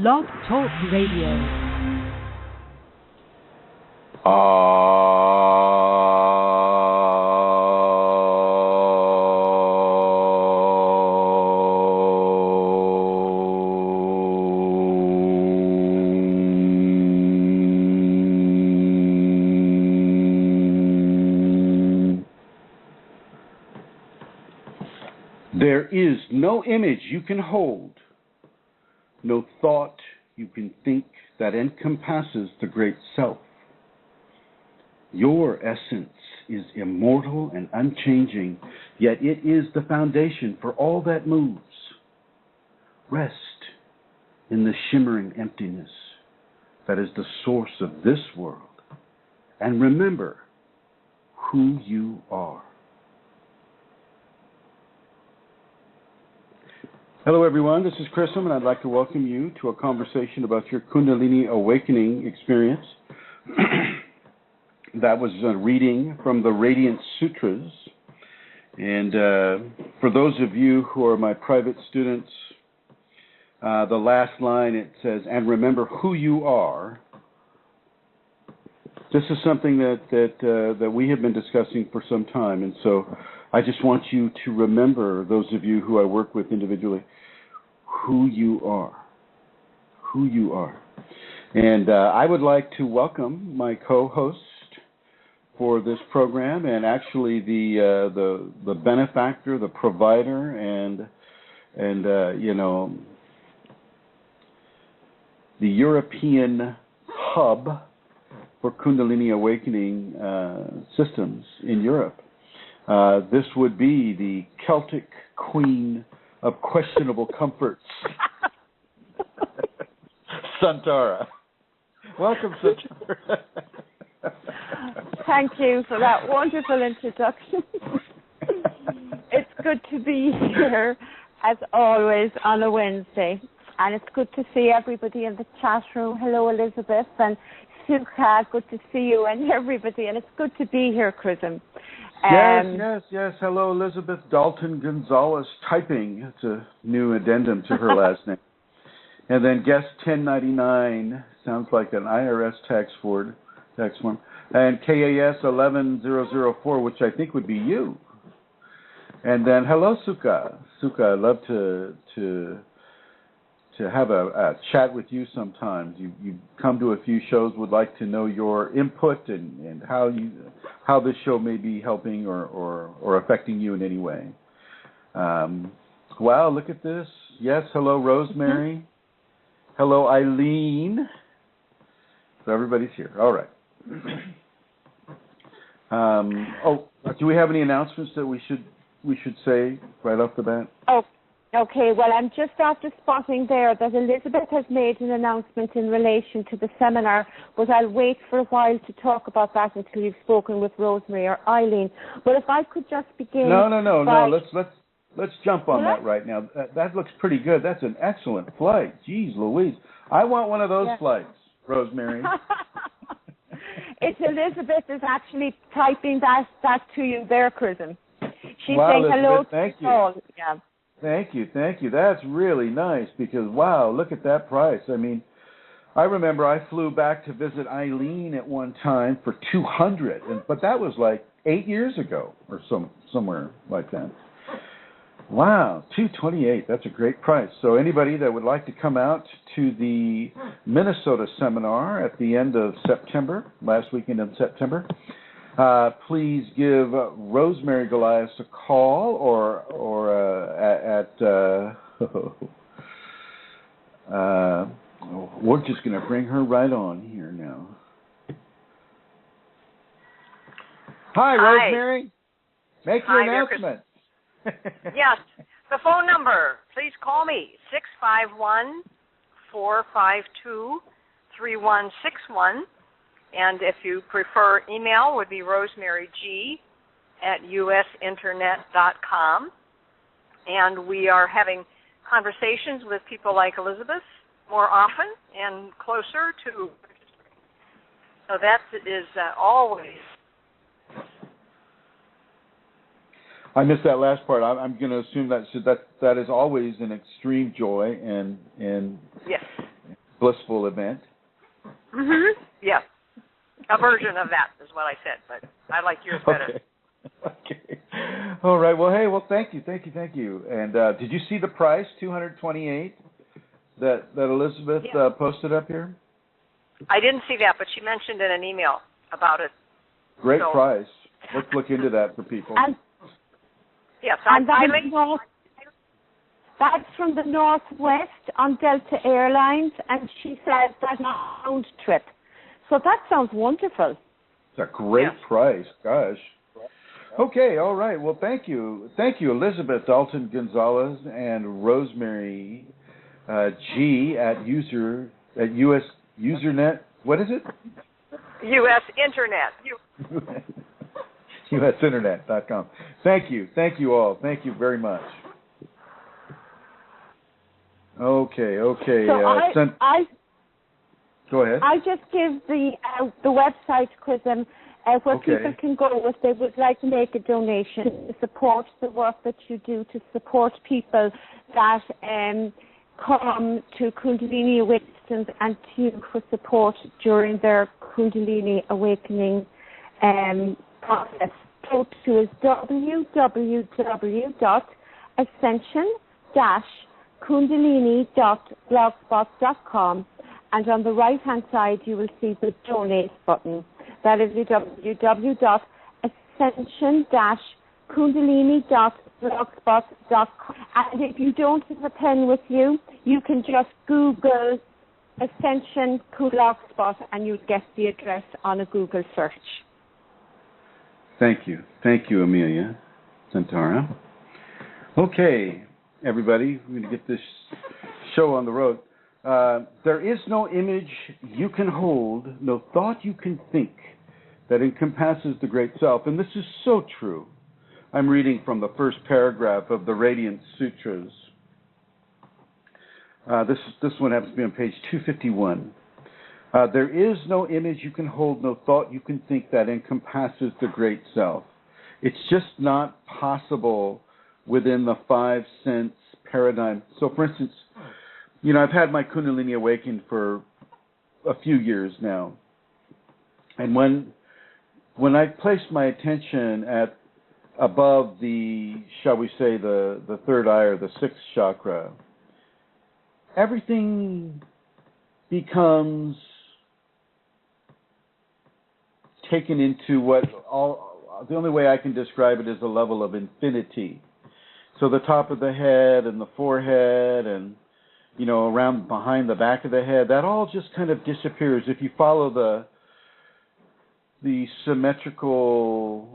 Blog Talk Radio. There is no image you can hold, no thought you can think that encompasses the great self. Your essence is immortal and unchanging, yet it is the foundation for all that moves. Rest in the shimmering emptiness that is the source of this world, and remember who you are. Hello everyone, this is Chrism, and I'd like to welcome you to a conversation about your Kundalini awakening experience. That was a reading from the Radiant Sutras. And for those of you who are my private students, the last line, it says, and remember who you are. This is something that we have been discussing for some time, and so I just want you to remember, those of you who I work with individually, who you are. Who you are. And I would like to welcome my co-host for this program, and actually the benefactor, the provider, and the European hub for Kundalini awakening systems in Europe. This would be the Celtic queen of questionable comforts, Santara. Welcome, Santara. Thank you for that wonderful introduction. It's good to be here, as always, on a Wednesday. And it's good to see everybody in the chat room. Hello, Elizabeth and Sukha. Good to see you and everybody. And it's good to be here, Chrism. Yes. Hello, Elizabeth Dalton Gonzalez typing. It's a new addendum to her last name. And then guest 1099 sounds like an IRS tax form. And KAS 11004, which I think would be you. And then hello, Sukha. Sukha, I'd love to have a chat with you sometimes. You come to a few shows, would like to know your input and how this show may be helping or affecting you in any way. Wow, look at this. Yes, hello, Rosemary. Mm-hmm. Hello, Eileen. So everybody's here. All right. Do we have any announcements that we should say right off the bat? Oh, okay. Well, I'm just after spotting there that Elizabeth has made an announcement in relation to the seminar, but I'll wait for a while to talk about that until you've spoken with Rosemary or Eileen. But if I could just begin. No. Let's jump on that right now. That looks pretty good. That's an excellent flight. Jeez Louise. I want one of those flights, Rosemary. It's Elizabeth is actually typing that to you there, Chrism. She's saying hello. Thank you. All. Yeah. Thank you. That's really nice because, wow, look at that price. I mean, I remember I flew back to visit Eileen at one time for $200, but that was like 8 years ago or somewhere like that. Wow, $228. That's a great price. So anybody that would like to come out to the Minnesota seminar at the end of September, last weekend of September, please give Rosemary Goliath a call we're just going to bring her right on here now. Hi, Rosemary. Make your announcement. Yes, the phone number, please call me, 651-452-3161. And if you prefer email, would be rosemaryg@usinternet.com. And we are having conversations with people like Elizabeth more often and closer to. So that is always. I missed that last part. I'm going to assume that is always an extreme joy and yes. version of that is what I said, but I like yours better. Okay. All right. Well, hey. Well, thank you. And did you see the price, $228, that Elizabeth posted up here? I didn't see that, but she mentioned in an email about it. Great price. Let's look into that for people. Yes, that's from the Northwest on Delta Airlines, and she says that's a round trip. So that sounds wonderful. It's a great price. Gosh. Okay, all right. Well, thank you. Thank you, Elizabeth Dalton Gonzalez and Rosemary G at US Usernet. What is it? US Internet. USInternet.com. Thank you all. Thank you very much. Okay. So go ahead. I just give the website, Chrism, where people can go if they would like to make a donation to support the work that you do, to support people that come to Kundalini Awakenings and to you for support during their Kundalini Awakening process. Go to is www.ascension-kundalini.blogspot.com, and on the right-hand side you will see the donate button. That is www.ascension-kundalini.blogspot.com. And if you don't have a pen with you, you can just Google Ascension Blogspot and you'll get the address on a Google search. Thank you, Amelia Santara. Okay, everybody, we're going to get this show on the road. There is no image you can hold, no thought you can think that encompasses the Great Self. And this is so true. I'm reading from the first paragraph of the Radiant Sutras. This one happens to be on page 251. There is no image you can hold, no thought you can think that encompasses the Great Self. It's just not possible within the five sense paradigm. So, for instance, I've had my Kundalini awakened for a few years now. And when I placed my attention at above the, shall we say, the third eye or the sixth chakra, everything becomes taken into the only way I can describe it is a level of infinity. So the top of the head and the forehead and, around behind the back of the head, that all just kind of disappears. If you follow the symmetrical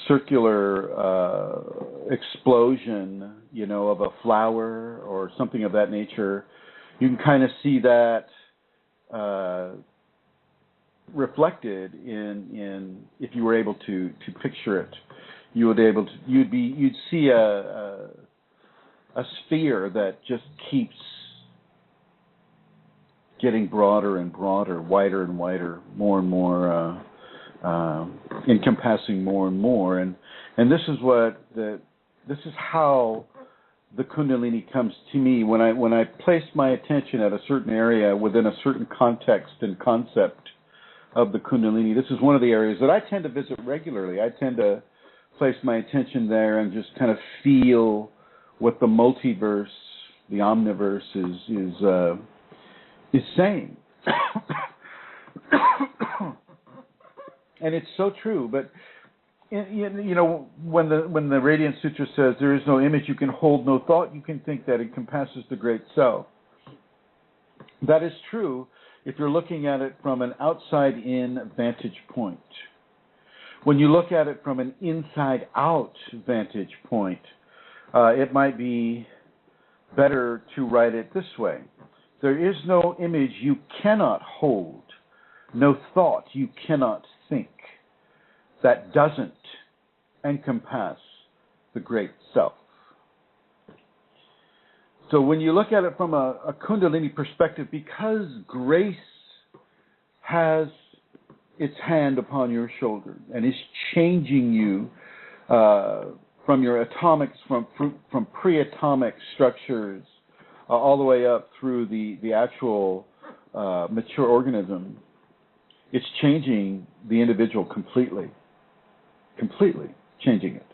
circular explosion, of a flower or something of that nature, you can kind of see that reflected in if you were able to picture it, you'd see a sphere that just keeps getting broader and broader, wider and wider, more and more encompassing more and more, and this is how the Kundalini comes to me when I place my attention at a certain area within a certain context and concept of the Kundalini. This is one of the areas that I tend to visit regularly. I tend to place my attention there and just kind of feel what the multiverse, the omniverse is saying. And it's so true. But when the Radiant Sutra says there is no image you can hold, no thought you can think that encompasses the Great Self, that is true if you're looking at it from an outside-in vantage point. When you look at it from an inside-out vantage point, it might be better to write it this way. There is no image you cannot hold, no thought you cannot think that doesn't encompass the Great Self. So when you look at it from a Kundalini perspective, because grace has its hand upon your shoulder and is changing you from your atomics, from pre-atomic structures all the way up through the actual mature organism, it's changing the individual completely changing it.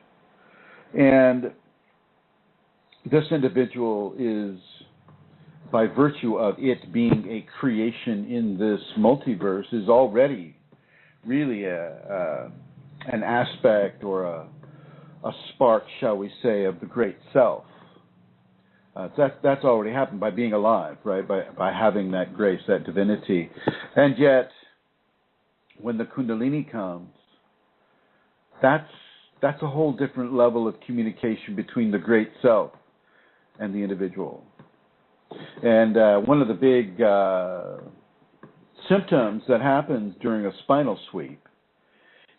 And this individual is, by virtue of it being a creation in this multiverse, is already really an aspect or a spark, shall we say, of the great self. That's already happened by being alive, right? By having that grace, that divinity. And yet, when the Kundalini comes, that's a whole different level of communication between the great self and the individual. And one of the big symptoms that happens during a spinal sweep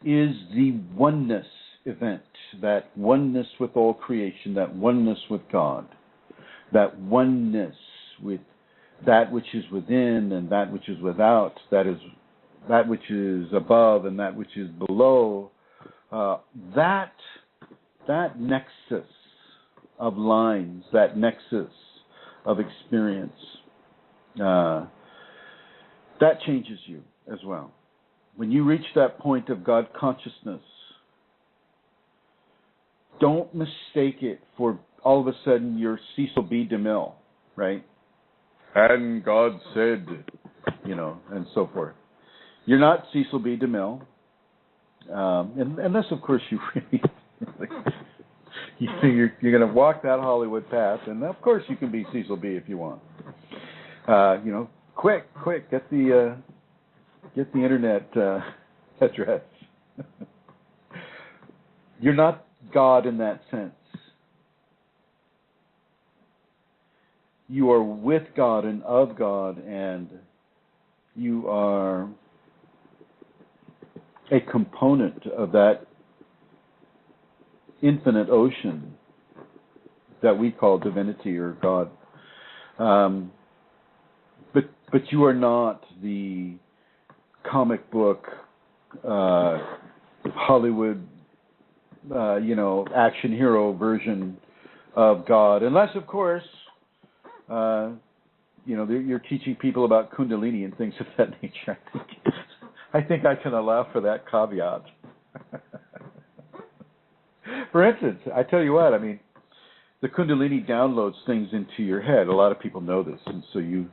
is the oneness event, that oneness with all creation, that oneness with God, that oneness with that which is within and that which is without, that is that which is above and that which is below. That nexus of lines, that nexus of experience, that changes you as well. When you reach that point of God consciousness, don't mistake it for all of a sudden you're Cecil B. DeMille, right? And God said, and so forth. You're not Cecil B. DeMille, unless, of course, you really you're going to walk that Hollywood path, and of course you can be Cecil B. if you want. Quick, get the internet address. You're not God in that sense. You are with God and of God, and you are a component of that infinite ocean that we call divinity or God. But you are not the comic book, Hollywood, action hero version of God, unless, of course, you're teaching people about Kundalini and things of that nature. I think I can allow for that caveat. For instance, I tell you what, the Kundalini downloads things into your head. A lot of people know this, and so you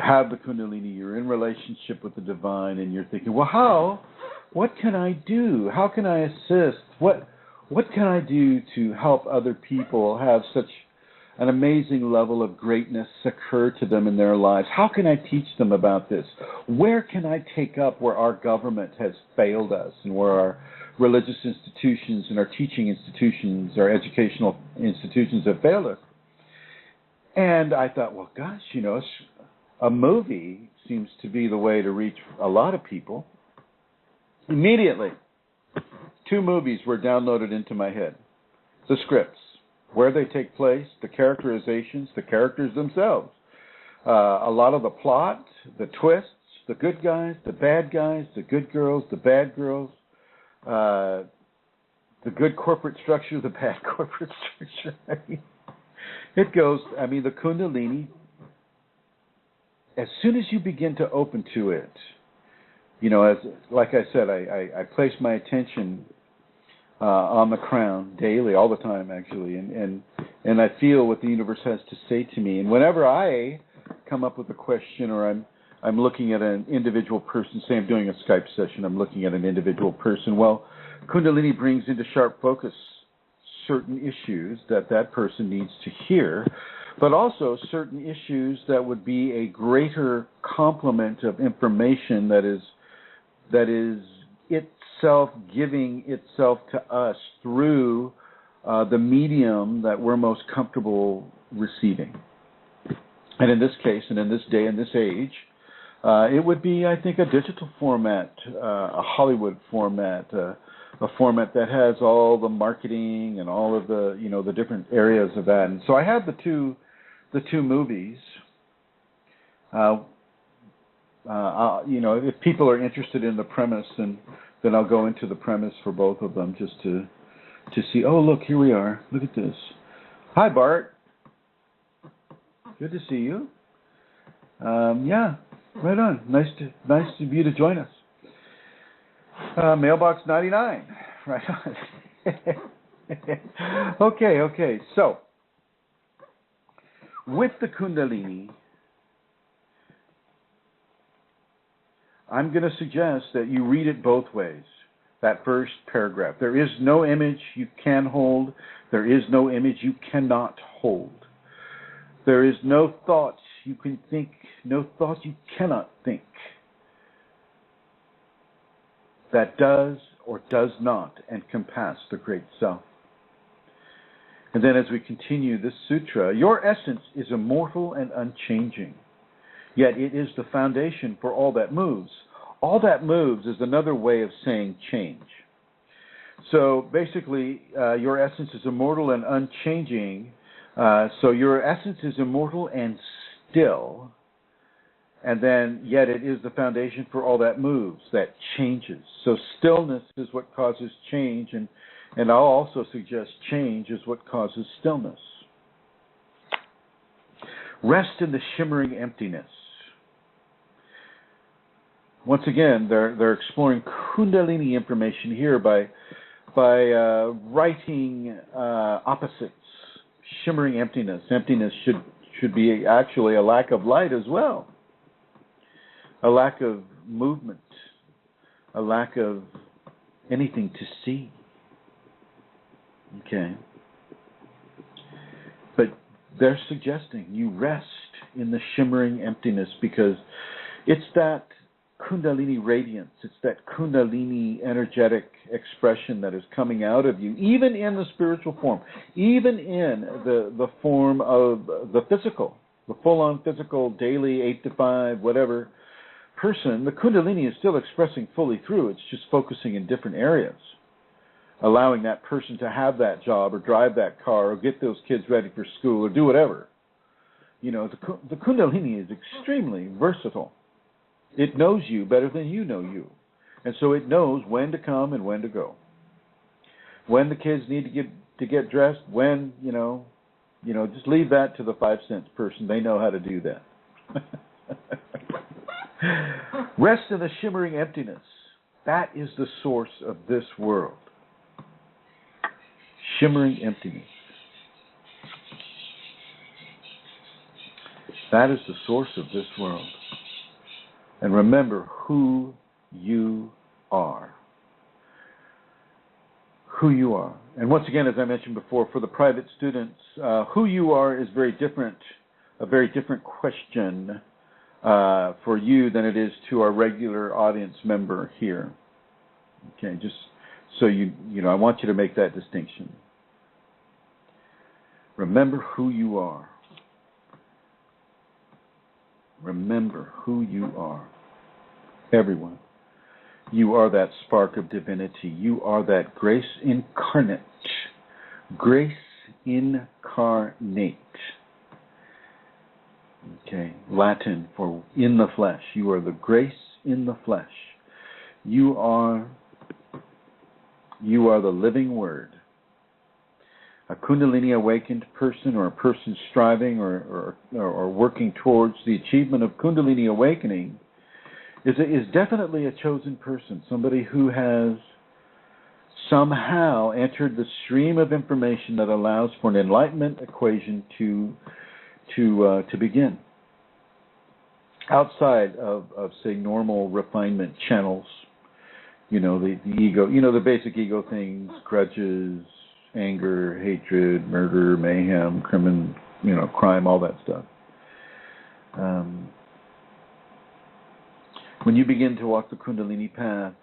have the Kundalini, you're in relationship with the divine, and you're thinking, well, what can I do? How can I assist? What can I do to help other people have such an amazing level of greatness occur to them in their lives? How can I teach them about this? Where can I take up where our government has failed us and where our religious institutions and our teaching institutions, our educational institutions have failed us? And I thought, well, gosh, a movie seems to be the way to reach a lot of people. Immediately, 2 movies were downloaded into my head. The scripts, where they take place, the characterizations, the characters themselves. A lot of the plot, the twists, the good guys, the bad guys, the good girls, the bad girls, the good corporate structure, the bad corporate structure. It goes, the Kundalini, as soon as you begin to open to it, like I said, I place my attention on the crown daily, all the time, actually, and I feel what the universe has to say to me. And whenever I come up with a question, or I'm looking at an individual person, say I'm doing a Skype session, I'm looking at an individual person, well, Kundalini brings into sharp focus certain issues that person needs to hear, but also certain issues that would be a greater complement of information that is itself giving itself to us through the medium that we're most comfortable receiving. And in this case, and in this day and this age, it would be, I think, a digital format, a Hollywood format, a format that has all the marketing and all of the, the different areas of that. And so I have the two movies. If people are interested in the premise, then I'll go into the premise for both of them just to see. Oh, look, here we are. Look at this. Hi, Bart. Good to see you. Right on. Nice of you to join us. Mailbox 99. Right on. Okay. So, with the Kundalini, I'm going to suggest that you read it both ways. That first paragraph. There is no image you can hold. There is no image you cannot hold. There is no thought you can think, no thought you cannot think that does or does not encompass the Great Self. And then as we continue this sutra, your essence is immortal and unchanging, yet it is the foundation for all that moves. All that moves is another way of saying change. So basically, your essence is immortal and unchanging. So your essence is immortal and still, and then yet it is the foundation for all that moves, that changes. So stillness is what causes change, and I'll also suggest change is what causes stillness. Rest in the shimmering emptiness. Once again, they're exploring Kundalini information here by writing opposites. Shimmering emptiness. Emptiness should be actually a lack of light as well. A lack of movement. A lack of anything to see. Okay. But they're suggesting you rest in the shimmering emptiness because it's that Kundalini radiance, it's that Kundalini energetic expression that is coming out of you, even in the spiritual form, even in the form of the physical, the full-on physical, daily, 8 to 5, whatever person. The Kundalini is still expressing fully through. It's just focusing in different areas, allowing that person to have that job or drive that car or get those kids ready for school or do whatever. You know, the Kundalini is extremely versatile. It knows you better than you know you. And so it knows when to come and when to go. When the kids need to get dressed, when, you know, just leave that to the 5 cents person. They know how to do that. Rest in the shimmering emptiness. That is the source of this world. Shimmering emptiness. That is the source of this world. And remember who you are. Who you are. And once again, as I mentioned before, for the private students, who you are is a very different question for you than it is to our regular audience member here. Okay, just so you know, I want you to make that distinction. Remember who you are. Remember who you are. Everyone. You are that spark of divinity. You are that grace incarnate. Grace incarnate. Okay, Latin for in the flesh. You are the grace in the flesh. You are the living word. A Kundalini awakened person or a person striving or working towards the achievement of Kundalini awakening is definitely a chosen person, somebody who has somehow entered the stream of information that allows for an enlightenment equation to begin. Outside of say normal refinement channels, the ego, the basic ego things, grudges, anger, hatred, murder, mayhem, crime, all that stuff. When you begin to walk the Kundalini path,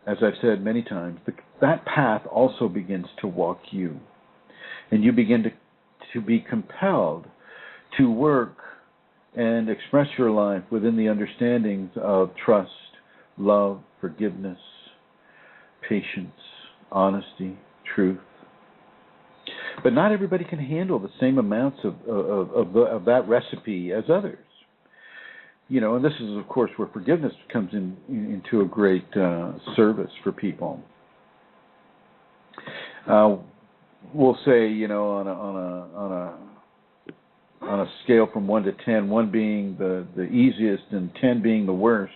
as I've said many times, that path also begins to walk you. And you begin to be compelled to work and express your life within the understandings of trust, love, forgiveness, patience, honesty, truth. But not everybody can handle the same amounts of that recipe as others. And this is, of course, where forgiveness comes into a great service for people. We'll say, on on a scale from 1 to 10, 1 being the easiest and 10 being the worst.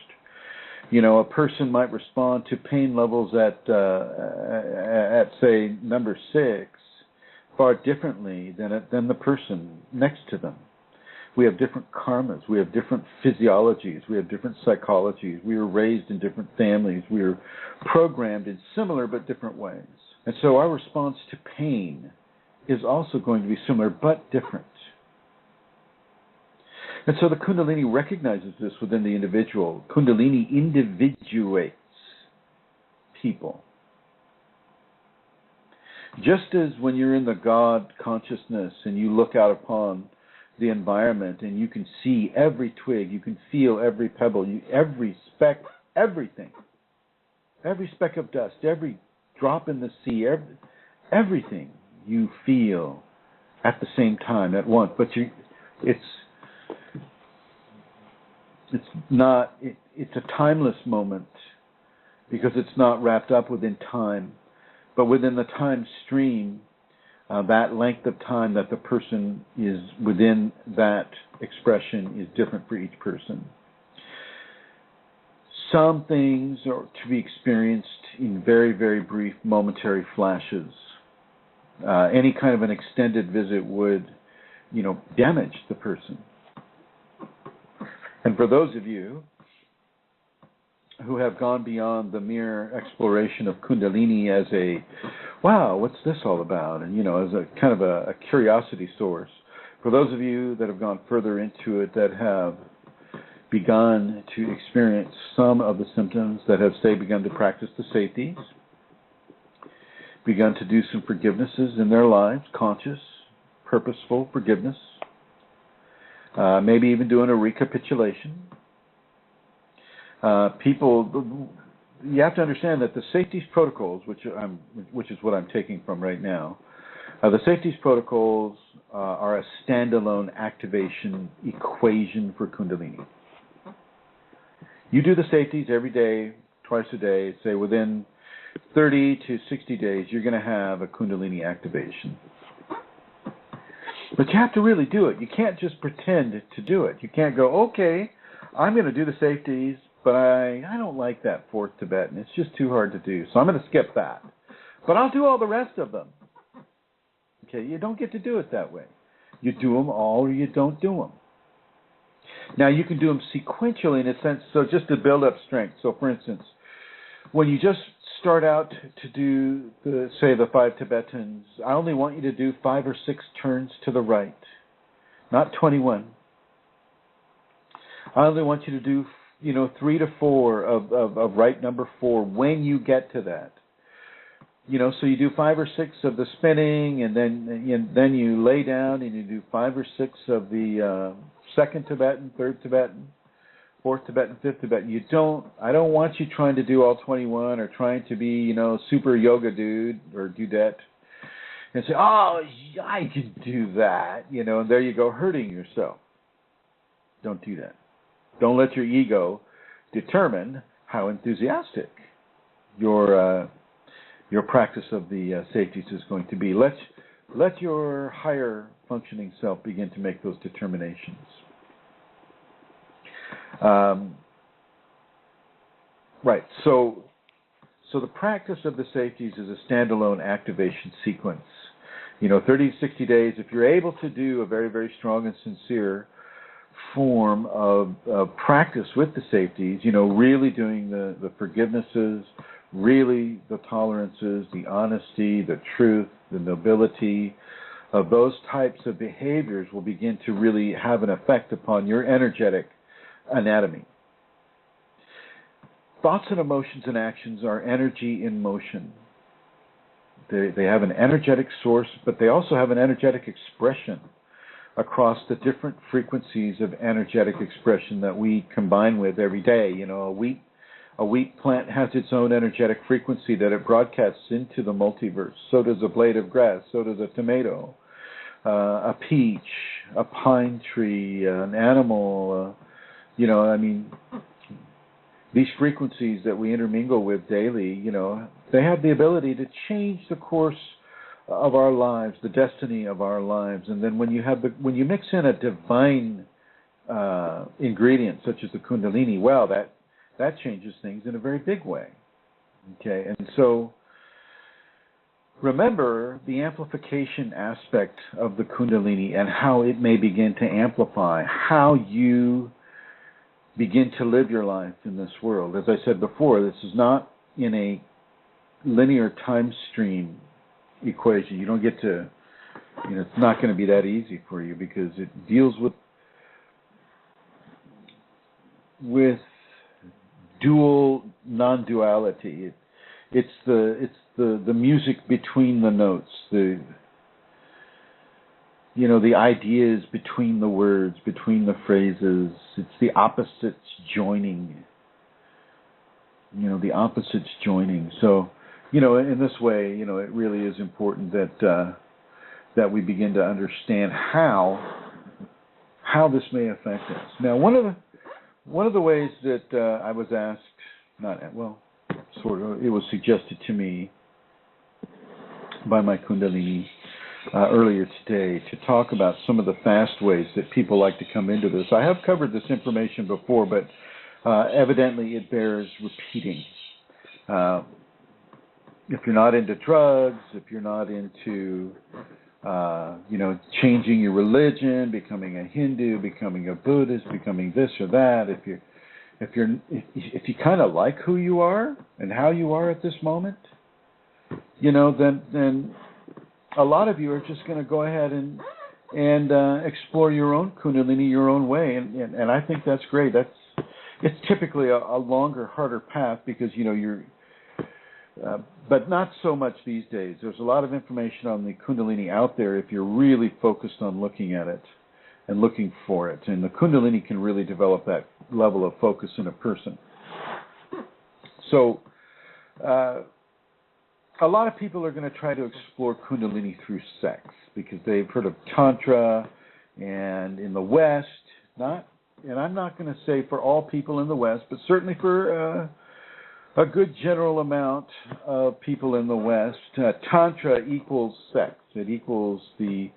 A person might respond to pain levels at say, number 6 far differently than the person next to them. We have different karmas. We have different physiologies. We have different psychologies. We were raised in different families. We were programmed in similar but different ways. And so our response to pain is also going to be similar but different. And so the Kundalini recognizes this within the individual. Kundalini individuates people. Just as when you're in the God consciousness and you look out upon the environment and you can see every twig, you can feel every pebble, every speck, everything, every speck of dust, every drop in the sea, everything you feel at the same time, at once. But it's a timeless moment because it's not wrapped up within time, but within the time stream, that length of time that the person is within that expression is different for each person. Some things are to be experienced in very, very brief momentary flashes. Any kind of an extended visit would, damage the person. And for those of you who have gone beyond the mere exploration of Kundalini as a, wow, what's this all about? And, as a kind of a curiosity source. For those of you that have gone further into it, that have begun to experience some of the symptoms, that have, say, begun to practice the safeties, begun to do some forgivenesses in their lives, conscious, purposeful forgiveness, maybe even doing a recapitulation. You have to understand that the safeties protocols, which is what I'm taking from right now, the safeties protocols are a standalone activation equation for Kundalini. You do the safeties every day, twice a day. Say within 30 to 60 days, you're going to have a Kundalini activation. But you have to really do it. You can't just pretend to do it. You can't go, okay, I'm going to do the safeties, but I don't like that 4th Tibetan. It's just too hard to do, so I'm going to skip that. But I'll do all the rest of them. Okay, you don't get to do it that way. You do them all or you don't do them. Now, you can do them sequentially in a sense, so just to build up strength. So, for instance, when you just start out to do, the 5 Tibetans, I only want you to do 5 or 6 turns to the right, not 21. I only want you to do, 3 to 4 of right number 4 when you get to that. So you do 5 or 6 of the spinning, and then you lay down and you do 5 or 6 of the 2nd Tibetan, 3rd Tibetan, 4th Tibetan, 5th Tibetan. I don't want you trying to do all 21 or trying to be, super yoga dude or dudette and say, oh, I can do that, and there you go, hurting yourself. Don't do that. Don't let your ego determine how enthusiastic your practice of the safeties is going to be. Let your higher functioning self begin to make those determinations. Right. So the practice of the safeties is a standalone activation sequence. 30 to 60 days. If you're able to do a very, very strong and sincere form of practice with the safeties, really doing the forgivenesses, really the tolerances, the honesty, the truth, the nobility of those types of behaviors will begin to really have an effect upon your energetic anatomy. Thoughts and emotions and actions are energy in motion. They have an energetic source, but they also have an energetic expression across the different frequencies of energetic expression that we combine with every day. A wheat plant has its own energetic frequency that it broadcasts into the multiverse. So does a blade of grass. So does a tomato, a peach, a pine tree, an animal. These frequencies that we intermingle with daily, they have the ability to change the course of our lives, the destiny of our lives. And then when you mix in a divine ingredient such as the Kundalini, well, that changes things in a very big way. Okay, and so remember the amplification aspect of the Kundalini and how it may begin to amplify how you begin to live your life in this world. As I said before, this is not in a linear time stream equation. You don't get to, it's not going to be that easy for you because it deals with dual non-duality. It's the music between the notes, the ideas between the words, between the phrases. It's the opposites joining. The opposites joining. So, in this way, it really is important that we begin to understand how this may affect us. Now, one of the ways that I was asked, it was suggested to me by my Kundalini earlier today to talk about some of the fast ways that people like to come into this. I have covered this information before, but evidently it bears repeating. If you're not into drugs, if you're not into, changing your religion, becoming a Hindu, becoming a Buddhist, becoming this or that, if you kind of like who you are and how you are at this moment, then a lot of you are just going to go ahead and explore your own Kundalini your own way, and I think that's great. It's typically a longer, harder path because you're, but not so much these days. There's a lot of information on the Kundalini out there if you're really focused on looking at it and looking for it, and the Kundalini can really develop that level of focus in a person. So, a lot of people are going to try to explore Kundalini through sex because they've heard of Tantra, and in the West, and I'm not going to say for all people in the West, but certainly for a good general amount of people in the West, Tantra equals sex. It equals the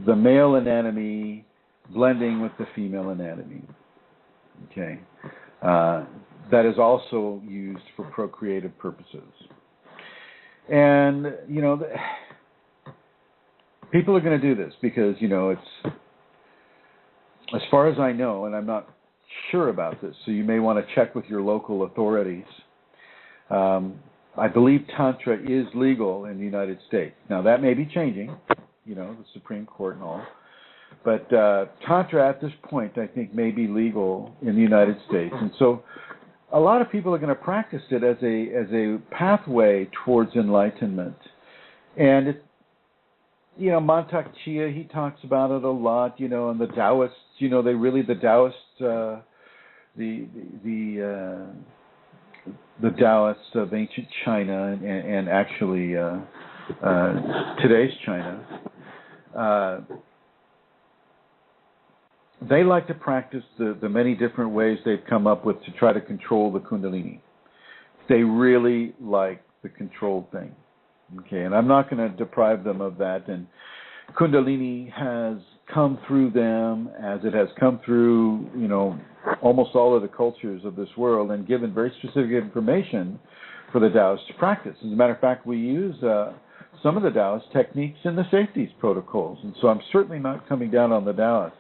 male anatomy blending with the female anatomy. Okay. That is also used for procreative purposes. And, people are going to do this because, it's, as far as I know, and I'm not sure about this, so you may want to check with your local authorities. I believe Tantra is legal in the United States. Now, that may be changing, the Supreme Court and all. But Tantra at this point, I think, may be legal in the United States. And so a lot of people are going to practice it as a pathway towards enlightenment. And it's, Mantak Chia, he talks about it a lot, and the Taoists, the Taoists, the Taoists of ancient China and actually today's China, they like to practice the many different ways they've come up with to try to control the Kundalini. They really like the control thing. Okay, and I'm not going to deprive them of that. And Kundalini has come through them as it has come through, almost all of the cultures of this world and given very specific information for the Taoists to practice. As a matter of fact, we use some of the Taoist techniques in the safety protocols. And so I'm certainly not coming down on the Taoists.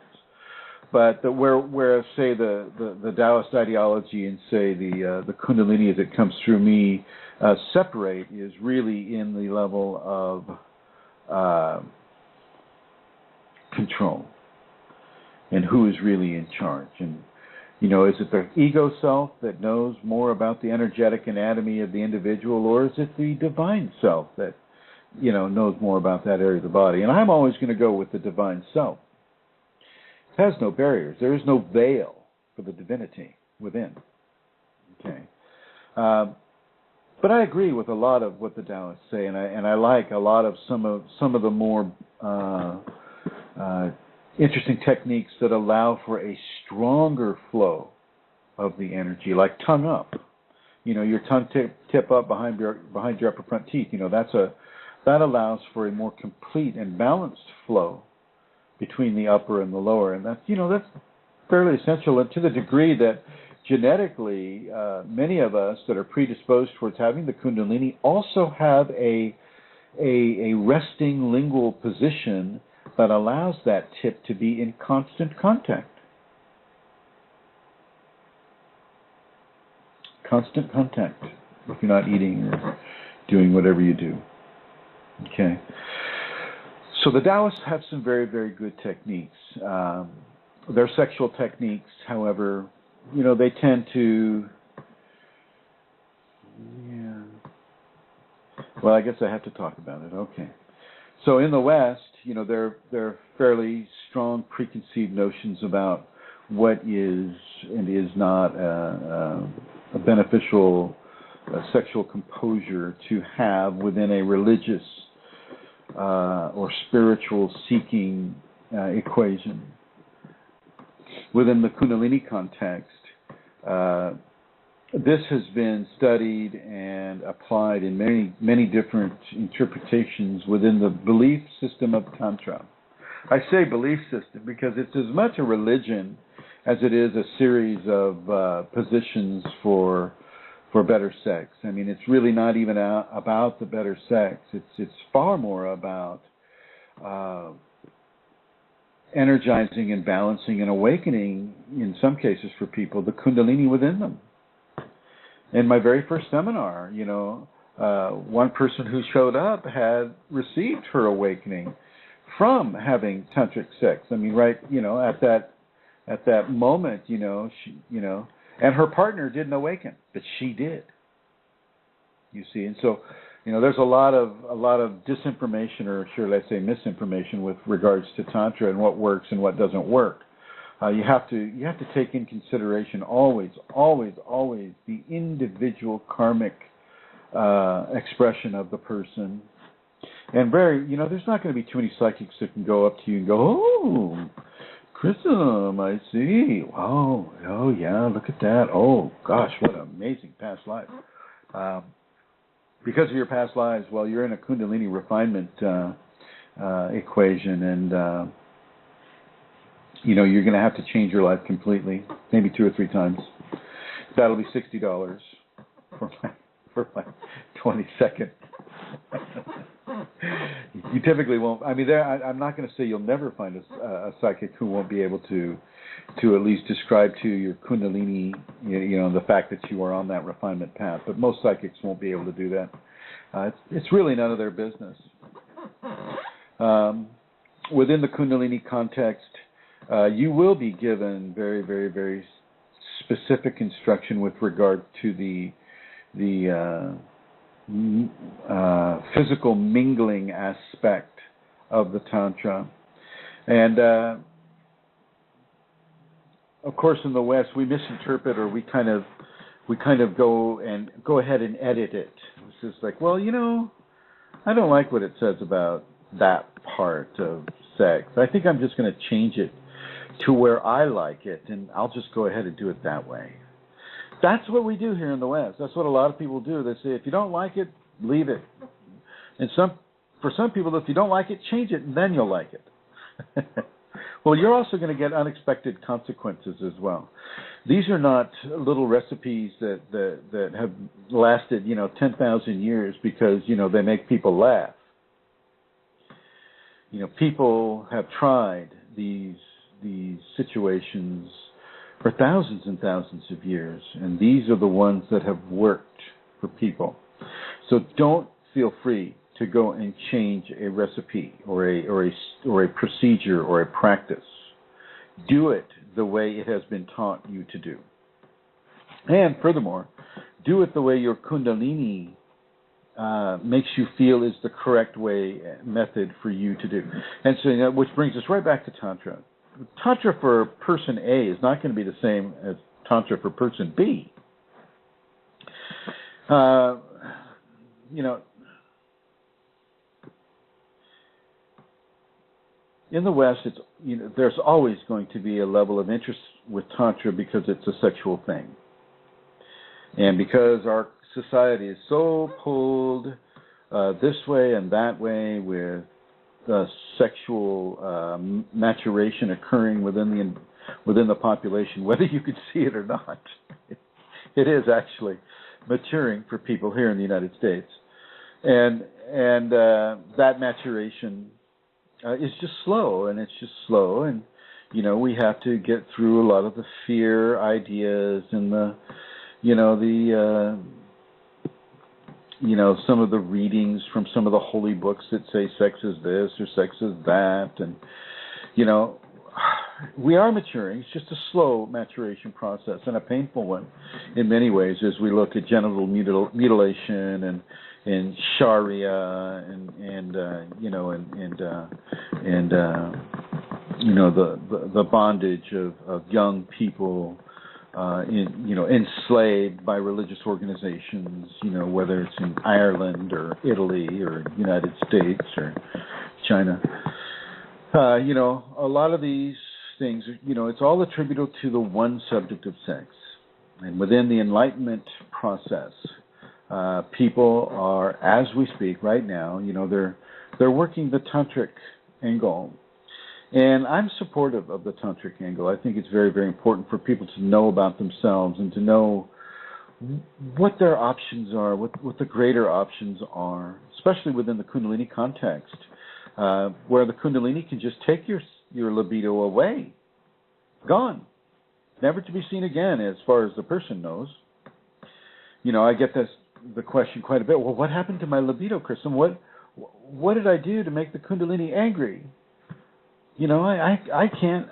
But where say the Taoist ideology and say the Kundalini as it comes through me separate is really in the level of control and who is really in charge. And is it the ego self that knows more about the energetic anatomy of the individual, or is it the divine self that knows more about that area of the body? And I'm always going to go with the divine self. Has no barriers. There is no veil for the divinity within. Okay, but I agree with a lot of what the Taoists say, and I like a lot of some of the more interesting techniques that allow for a stronger flow of the energy, like tongue up. your tongue tip up behind your upper front teeth. That allows for a more complete and balanced flow between the upper and the lower, and that's fairly essential. And to the degree that genetically, many of us that are predisposed towards having the Kundalini also have a resting lingual position that allows that tip to be in constant contact. Constant contact if you're not eating or doing whatever you do. Okay. So the Taoists have some very, very good techniques. Their sexual techniques, however, they tend to, well, I guess I have to talk about it. Okay. So in the West, there are fairly strong preconceived notions about what is and is not a beneficial sexual composure to have within a religious or spiritual seeking equation. Within the Kundalini context, this has been studied and applied in many, many different interpretations within the belief system of Tantra. I say belief system because it's as much a religion as it is a series of positions for better sex. I mean, it's really not even about the better sex. It's far more about energizing and balancing and awakening, in some cases for people, the Kundalini within them. In my very first seminar, one person who showed up had received her awakening from having tantric sex. I mean, right, at that moment, she, and her partner didn't awaken, but she did. You see, and so, there's a lot of disinformation, or should I say misinformation, with regards to Tantra and what works and what doesn't work. You have to take in consideration always the individual karmic expression of the person. And there's not going to be too many psychics that can go up to you and go, "Oh, Chrism, I see. Wow, oh yeah, look at that. Oh gosh, what an amazing past life." Because of your past lives, well, you're in a Kundalini refinement equation, and you're going to have to change your life completely, maybe 2 or 3 times. That'll be $60 for my 22nd. You typically won't. I mean, I'm not going to say you'll never find a psychic who won't be able to at least describe to your Kundalini, the fact that you are on that refinement path. But most psychics won't be able to do that. It's really none of their business. Within the Kundalini context, you will be given very, very, very specific instruction with regard to the physical mingling aspect of the Tantra. And of course, in the West, we misinterpret, or we kind of go ahead and edit it. It's just like, well, I don't like what it says about that part of sex. I think I'm just going to change it to where I like it, and I'll just go ahead and do it that way. That's what we do here in the West. That's what a lot of people do. They say, if you don't like it, leave it. And for some people, if you don't like it, change it, and then you'll like it. Well, you're also going to get unexpected consequences as well. These are not little recipes that have lasted, 10,000 years because, they make people laugh. People have tried these situations for thousands and thousands of years, and these are the ones that have worked for people. So don't feel free to go and change a recipe or a procedure or a practice. Do it the way it has been taught you to do. And furthermore, do it the way your Kundalini makes you feel is the correct method for you to do. And so, which brings us right back to Tantra. Tantra for person A is not going to be the same as Tantra for person B. In the West, it's there's always going to be a level of interest with Tantra because it's a sexual thing. And because our society is so pulled this way and that way with sexual maturation occurring within the population, whether you can see it or not, it is actually maturing for people here in the United States. And that maturation is just slow, and it's just slow, and we have to get through a lot of the fear ideas and some of the readings from some of the holy books that say sex is this or sex is that, and we are maturing. It's just a slow maturation process and a painful one in many ways as we look at genital mutilation and Sharia and the bondage of young people enslaved by religious organizations, whether it's in Ireland or Italy or United States or China. A lot of these things, it's all attributable to the one subject of sex. And within the Enlightenment process, people are, as we speak right now, they're working the tantric angle. And I'm supportive of the tantric angle. I think it's very, very important for people to know about themselves and to know what their options are, what the greater options are, especially within the Kundalini context, where the Kundalini can just take your libido away, gone, never to be seen again as far as the person knows. I get the question quite a bit. Well, what happened to my libido, Chrism? What did I do to make the Kundalini angry? I can't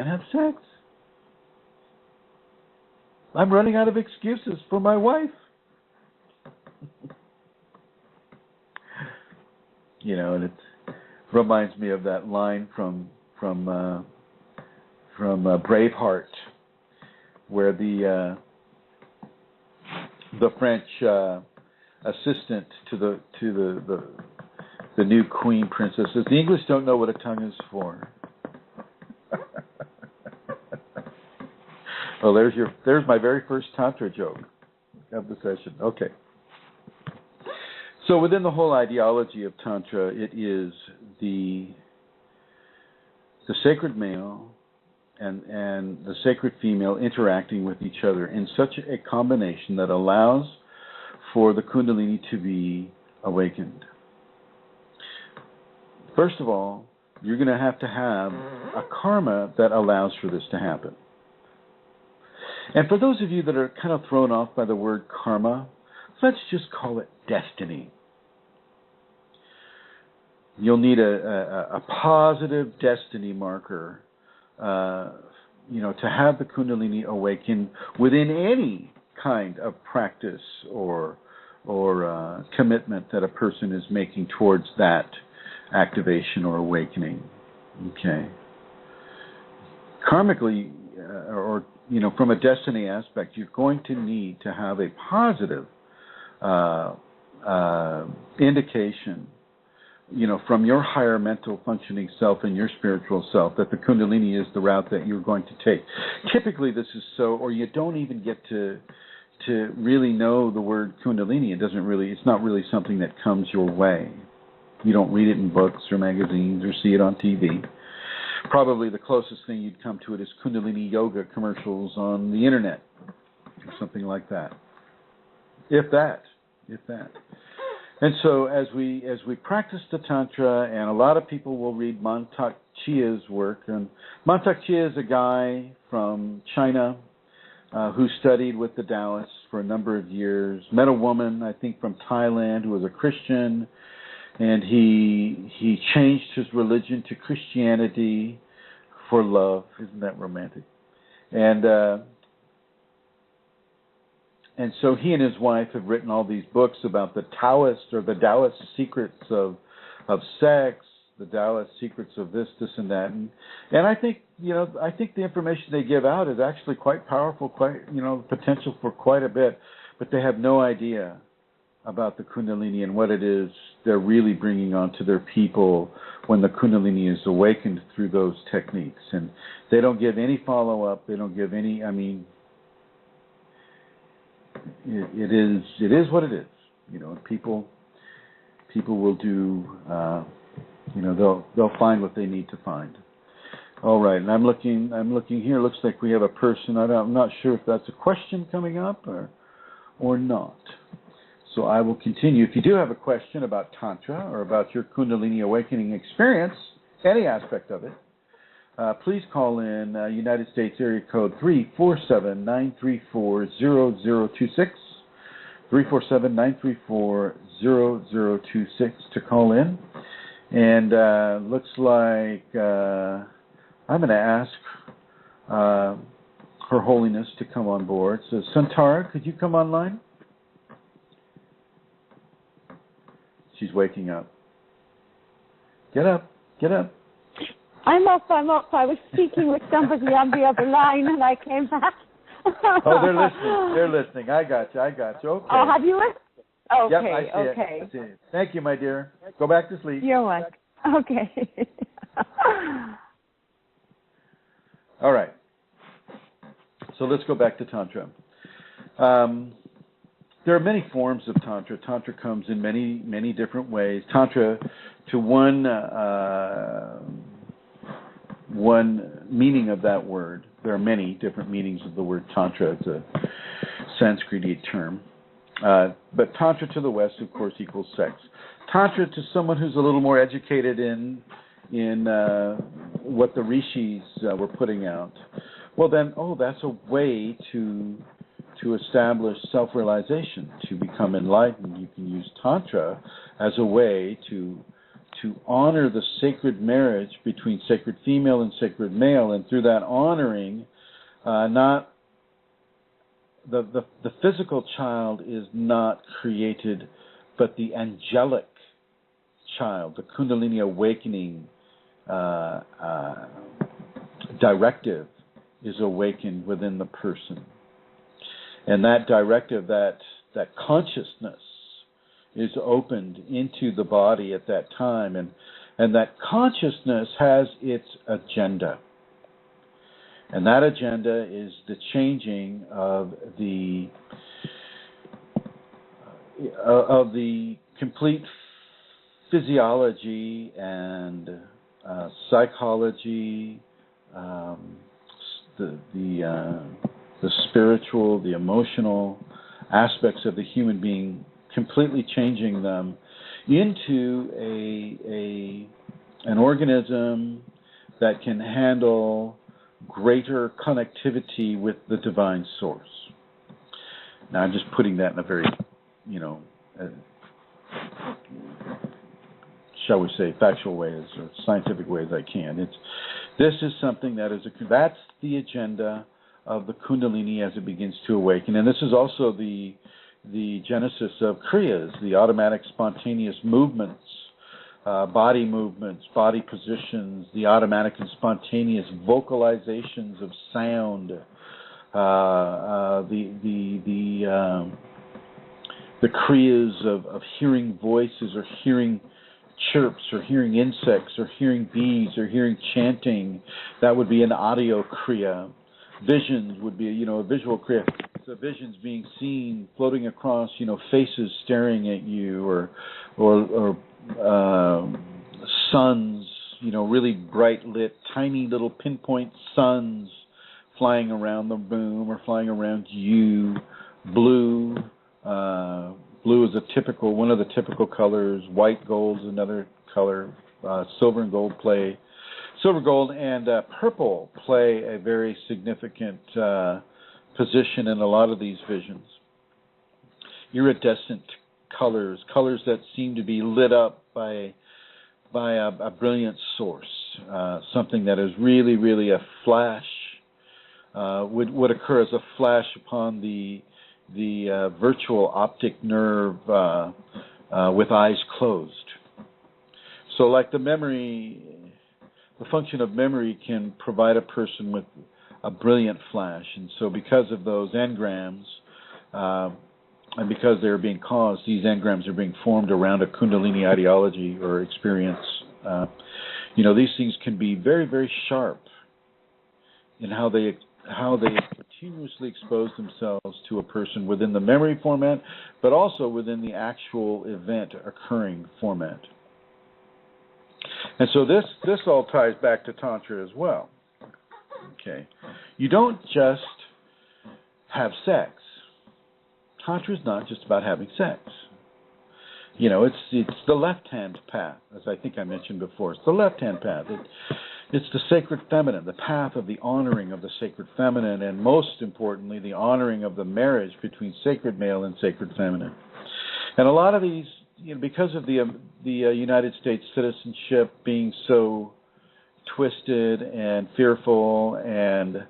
have sex. I'm running out of excuses for my wife. And it reminds me of that line from Braveheart, where the French assistant to the new queen princess says, the English don't know what a tongue is for. Well, there's my very first Tantra joke of the session. Okay. So within the whole ideology of Tantra, it is the sacred male and the sacred female interacting with each other in such a combination that allows for the Kundalini to be awakened. First of all, you're going to have a karma that allows for this to happen. And for those of you that are kind of thrown off by the word karma, let's just call it destiny. You'll need a positive destiny marker, to have the Kundalini awaken within any kind of practice or commitment that a person is making towards that activation or awakening. Okay. Karmically, from a destiny aspect, you're going to need to have a positive indication, from your higher mental functioning self and your spiritual self, that the Kundalini is the route that you're going to take. Typically, this is so, or you don't even get to really know the word Kundalini. It's not really something that comes your way. You don't read it in books or magazines or see it on TV. Probably the closest thing you'd come to it is Kundalini yoga commercials on the internet or something like that. If that. And so as we practice the Tantra, and a lot of people will read Mantak Chia's work, and Mantak Chia is a guy from China who studied with the Taoists for a number of years, met a woman, I think, from Thailand who was a Christian, and he changed his religion to Christianity for love. Isn't that romantic? And so he and his wife have written all these books about the Taoist secrets of sex, the Taoist secrets of this, and that. And I think the information they give out is actually quite powerful, quite potential for quite a bit, but they have no idea about the Kundalini and what it is they're really bringing onto their people when the Kundalini is awakened through those techniques. And they don't give any follow-up. They don't give any, it is what it is. People will do. They'll find what they need to find. All right, and I'm looking here. Looks like we have a person. I'm not sure if that's a question coming up or not. So I will continue. If you do have a question about Tantra or about your Kundalini awakening experience, any aspect of it, please call in United States area code 347-934-0026, 347-934-0026 to call in. And looks like I'm going to ask Her Holiness to come on board. So Santara, could you come online? She's waking up. Get up. I'm up. I was speaking with somebody on the other line and I came back. Oh, they're listening. I got you. Okay. Oh, have you? Okay, yep, I see it. Thank you, my dear. Go back to sleep. You're welcome. Okay. All right. So let's go back to Tantra. There are many forms of Tantra. Tantra comes in many, many different ways. Tantra, to one meaning of that word, there are many different meanings of the word Tantra. It's a Sanskrit term. But Tantra to the West, of course, equals sex. Tantra to someone who's a little more educated in what the rishis were putting out, well then, that's a way to establish self-realization, to become enlightened. You can use Tantra as a way to honor the sacred marriage between sacred female and sacred male, and through that honoring, not the physical child is not created, but the angelic child, the Kundalini awakening directive is awakened within the person. And that directive, that consciousness is opened into the body at that time. And that consciousness has its agenda. And that agenda is the changing of the complete physiology and psychology, the spiritual, the emotional aspects of the human being, completely changing them into an organism that can handle greater connectivity with the divine source. Now, I'm just putting that in a very, shall we say, factual way or scientific way as I can. This is something that's the agenda of the Kundalini as it begins to awaken, and this is also the genesis of Kriyas, the automatic spontaneous movements, body positions, the automatic and spontaneous vocalizations of sound, the Kriyas of hearing voices or hearing chirps or hearing insects or hearing bees or hearing chanting. That would be an audio Kriya. Visions would be, a visual Kriya. So visions being seen floating across, faces staring at you, or suns, really bright lit, tiny little pinpoint suns flying around the room or flying around you. Blue is one of the typical colors. White gold is another color. Silver and gold play. Silver, gold, and purple play a very significant position in a lot of these visions. Iridescent colors that seem to be lit up by a brilliant source, something that is really, really a flash, would occur as a flash upon the virtual optic nerve with eyes closed. So like the function of memory can provide a person with a brilliant flash. And so because of those engrams, and because they're being caused, these engrams are being formed around a Kundalini ideology or experience. These things can be very, very sharp in how they continuously expose themselves to a person within the memory format, but also within the actual event occurring format. And so this all ties back to Tantra as well. Okay, you don't just have sex. Tantra is not just about having sex. You know, it's the left-hand path, as I think I mentioned before. It's the left-hand path. It's the sacred feminine, the path of the honoring of the sacred feminine, and most importantly, the honoring of the marriage between sacred male and sacred feminine. And a lot of these, you know, because of the United States citizenship being so twisted and fearful and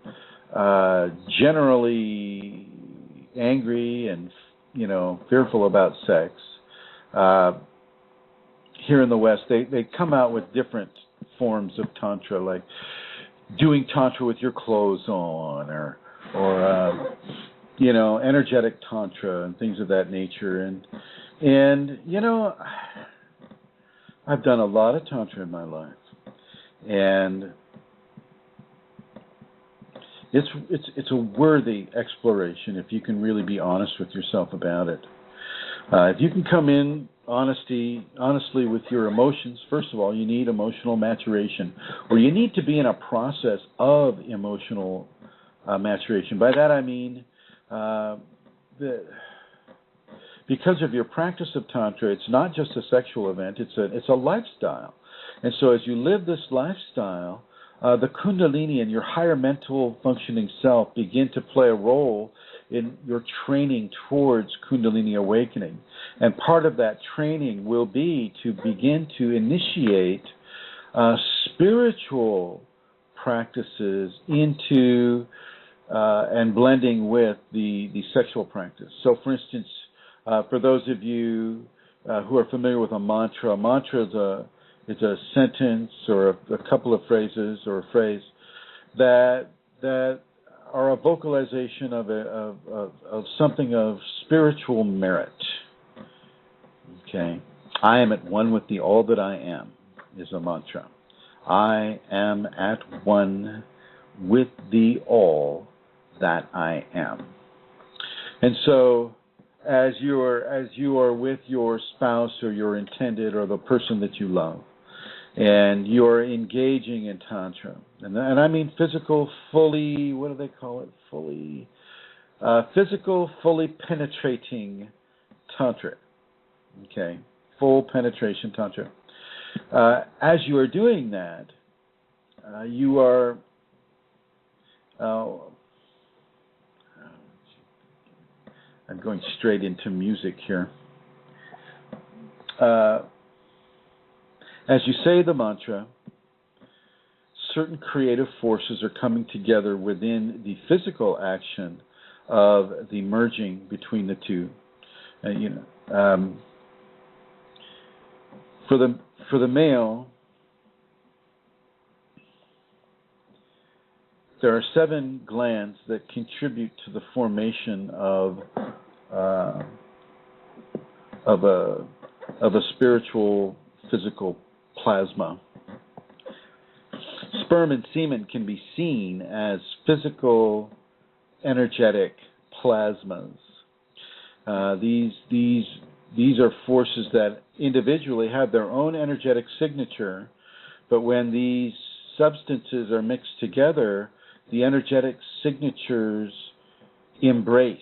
generally angry and, you know, fearful about sex, here in the West, they come out with different forms of Tantra, like doing Tantra with your clothes on, or you know, energetic Tantra and things of that nature. And you know, I've done a lot of Tantra in my life, and it's a worthy exploration if you can really be honest with yourself about it. If you can come in honestly with your emotions, first of all, you need emotional maturation, or you need to be in a process of emotional maturation. By that I mean because of your practice of Tantra, it's not just a sexual event, it's a lifestyle. And so as you live this lifestyle, the Kundalini and your higher mental functioning self begin to play a role in your training towards Kundalini awakening. And part of that training will be to begin to initiate spiritual practices into and blending with the sexual practice. So, for instance, for those of you who are familiar with a mantra is a sentence or a couple of phrases or a phrase that are a vocalization of something of spiritual merit. Okay, I am at one with the all that I am is a mantra. I am at one with the all that I am. And so, as you are with your spouse or your intended or the person that you love, and you're engaging in Tantra, and I mean physical, fully, what do they call it? Physical, fully penetrating Tantra. Okay, full penetration Tantra. As you are doing that, you are I'm going straight into music here. As you say the mantra, certain creative forces are coming together within the physical action of the merging between the two. For the male, there are 7 glands that contribute to the formation of a spiritual physical plasma. Sperm and semen can be seen as physical, energetic plasmas. These are forces that individually have their own energetic signature, but when these substances are mixed together, the energetic signatures embrace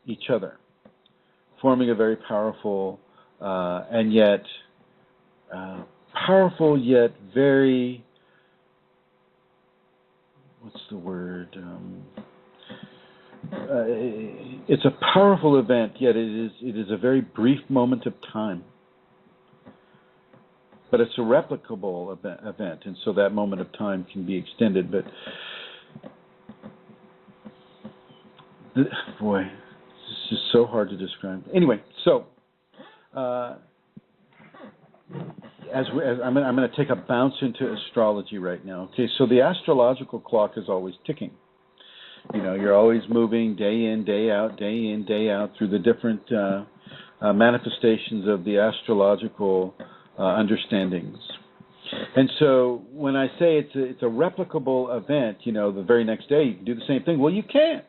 each other, forming a very powerful and yet very, what's the word? It's a powerful event, yet it is a very brief moment of time. But it's a replicable event, and so that moment of time can be extended. But boy, it's just so hard to describe. Anyway, so I'm going to take a bounce into astrology right now. Okay, so the astrological clock is always ticking. You know, you're always moving day in, day out through the different manifestations of the astrological understandings. And so when I say it's a replicable event, the very next day you can do the same thing. Well, you can't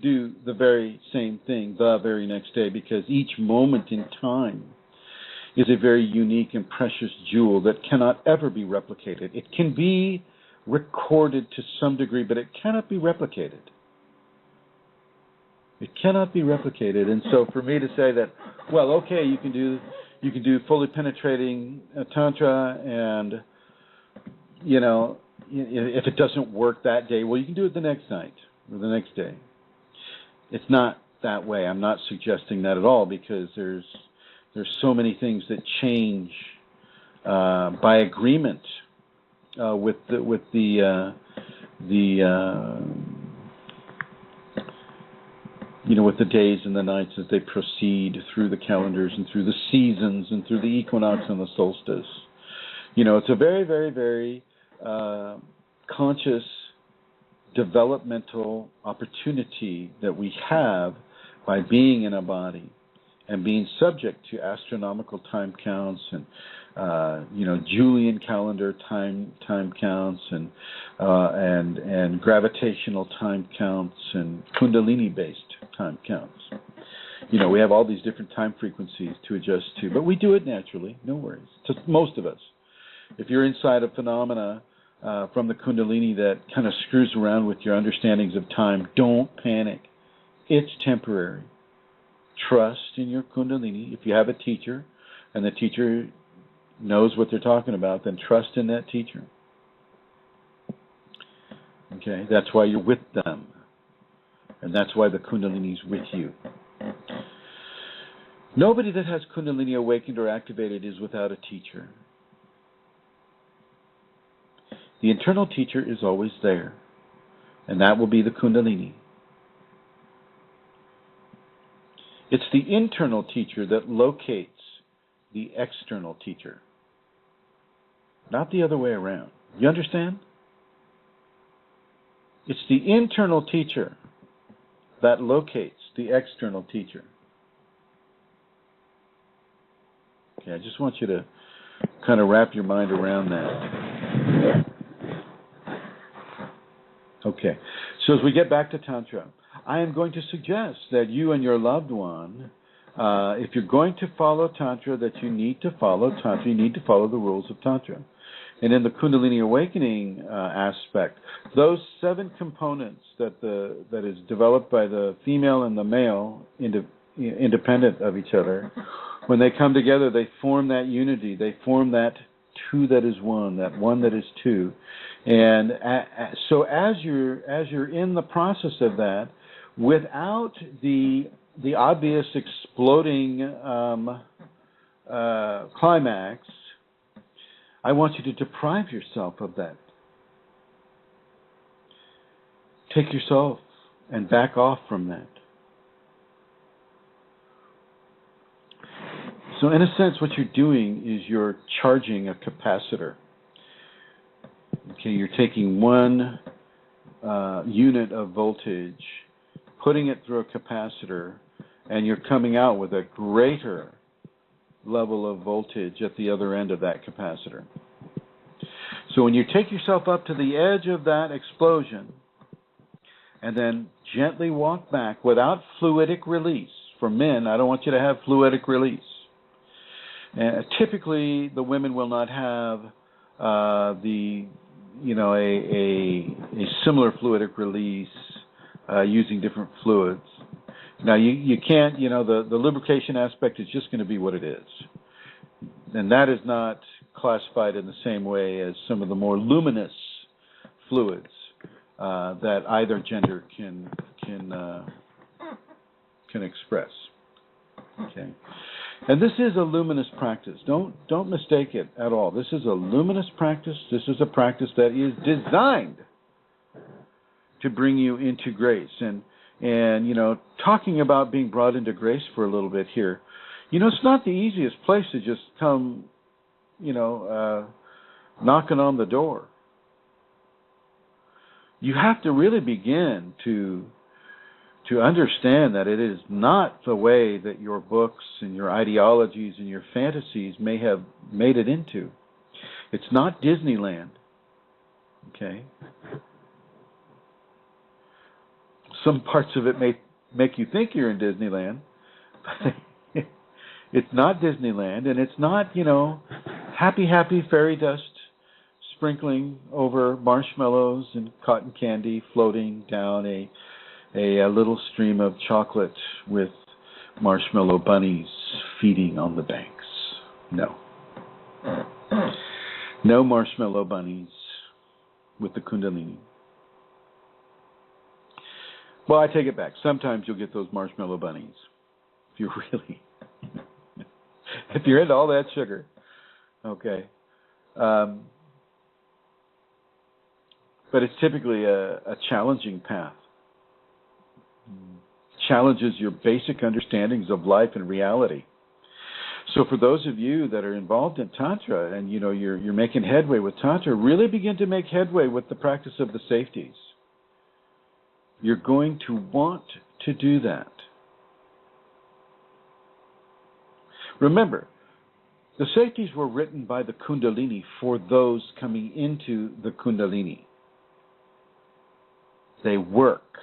do the very same thing the very next day, because each moment in time is a very unique and precious jewel that cannot ever be replicated. It can be recorded to some degree, but it cannot be replicated. It cannot be replicated. And so for me to say that, well, okay, you can do fully penetrating Tantra, and, if it doesn't work that day, well, you can do it the next night or the next day. It's not that way. I'm not suggesting that at all, because there's so many things that change by agreement with the days and the nights as they proceed through the calendars and through the seasons and through the equinox and the solstice. It's a very, very, very conscious developmental opportunity that we have by being in a body and being subject to astronomical time counts and Julian calendar time counts and gravitational time counts and Kundalini based time counts. We have all these different time frequencies to adjust to, but we do it naturally, no worries. To most of us. If you're inside of phenomena from the Kundalini that kind of screws around with your understandings of time, don't panic. It's temporary. Trust in your Kundalini. If you have a teacher and the teacher knows what they're talking about, then trust in that teacher. Okay? That's why you're with them. And that's why the Kundalini is with you. Nobody that has Kundalini awakened or activated is without a teacher. The internal teacher is always there, and that will be the Kundalini. It's the internal teacher that locates the external teacher, not the other way around. You understand? It's the internal teacher that locates the external teacher. Okay, I just want you to kind of wrap your mind around that. Okay, so as we get back to Tantra, I am going to suggest that you and your loved one, if you're going to follow Tantra, that you need to follow Tantra. You need to follow the rules of Tantra. And in the Kundalini awakening aspect, those 7 components that is developed by the female and the male, independent of each other, when they come together, they form that unity. They form that 2 that is 1, that 1 that is 2. And so as you're in the process of that, without the obvious exploding climax, I want you to deprive yourself of that. Take yourself and back off from that. So in a sense, what you're doing is you're charging a capacitor. Okay, you're taking 1 unit of voltage, putting it through a capacitor, and you're coming out with a greater level of voltage at the other end of that capacitor. So when you take yourself up to the edge of that explosion and then gently walk back without fluidic release. For men, I don't want you to have fluidic release. And typically, the women will not have a similar fluidic release using different fluids. Now, you can't, the lubrication aspect is just going to be what it is. And that is not classified in the same way as some of the more luminous fluids that either gender can express. Okay. And this is a luminous practice. Don't mistake it at all. This is a luminous practice. This is a practice that is designed to bring you into grace. And talking about being brought into grace for a little bit here, it's not the easiest place to just come, knocking on the door. You have to really begin to understand that it is not the way that your books and your ideologies and your fantasies may have made it into. It's not Disneyland. Okay? Some parts of it may make you think you're in Disneyland, but it's not Disneyland, and it's not, happy fairy dust sprinkling over marshmallows and cotton candy floating down a little stream of chocolate with marshmallow bunnies feeding on the banks. No. No marshmallow bunnies with the Kundalini. Well, I take it back. Sometimes you'll get those marshmallow bunnies. If you're into all that sugar. Okay. But it's typically a challenging path. Challenges your basic understandings of life and reality. So for those of you that are involved in Tantra and you're making headway with Tantra, really begin to make headway with the practice of the safeties. You're going to want to do that. Remember, the safeties were written by the Kundalini for those coming into the Kundalini. They work.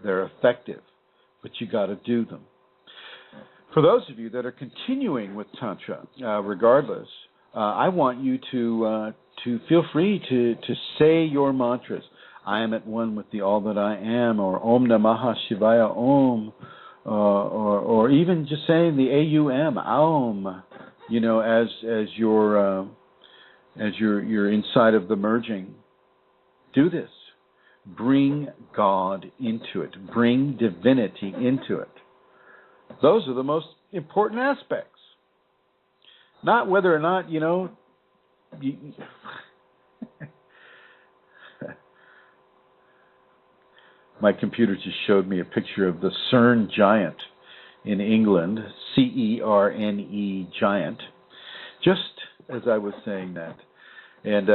They're effective. But you got to do them. For those of you that are continuing with Tantra, regardless, I want you to feel free to say your mantras. I am at one with the all that I am, or Om Namaha Shivaya Om, or even just saying the AUM, Aum, as you're inside of the merging. Do this. Bring God into it. Bring divinity into it. Those are the most important aspects. Not whether or not, my computer just showed me a picture of the CERN giant in England, CERNE giant, just as I was saying that. And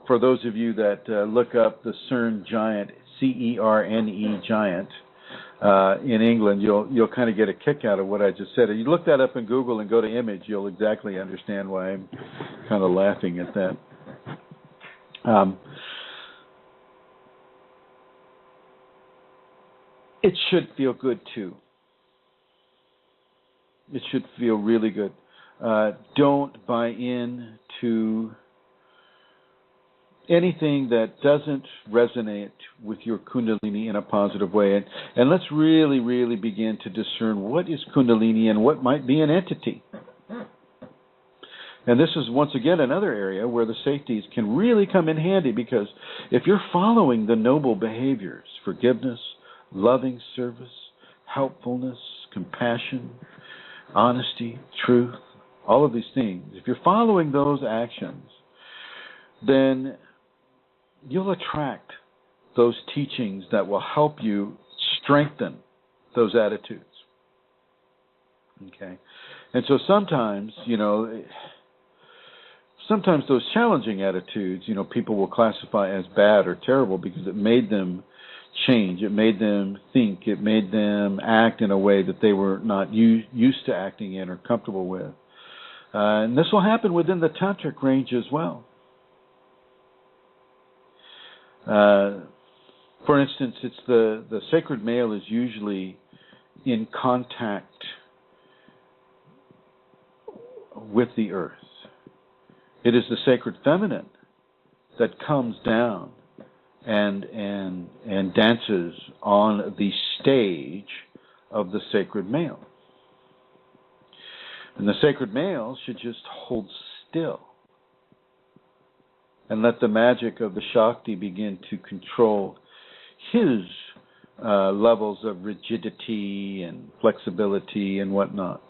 for those of you that look up the CERN giant, CERNE giant, in England, you'll kind of get a kick out of what I just said. If you look that up in Google and go to image, you'll exactly understand why I'm kind of laughing at that. It should feel good too. It should feel really good. Don't buy in to anything that doesn't resonate with your Kundalini in a positive way. And let's really, really begin to discern what is Kundalini and what might be an entity. And this is, once again, another area where the safeties can really come in handy, because if you're following the noble behaviors, forgiveness, loving service, helpfulness, compassion, honesty, truth, all of these things, if you're following those actions, then you'll attract those teachings that will help you strengthen those attitudes. Okay? And so sometimes those challenging attitudes, people will classify as bad or terrible because it made them change. It made them think. It made them act in a way that they were not used to acting in or comfortable with. And this will happen within the tantric range as well. For instance, it's the sacred male is usually in contact with the earth. It is the sacred feminine that comes down and dances on the stage of the sacred male. And the sacred male should just hold still and let the magic of the Shakti begin to control his levels of rigidity and flexibility and whatnot.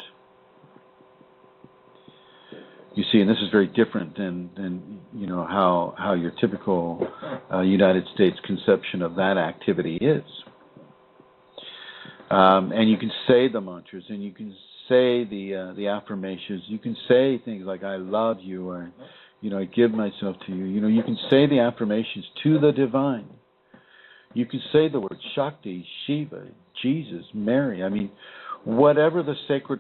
You see, and this is very different than how your typical United States conception of that activity is. And you can say the mantras, and you can say the affirmations. You can say things like "I love you," or I give myself to you. You can say the affirmations to the divine. You can say the word Shakti, Shiva, Jesus, Mary. I mean, whatever the sacred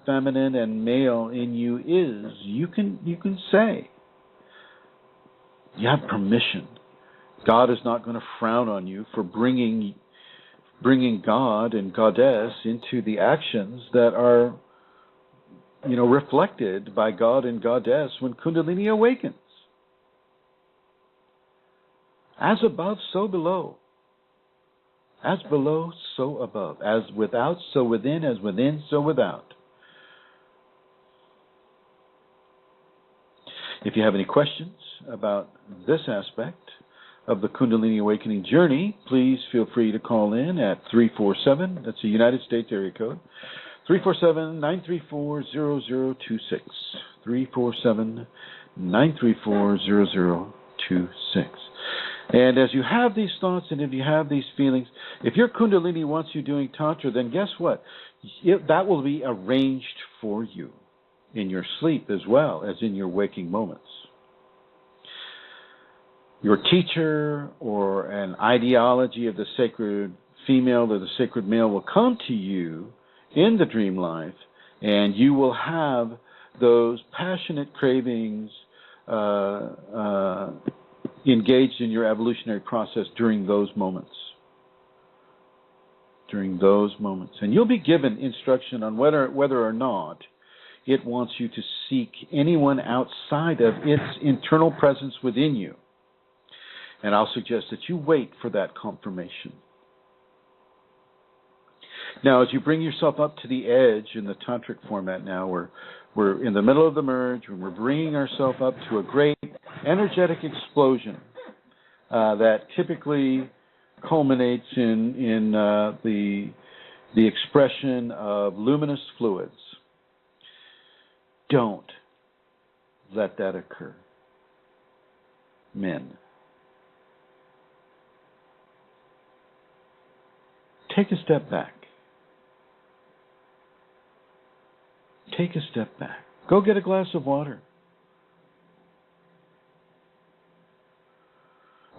feminine and male in you is, you can say. You have permission. God is not going to frown on you for bringing God and Goddess into the actions that are, reflected by God and Goddess when Kundalini awakens. As above, so below. As below, so above. As without, so within. As within, so without. If you have any questions about this aspect of the Kundalini Awakening journey, please feel free to call in at 347, that's a United States area code, 347-934-0026, 347-934-0026. And as you have these thoughts and if you have these feelings, if your Kundalini wants you doing Tantra, then guess what? That will be arranged for you in your sleep as well as in your waking moments. Your teacher or an ideology of the sacred female or the sacred male will come to you in the dream life, and you will have those passionate cravings engaged in your evolutionary process during those moments. And you'll be given instruction on whether or not it wants you to seek anyone outside of its internal presence within you. And I'll suggest that you wait for that confirmation. Now, as you bring yourself up to the edge in the tantric format now, we're in the middle of the merge, and we're bringing ourselves up to a great energetic explosion that typically culminates in the expression of luminous fluids. Don't let that occur. Men. Take a step back. Take a step back. Go get a glass of water.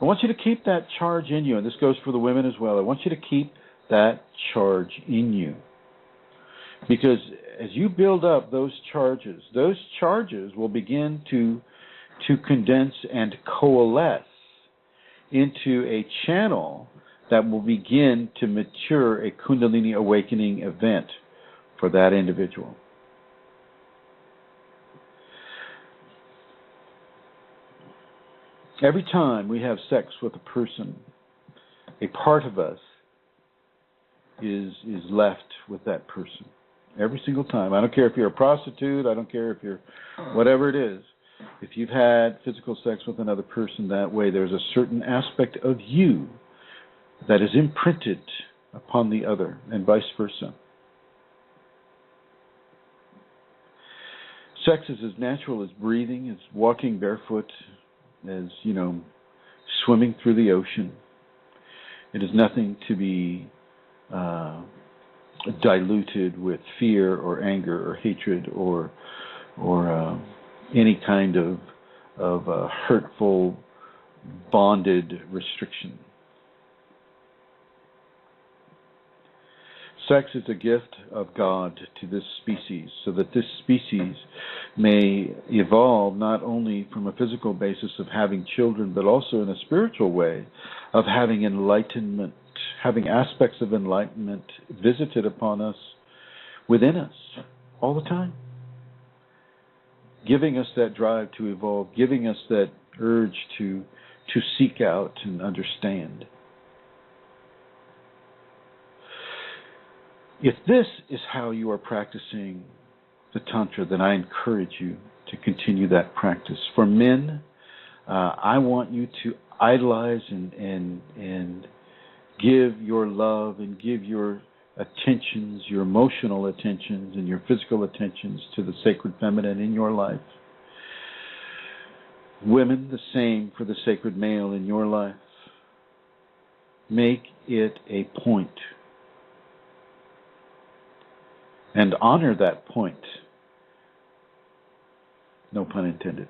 I want you to keep that charge in you, and this goes for the women as well. I want you to keep that charge in you. Because as you build up those charges will begin to condense and coalesce into a channel that will begin to mature a Kundalini awakening event for that individual. Every time we have sex with a person, a part of us is left with that person. Every single time. I don't care if you're a prostitute, I don't care if you're whatever it is. If you've had physical sex with another person that way, there's a certain aspect of you that is imprinted upon the other, and vice versa. Sex is as natural as breathing, as walking barefoot, as, swimming through the ocean. It is nothing to be diluted with fear or anger or hatred or any kind of hurtful, bonded restriction. Sex is a gift of God to this species, so that this species may evolve not only from a physical basis of having children, but also in a spiritual way of having enlightenment, having aspects of enlightenment visited upon us, within us, all the time. Giving us that drive to evolve, giving us that urge to seek out and understand. If this is how you are practicing the Tantra, then I encourage you to continue that practice. For men, I want you to idolize and give your love and give your attentions, your emotional attentions and your physical attentions to the sacred feminine in your life. Women, the same for the sacred male in your life. Make it a point. And honor that point. No pun intended.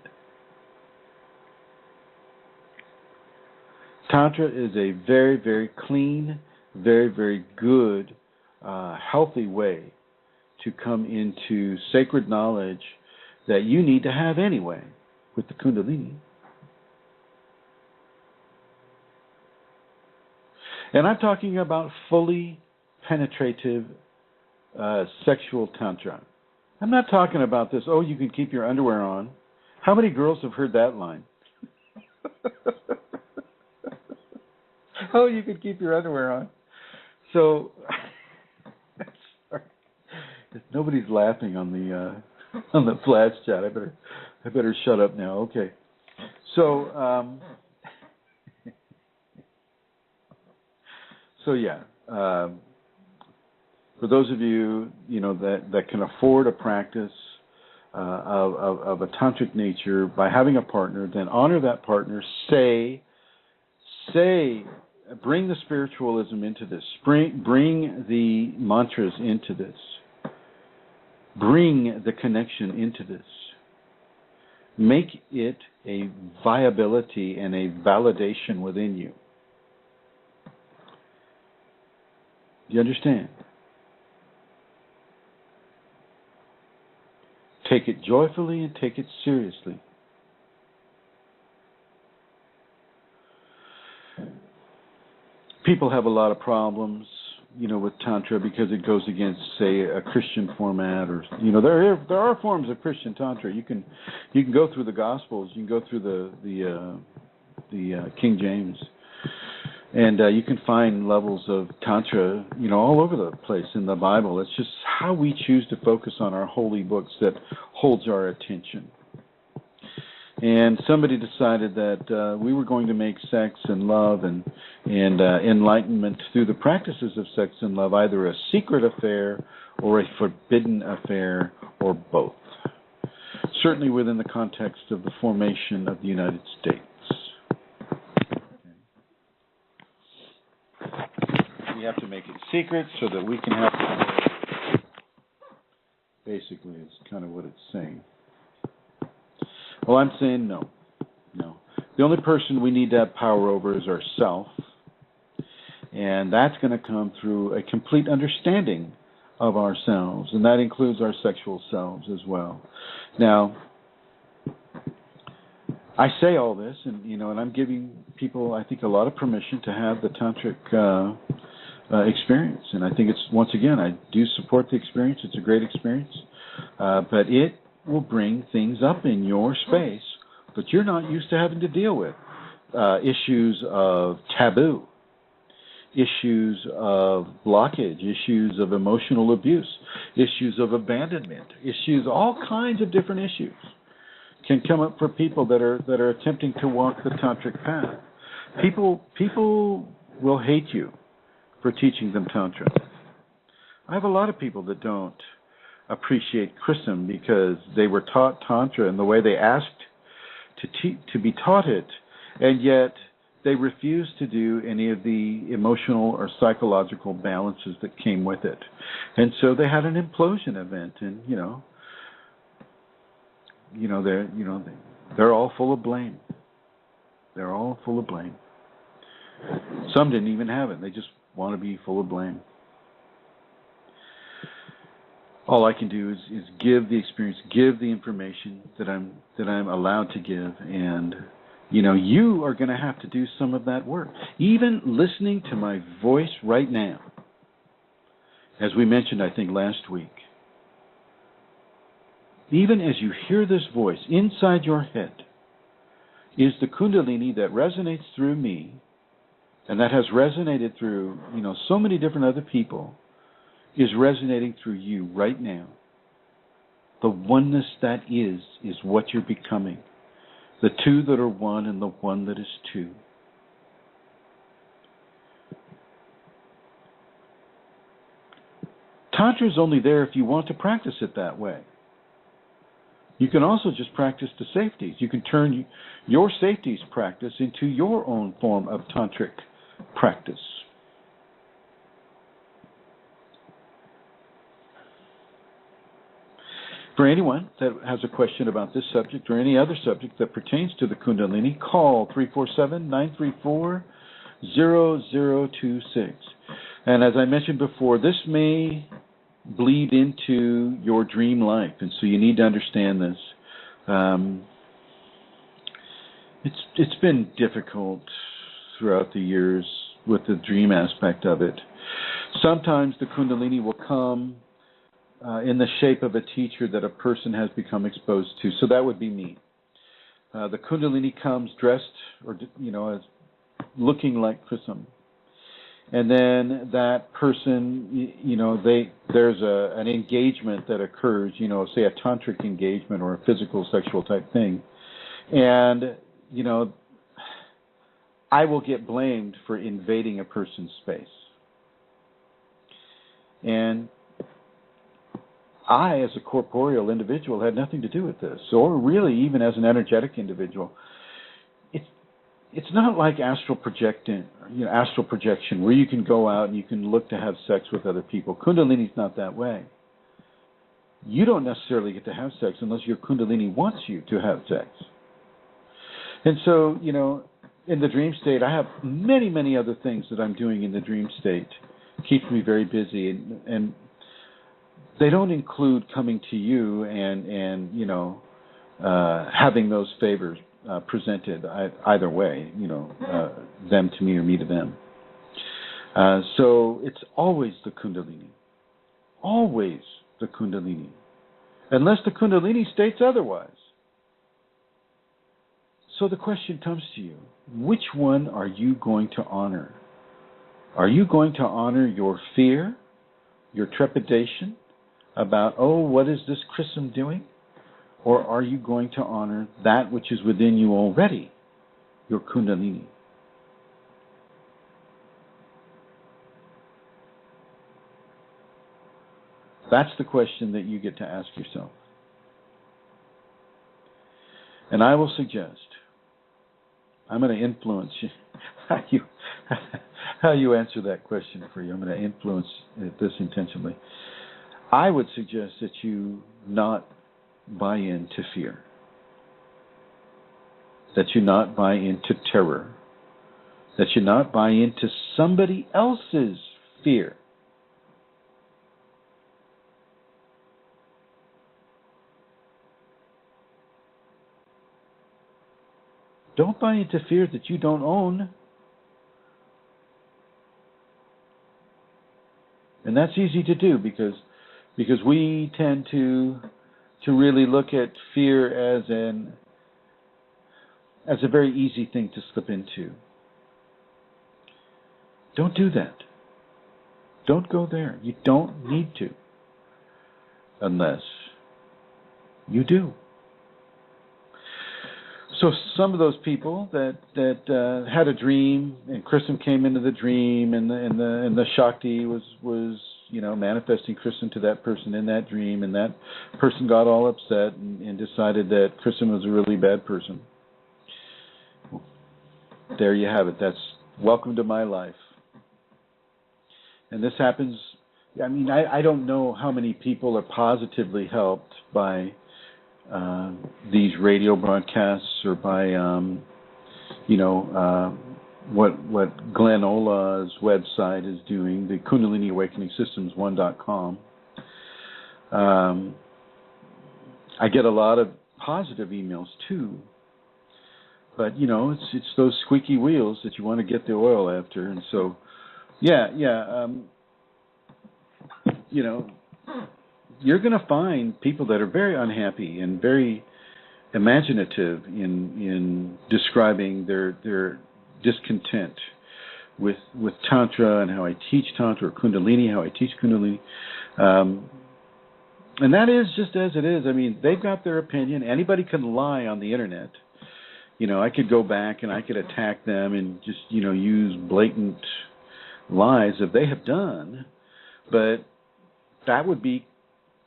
Tantra is a very, very clean, very, very good, healthy way to come into sacred knowledge that you need to have anyway with the Kundalini. And I'm talking about fully penetrative sexual Tantra. I'm not talking about this, oh, you can keep your underwear on. How many girls have heard that line? Oh, you can keep your underwear on. So, if nobody's laughing on the flash chat, I better shut up now. Okay. So, for those of you, that can afford a practice of a tantric nature by having a partner, then honor that partner. Say, bring the spiritualism into this. Bring the mantras into this. Bring the connection into this. Make it a viability and a validation within you. Do you understand? Take it joyfully and take it seriously. People have a lot of problems, with Tantra because it goes against, say, a Christian format, or there are forms of Christian Tantra. You can go through the Gospels, you can go through the King James, and you can find levels of Tantra, all over the place in the Bible. It's just how we choose to focus on our holy books that holds our attention. And somebody decided that we were going to make sex and love and enlightenment through the practices of sex and love either a secret affair or a forbidden affair or both. Certainly within the context of the formation of the United States. We have to make it secret so that we can have... Basically, it's kind of what it's saying. Well, I'm saying no. The only person we need to have power over is ourself, and that's going to come through a complete understanding of ourselves, and that includes our sexual selves as well. Now, I say all this, and and I'm giving people, I think, a lot of permission to have the tantric experience, and I think it's, once again, I do support the experience. It's a great experience, but it will bring things up in your space that you're not used to having to deal with. Issues of taboo, issues of blockage, issues of emotional abuse, issues of abandonment, issues, all kinds of different issues can come up for people that are attempting to walk the tantric path. People will hate you for teaching them Tantra. I have a lot of people that don't appreciate Chrism because they were taught Tantra in the way they asked to be taught it, and yet they refused to do any of the emotional or psychological balances that came with it. And so they had an implosion event, and they're all full of blame. They're all full of blame. Some didn't even have it. They just want to be full of blame. All I can do is give the experience, give the information that I'm allowed to give, and you are going to have to do some of that work. Even listening to my voice right now, as we mentioned, I think, last week, even as you hear this voice inside your head, is the Kundalini that resonates through me, and that has resonated through so many different other people, is resonating through you right now. The oneness that is what you're becoming. The two that are one and the one that is two. Tantra is only there if you want to practice it that way. You can also just practice the safeties. You can turn your safeties practice into your own form of tantric practice. For anyone that has a question about this subject or any other subject that pertains to the Kundalini, call 347-934-0026. And as I mentioned before, this may bleed into your dream life, and so you need to understand this. It's been difficult throughout the years, the dream aspect of it. Sometimes the Kundalini will come in the shape of a teacher that a person has become exposed to. So that would be me. The Kundalini comes dressed, or as looking like Chrism, and then that person, there's an engagement that occurs, say a tantric engagement or a physical sexual type thing, and I will get blamed for invading a person's space, and I, as a corporeal individual, had nothing to do with this, or really even as an energetic individual. It's not like astral projection, where you can go out and you can look to have sex with other people. Kundalini's not that way. You don't necessarily get to have sex unless your Kundalini wants you to have sex. And so, in the dream state, I have many, many other things that I'm doing in the dream state. It keeps me very busy, and they don't include coming to you and having those favors presented either way, them to me or me to them. So it's always the Kundalini. Always the Kundalini. Unless the Kundalini states otherwise. So the question comes to you, which one are you going to honor? Are you going to honor your fear, your trepidation about, what is this Chrism doing? Or are you going to honor that which is within you already, your Kundalini? That's the question that you get to ask yourself. And I will suggest, I'm going to influence you, how you answer that question for you. I'm going to influence this intentionally. I would suggest that you not buy into fear, that you not buy into terror, that you not buy into somebody else's fear. Don't buy into fear that you don't own. And that's easy to do because we tend to really look at fear as a very easy thing to slip into. Don't do that. Don't go there. You don't need to, unless you do. So some of those people that had a dream, and Chrism came into the dream, and the Shakti was manifesting Chrism to that person in that dream, and that person got all upset and decided that Chrism was a really bad person. There you have it. That's welcome to my life. And this happens. I don't know how many people are positively helped by these radio broadcasts, or by what Glenn Ola's website is doing, the Kundalini Awakening Systems 1.com. I get a lot of positive emails too, but it's those squeaky wheels that you want to get the oil after, and so you're going to find people that are very unhappy and very imaginative in describing their discontent with Tantra and how I teach Tantra, or Kundalini, how I teach Kundalini. And that is just as it is. They've got their opinion. Anybody can lie on the internet. I could go back and I could attack them and just, use blatant lies that they have done. But that would be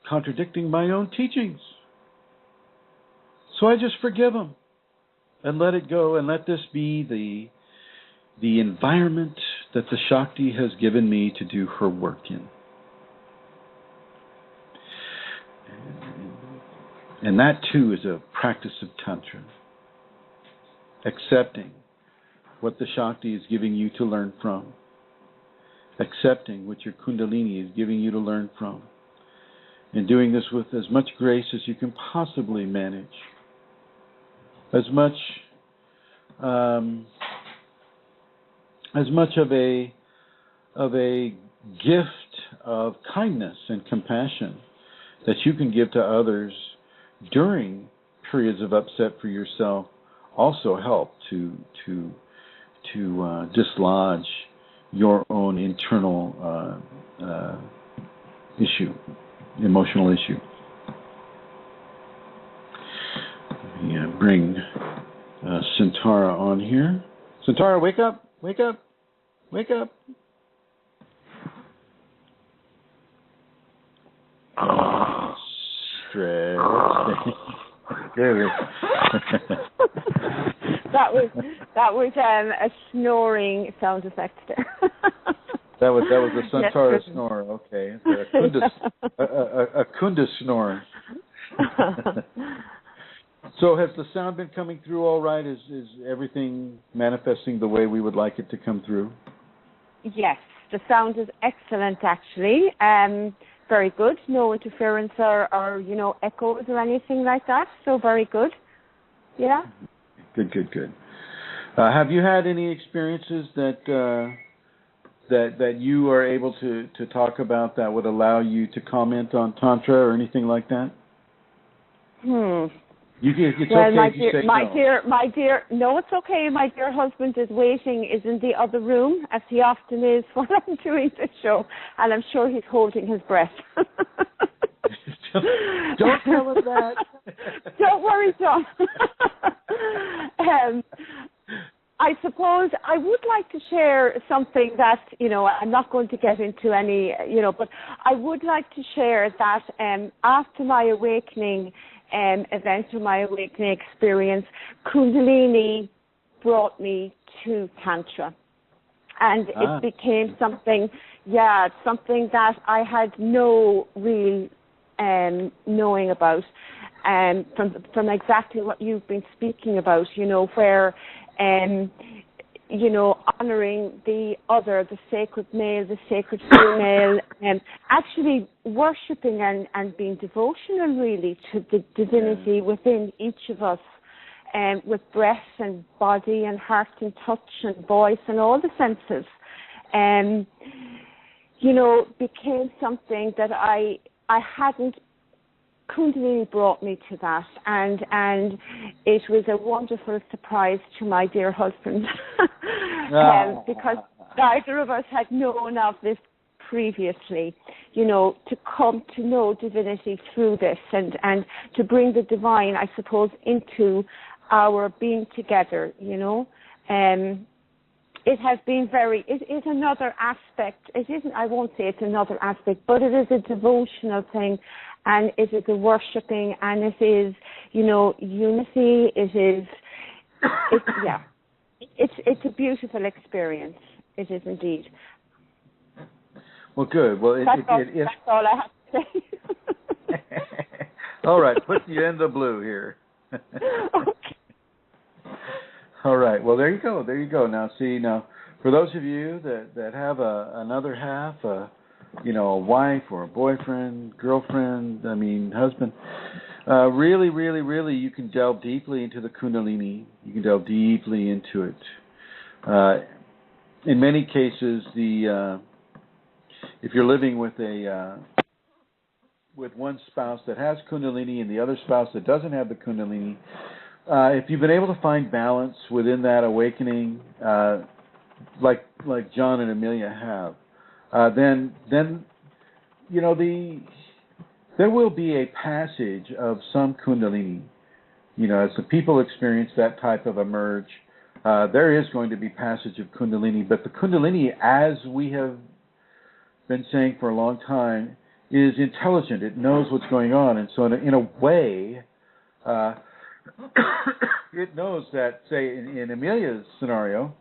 contradicting my own teachings. So I just forgive them and let it go, and let this be the environment that the Shakti has given me to do her work in. And that too is a practice of Tantra. Accepting what the Shakti is giving you to learn from. Accepting what your Kundalini is giving you to learn from. And doing this with as much grace as you can possibly manage. As much as much of a gift of kindness and compassion that you can give to others during periods of upset for yourself also help to dislodge your own internal emotional issue. Yeah, bring Santara on here. Santara, wake up! Wake up! Wake up! Stretch. that was a snoring sound effect there. That was a Santara yes, snore. Okay, a Kunda snore. So has the sound been coming through all right? Is everything manifesting the way we would like it to come through? Yes, the sound is excellent actually. Very good. No interference or echoes or anything like that. So very good. Yeah. Good. Have you had any experiences that you are able to talk about that would allow you to comment on Tantra or anything like that? It's well, okay if you say my dear, no, it's okay. My dear husband is in the other room, as he often is when I'm doing the show, and I'm sure he's holding his breath. Don't tell him that. Don't worry, John. I suppose I would like to share something that, I'm not going to get into any, but I would like to share that after my awakening event or my awakening experience, Kundalini brought me to Tantra. And it became something that I had no real knowing about, from exactly what you've been speaking about, where honoring the other, the sacred male, the sacred female, actually worshipping and being devotional really to the divinity within each of us, with breath and body and heart and touch and voice and all the senses, became something that I hadn't. Kundalini brought me to that, and it was a wonderful surprise to my dear husband, because neither of us had known of this previously, to come to know divinity through this and to bring the divine, I suppose, into our being together, It has been it is another aspect. It isn't, I won't say it's another aspect, but it is a devotional thing. And it is a worshipping, and it is, unity. It's a beautiful experience. It is indeed. Well, good. Well, that's all I have to say. All right, put you in the blue here. Okay. All right. Well, there you go. Now, for those of you that have another half, a wife or a boyfriend, girlfriend, husband, really, really, really, you can delve deeply into the Kundalini. You can delve deeply into it. In many cases, if you're living with one spouse that has Kundalini and the other spouse that doesn't have the Kundalini, if you've been able to find balance within that awakening, like John and Amelia have, then there will be a passage of some Kundalini. As the people experience that type of a merge, there is going to be passage of Kundalini. But the Kundalini, as we have been saying for a long time, is intelligent. It knows what's going on, and so in a way, it knows that, say, in Amelia's scenario,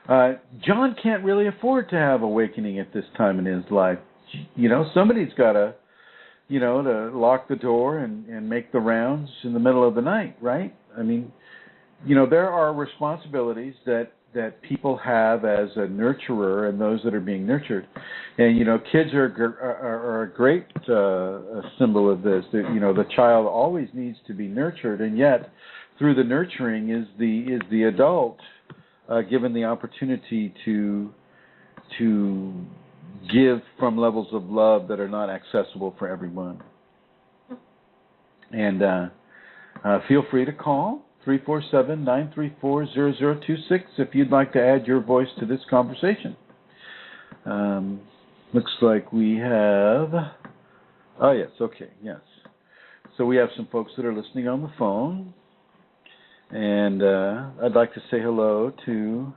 John can't really afford to have awakening at this time in his life. Somebody's got to, to lock the door and make the rounds in the middle of the night, right? There are responsibilities that people have as a nurturer and those that are being nurtured. And, kids are a great symbol of this. The child always needs to be nurtured, and yet through the nurturing is the adult given the opportunity to give from levels of love that are not accessible for everyone. And feel free to call 347-934-0026 if you'd like to add your voice to this conversation. Looks like we have... Oh, yes, okay, yes. So we have some folks that are listening on the phone. And I'd like to say hello to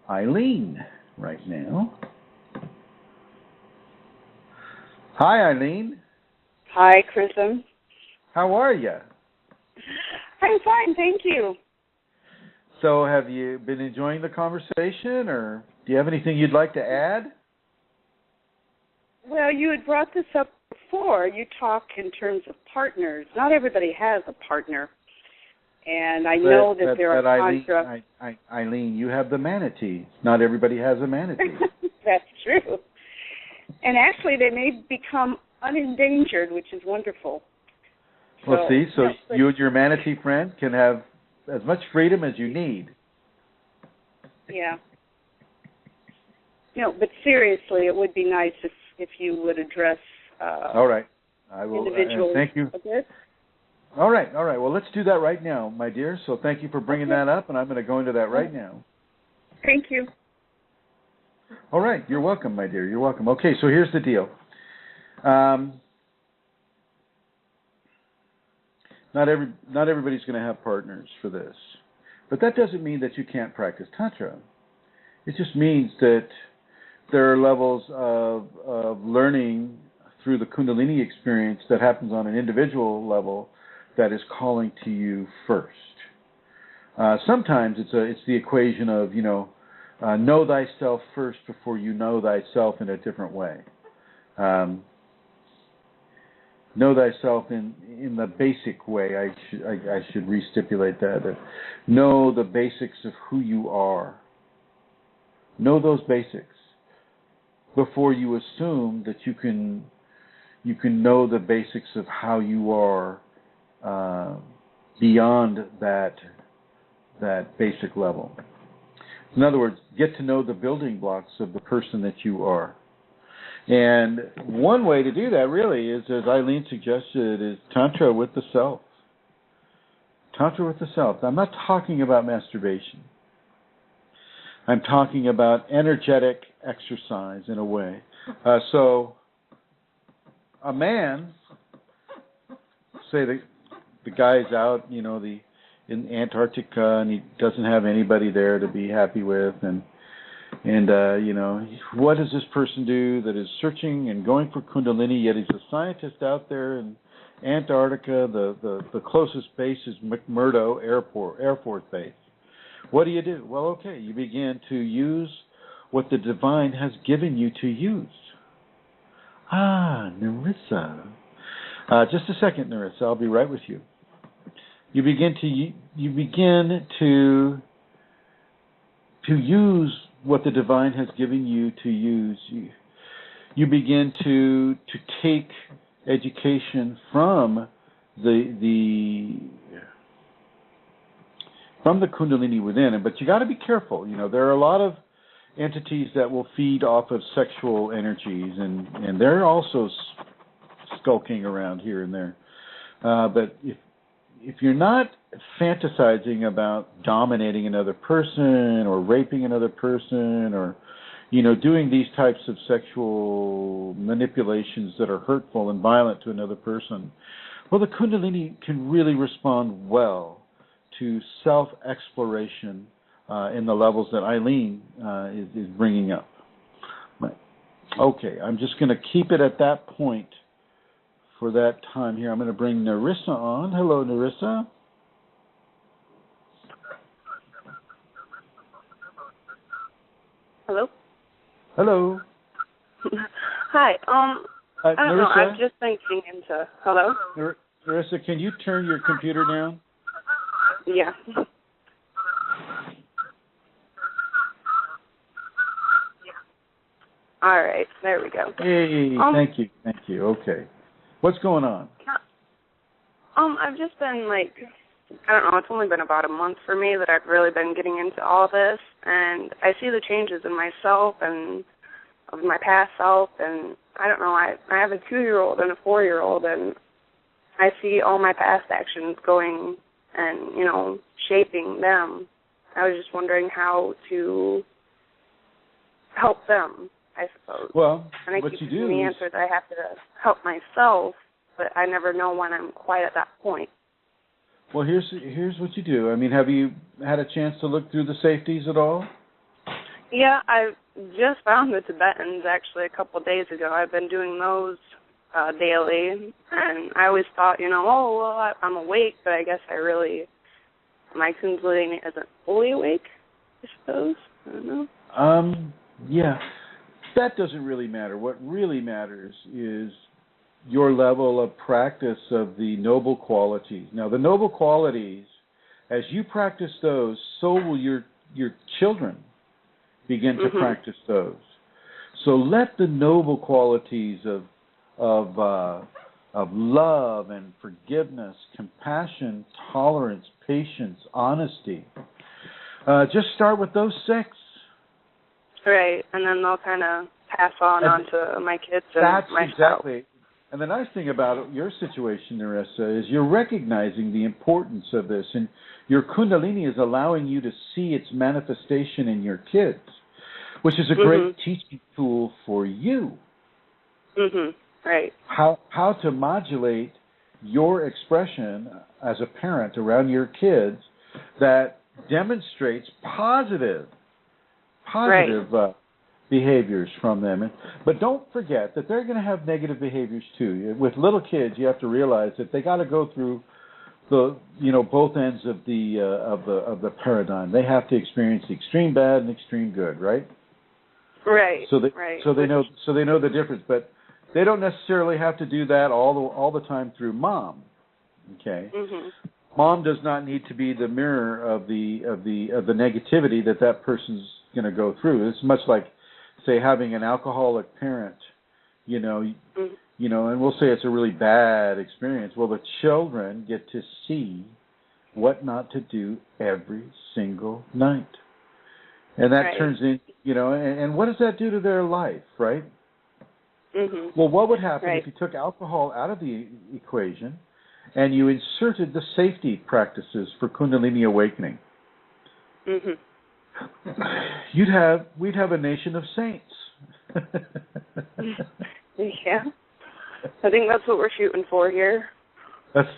Eileen right now. Hi, Eileen. Hi, Chrism. How are you? I'm fine, thank you. So have you been enjoying the conversation, or do you have anything you'd like to add? Well, you had brought this up before. You talk in terms of partners. Not everybody has a partner. And I know that there are Tantra. Eileen, you have the manatee. Not everybody has a manatee. That's true. And actually, they may become unendangered, which is wonderful. Well, you and your manatee friend can have as much freedom as you need. Yeah. But seriously, it would be nice if you would address all right. I will. Individuals thank you. a bit. All right. Well, let's do that right now, my dear. So thank you for bringing that up, and I'm going to go into that right now. Thank you. All right. You're welcome, my dear. You're welcome. Okay, so here's the deal. Not everybody's going to have partners for this. But that doesn't mean that you can't practice Tantra. It just means that there are levels of learning through the Kundalini experience that happens on an individual level that is calling to you first. Sometimes it's the equation of, know thyself first before you know thyself in a different way. Know thyself in the basic way. I should restipulate that. Know the basics of who you are. Know those basics before you assume that you can know the basics of how you are beyond that basic level. In other words, get to know the building blocks of the person that you are. And one way to do that really is, as Eileen suggested, is Tantra with the self. Tantra with the self. I'm not talking about masturbation. I'm talking about energetic exercise in a way. So a man, say the guy's out, in Antarctica, and he doesn't have anybody there to be happy with, and what does this person do that is searching and going for Kundalini, yet he's a scientist out there in Antarctica. The closest base is McMurdo Air Force Base. What do? Well, okay, you begin to use what the divine has given you to use. Narissa. Just a second, Narissa. I'll be right with you. You begin to use what the divine has given you to use. You begin to take education from the Kundalini within, but you got to be careful. There are a lot of entities that will feed off of sexual energies, and they're also skulking around here and there. But if you're not fantasizing about dominating another person or raping another person or doing these types of sexual manipulations that are hurtful and violent to another person, well, the Kundalini can really respond well to self-exploration in the levels that Eileen is bringing up. Right. Okay, I'm just going to keep it at that point for that time here. I'm going to bring Narissa on. Hello, Narissa. Hello? Hello. Hi. I don't Narissa, know. I've just been getting into... Hello? Narissa, can you turn your computer down? Yeah. All right. There we go. Hey, thank you. Okay. What's going on? I've just been, I don't know, it's only been about a month for me that I've really been getting into all this, and I see the changes in myself and of my past self, and I don't know, I have a 2-year-old and a 4-year-old, and I see all my past actions going and, you know, shaping them. I was just wondering how to help them, I suppose. Well, and I what keep you getting do the is answer that I have to help myself, but I never know when I'm quite at that point. Well, here's what you do. I mean, have you had a chance to look through the safeties at all? Yeah, I just found the Tibetans actually a couple of days ago. I've been doing those daily, and I always thought, you know, oh, well, I'm awake, but I guess my Kundalini isn't fully awake, I suppose. I don't know. Yeah, that doesn't really matter. What really matters is your level of practice of the noble qualities. Now, the noble qualities, as you practice those, so will your children begin to practice those. So let the noble qualities of love and forgiveness, compassion, tolerance, patience, honesty, just start with those 6. Right, and then they'll kind of pass on to my kids and that's myself. Exactly. And the nice thing about your situation, Narissa, is you're recognizing the importance of this, and your Kundalini is allowing you to see its manifestation in your kids, which is a great teaching tool for you. Right. How to modulate your expression as a parent around your kids that demonstrates positive behaviors from them. But don't forget that they're going to have negative behaviors too. With little kids, you have to realize that they got to go through both ends of the paradigm. They have to experience the extreme bad and extreme good, right? Right. So they know the difference, but they don't necessarily have to do that all the time through mom. Okay. Mom does not need to be the mirror of the negativity that person's going to go through. It's much like, say, having an alcoholic parent, and we'll say it's a really bad experience. Well, the children get to see what not to do every single night. And that turns in, and what does that do to their life, right? Well, what would happen if you took alcohol out of the equation and you inserted the safety practices for Kundalini awakening? We'd have a nation of saints. Yeah, I think that's what we're shooting for here.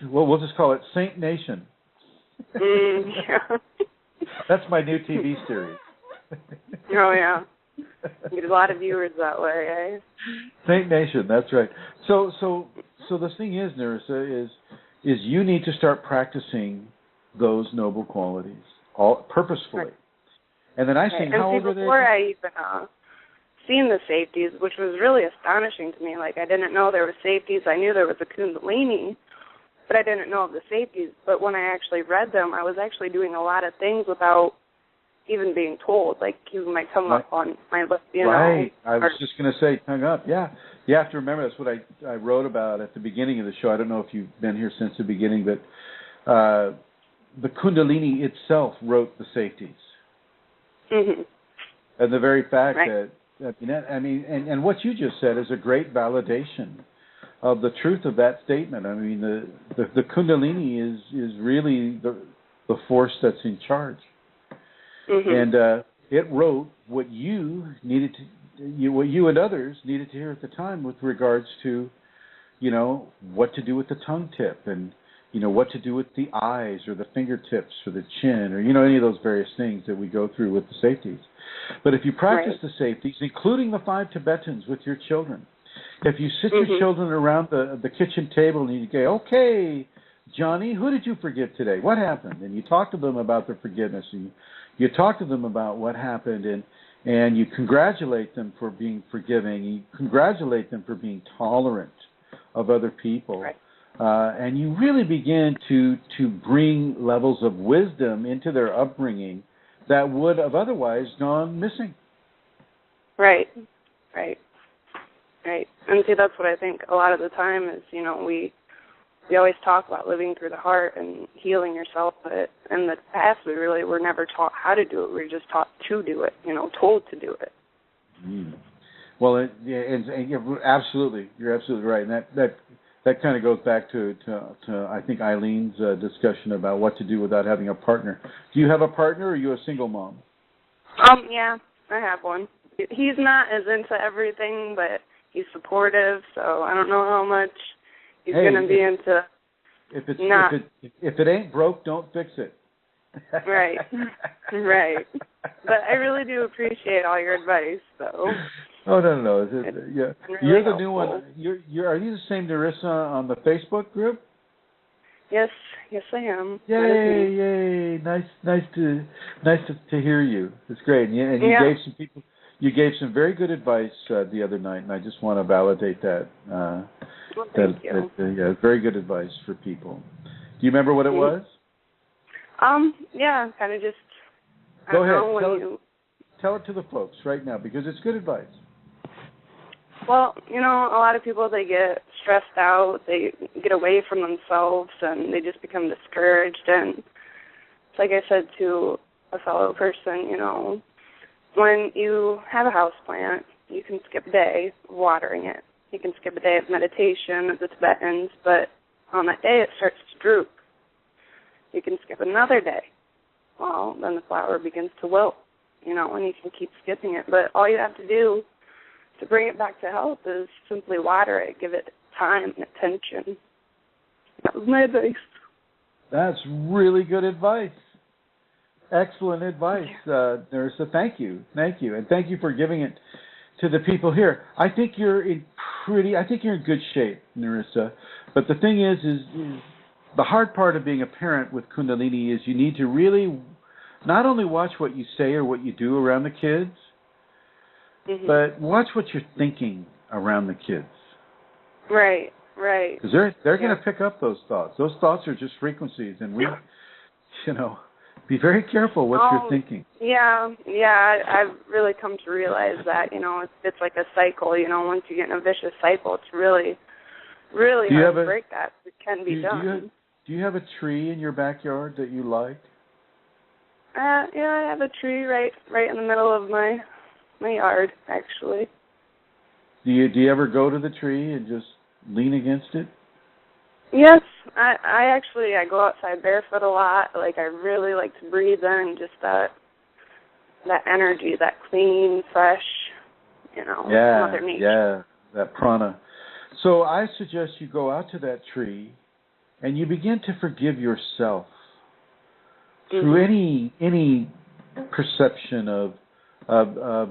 We'll just call it Saint Nation. Yeah. That's my new TV series. Oh yeah, get a lot of viewers that way, eh? Saint Nation, that's right. So the thing is, Narissa, is you need to start practicing those noble qualities purposefully. Right. And then I think, how old are they? Before I even seen the safeties, which was really astonishing to me. Like, I didn't know there were safeties. I knew there was a Kundalini, but I didn't know of the safeties. But when I actually read them, I was actually doing a lot of things without even being told, like keeping my tongue up on my lip, Right. I was just going to say tongue up. Yeah. You have to remember that's what I wrote about at the beginning of the show. I don't know if you've been here since the beginning, but the Kundalini itself wrote the safeties. And the very fact and what you just said is a great validation of the truth of that statement. I mean, the Kundalini is really the force that's in charge. And it wrote what you needed what you and others needed to hear at the time with regards to, what to do with the tongue tip and, what to do with the eyes or the fingertips or the chin or, any of those various things that we go through with the safeties. But if you practice the safeties, including the 5 Tibetans with your children, if you sit your children around the kitchen table and you go, okay, Johnny, who did you forgive today? What happened? And you talk to them about the forgiveness, and you talk to them about what happened, and you congratulate them for being forgiving, you congratulate them for being tolerant of other people. Right. And you really begin to bring levels of wisdom into their upbringing that would have otherwise gone missing. Right. And see, that's what I think a lot of the time is, we we always talk about living through the heart and healing yourself, but in the past we really were never taught how to do it. We were just taught to do it, told to do it. Mm. Well, and you're absolutely right, and that kind of goes back to I think Eileen's discussion about what to do without having a partner. Do you have a partner, or are you a single mom? Yeah, I have one. He's not as into everything, but he's supportive, so I don't know how much he's going to be into. If it ain't broke, don't fix it. Right. Right. But I really do appreciate all your advice, though. Oh, no. Really You're the helpful. new one. Are you the same Narissa on the Facebook group? Yes, I am. Yay! Nice to hear you. It's great, and you gave some very good advice the other night, and I just want to validate that. Thank you. Very good advice for people. Do you remember what it was? Yeah, kind of just. Go ahead. Tell it to the folks right now, because it's good advice. Well, a lot of people, they get stressed out, they get away from themselves, and they just become discouraged. And it's like I said to a fellow person, when you have a house plant, you can skip a day of watering it. You can skip a day of meditation of the Tibetans, but on that day it starts to droop. You can skip another day. Well, then the flower begins to wilt, and you can keep skipping it. But all you have to do to bring it back to health is simply water it, give it time and attention. That was my advice. That's really good advice. Excellent advice, Narissa. Thank you, and thank you for giving it to the people here. I think you're in good shape, Narissa. But the thing is the hard part of being a parent with Kundalini is you need to really not only watch what you say or what you do around the kids, but watch what you're thinking around the kids. Right. Because they're going to pick up those thoughts. Those thoughts are just frequencies, and we, be very careful what you're thinking. Yeah. I've really come to realize that, it's like a cycle. Once you get in a vicious cycle, it's really hard to break that. It can be done. Do you have a tree in your backyard that you like? Yeah, I have a tree right in the middle of my yard, actually. Do you ever go to the tree and just lean against it? Yes, I go outside barefoot a lot. Like, I really like to breathe in just that energy, that clean, fresh, Mother Nature. Yeah, that prana. So I suggest you go out to that tree and you begin to forgive yourself through any perception of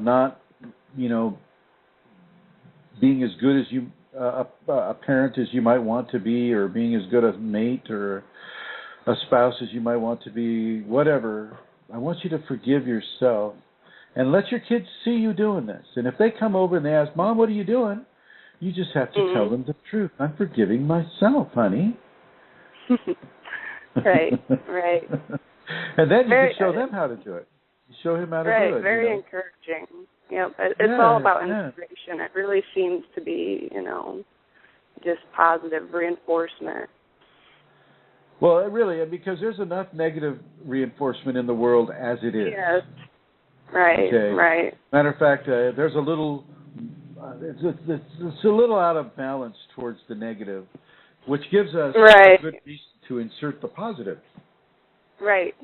not, being as good as you a parent as you might want to be, or being as good a mate or a spouse as you might want to be, whatever. I want you to forgive yourself and let your kids see you doing this. And if they come over and they ask, Mom, what are you doing? You just have to tell them the truth. I'm forgiving myself, honey. Right. And then you can show them how to do it. You show him how to do it. Very encouraging. Yep, it's all about inspiration. It really seems to be, just positive reinforcement. Well, really, because there's enough negative reinforcement in the world as it is. Yes. Right. Matter of fact, there's a little, it's a little out of balance towards the negative, which gives us a good reason to insert the positive. Right.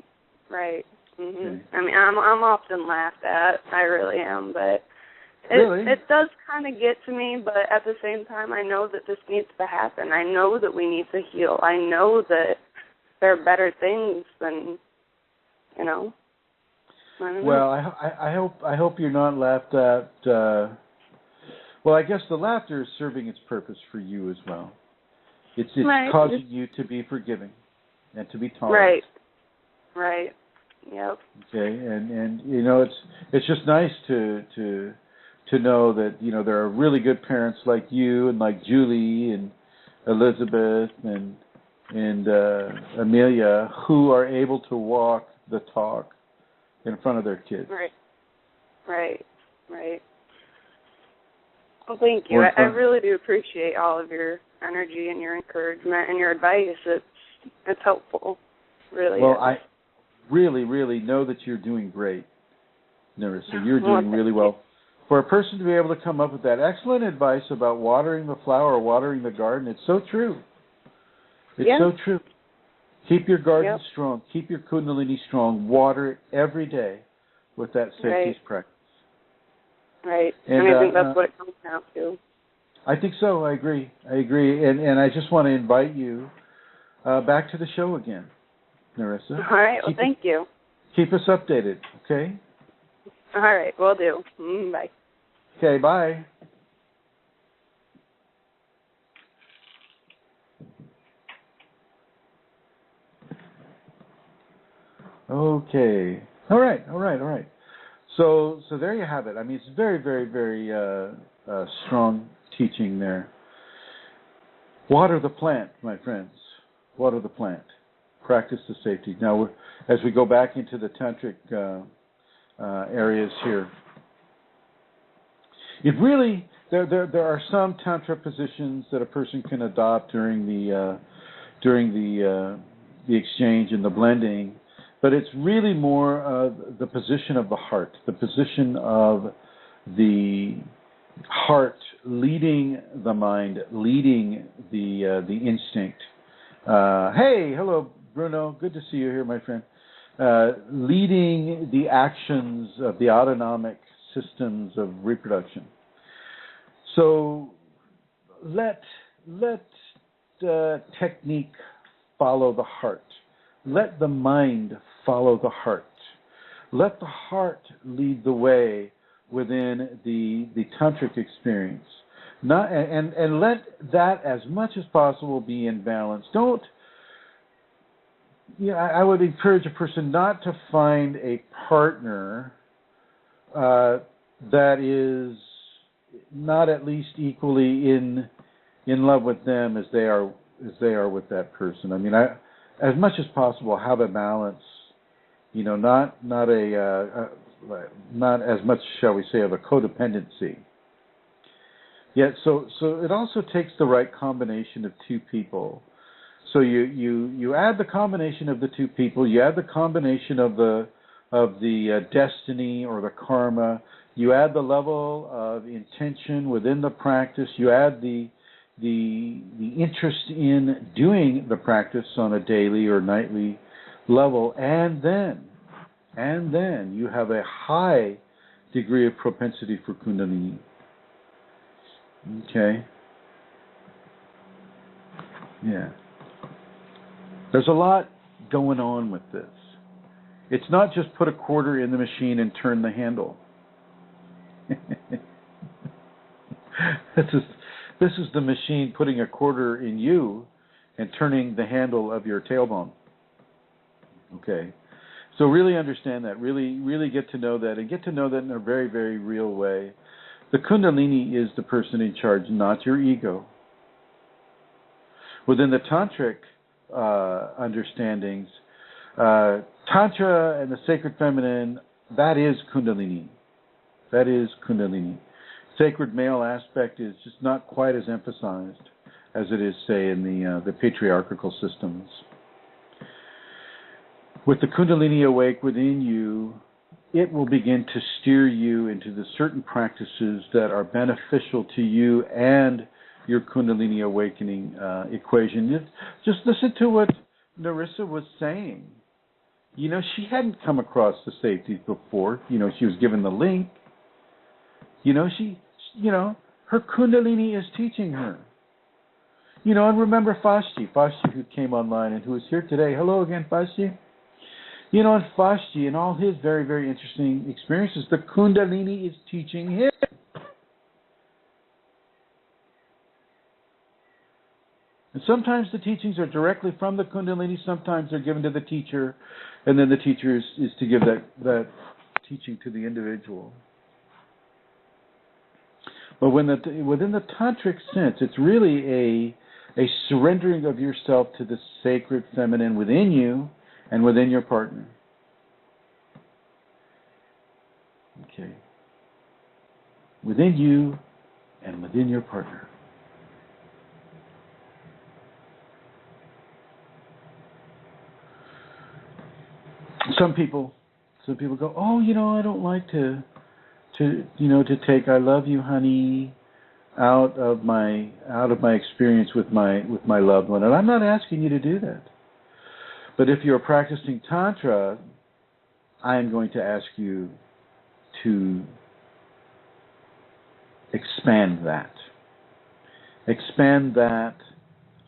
Okay. I mean, I'm often laughed at. I really am, but it does kind of get to me. But at the same time, I know that this needs to happen. I know that we need to heal. I know that there are better things than, Well, I hope you're not laughed at. Well, I guess the laughter is serving its purpose for you as well. It's causing you to be forgiving and to be tolerant. Right. Yep. Okay, and it's just nice to know that there are really good parents like you and like Julie and Elizabeth and Amelia who are able to walk the talk in front of their kids. Right. Well, thank you. I really do appreciate all of your energy and your encouragement and your advice. It's helpful, really. Well, I really, really know that you're doing great, Narissa. You're doing really well. For a person to be able to come up with that excellent advice about watering the flower, watering the garden, it's so true. It's so true. Keep your garden strong. Keep your Kundalini strong. Water it every day with that safety practice. Right. And I think that's what it comes down to. I think so. I agree. And I just want to invite you back to the show again, Narissa. All right. Well, thank you. Keep us updated, okay? All right. Will do. Bye. Okay, bye. Okay. All right. So there you have it. I mean, it's very, very, very strong teaching there. Water the plant, my friends. Water the plant. Practice the safety. Now, as we go back into the tantric areas here, it really there are some tantra positions that a person can adopt during the exchange and the blending. But it's really more the position of the heart, the position of the heart leading the mind, leading the instinct. Hey, hello, Bruno. Good to see you here, my friend. Leading the actions of the autonomic systems of reproduction. So let technique follow the heart. Let the mind follow the heart. Let the heart lead the way within the tantric experience. And let that as much as possible be in balance. I would encourage a person not to find a partner that is not at least equally in love with them as they are with that person. I mean, as much as possible, have a balance. Not as much, shall we say, of a codependency. Yet, so it also takes the right combination of two people. So you add the combination of the two people. You add the combination of the destiny or the karma. You add the level of intention within the practice. You add the interest in doing the practice on a daily or nightly level, and then you have a high degree of propensity for Kundalini. Okay? Yeah. There's a lot going on with this. It's not just put a quarter in the machine and turn the handle. This is the machine putting a quarter in you and turning the handle of your tailbone. Okay? So really understand that. Really, really get to know that, and get to know that in a very, very real way. The Kundalini is the person in charge, not your ego. Within the tantric understandings, Tantra and the sacred feminine, that is Kundalini. That is Kundalini. Sacred male aspect is just not quite as emphasized as it is, say, in the patriarchal systems. With the Kundalini awake within you, it will begin to steer you into the certain practices that are beneficial to you and your Kundalini awakening equation. Just listen to what Narissa was saying. She hadn't come across the safeties before. She was given the link. Her Kundalini is teaching her. And remember Fashti who came online and who is here today. Hello again, Fashti. And Fashti, in all his very, very interesting experiences, the Kundalini is teaching him. And sometimes the teachings are directly from the Kundalini, sometimes they're given to the teacher, and then the teacher is to give that teaching to the individual. But within the tantric sense, it's really a surrendering of yourself to the sacred feminine within you and within your partner. Okay. Within you and within your partner. some people go, oh, I don't like to take "I love you, honey" out of my experience with my loved one, and I'm not asking you to do that. But if you're practicing Tantra, I am going to ask you to expand that. Expand that,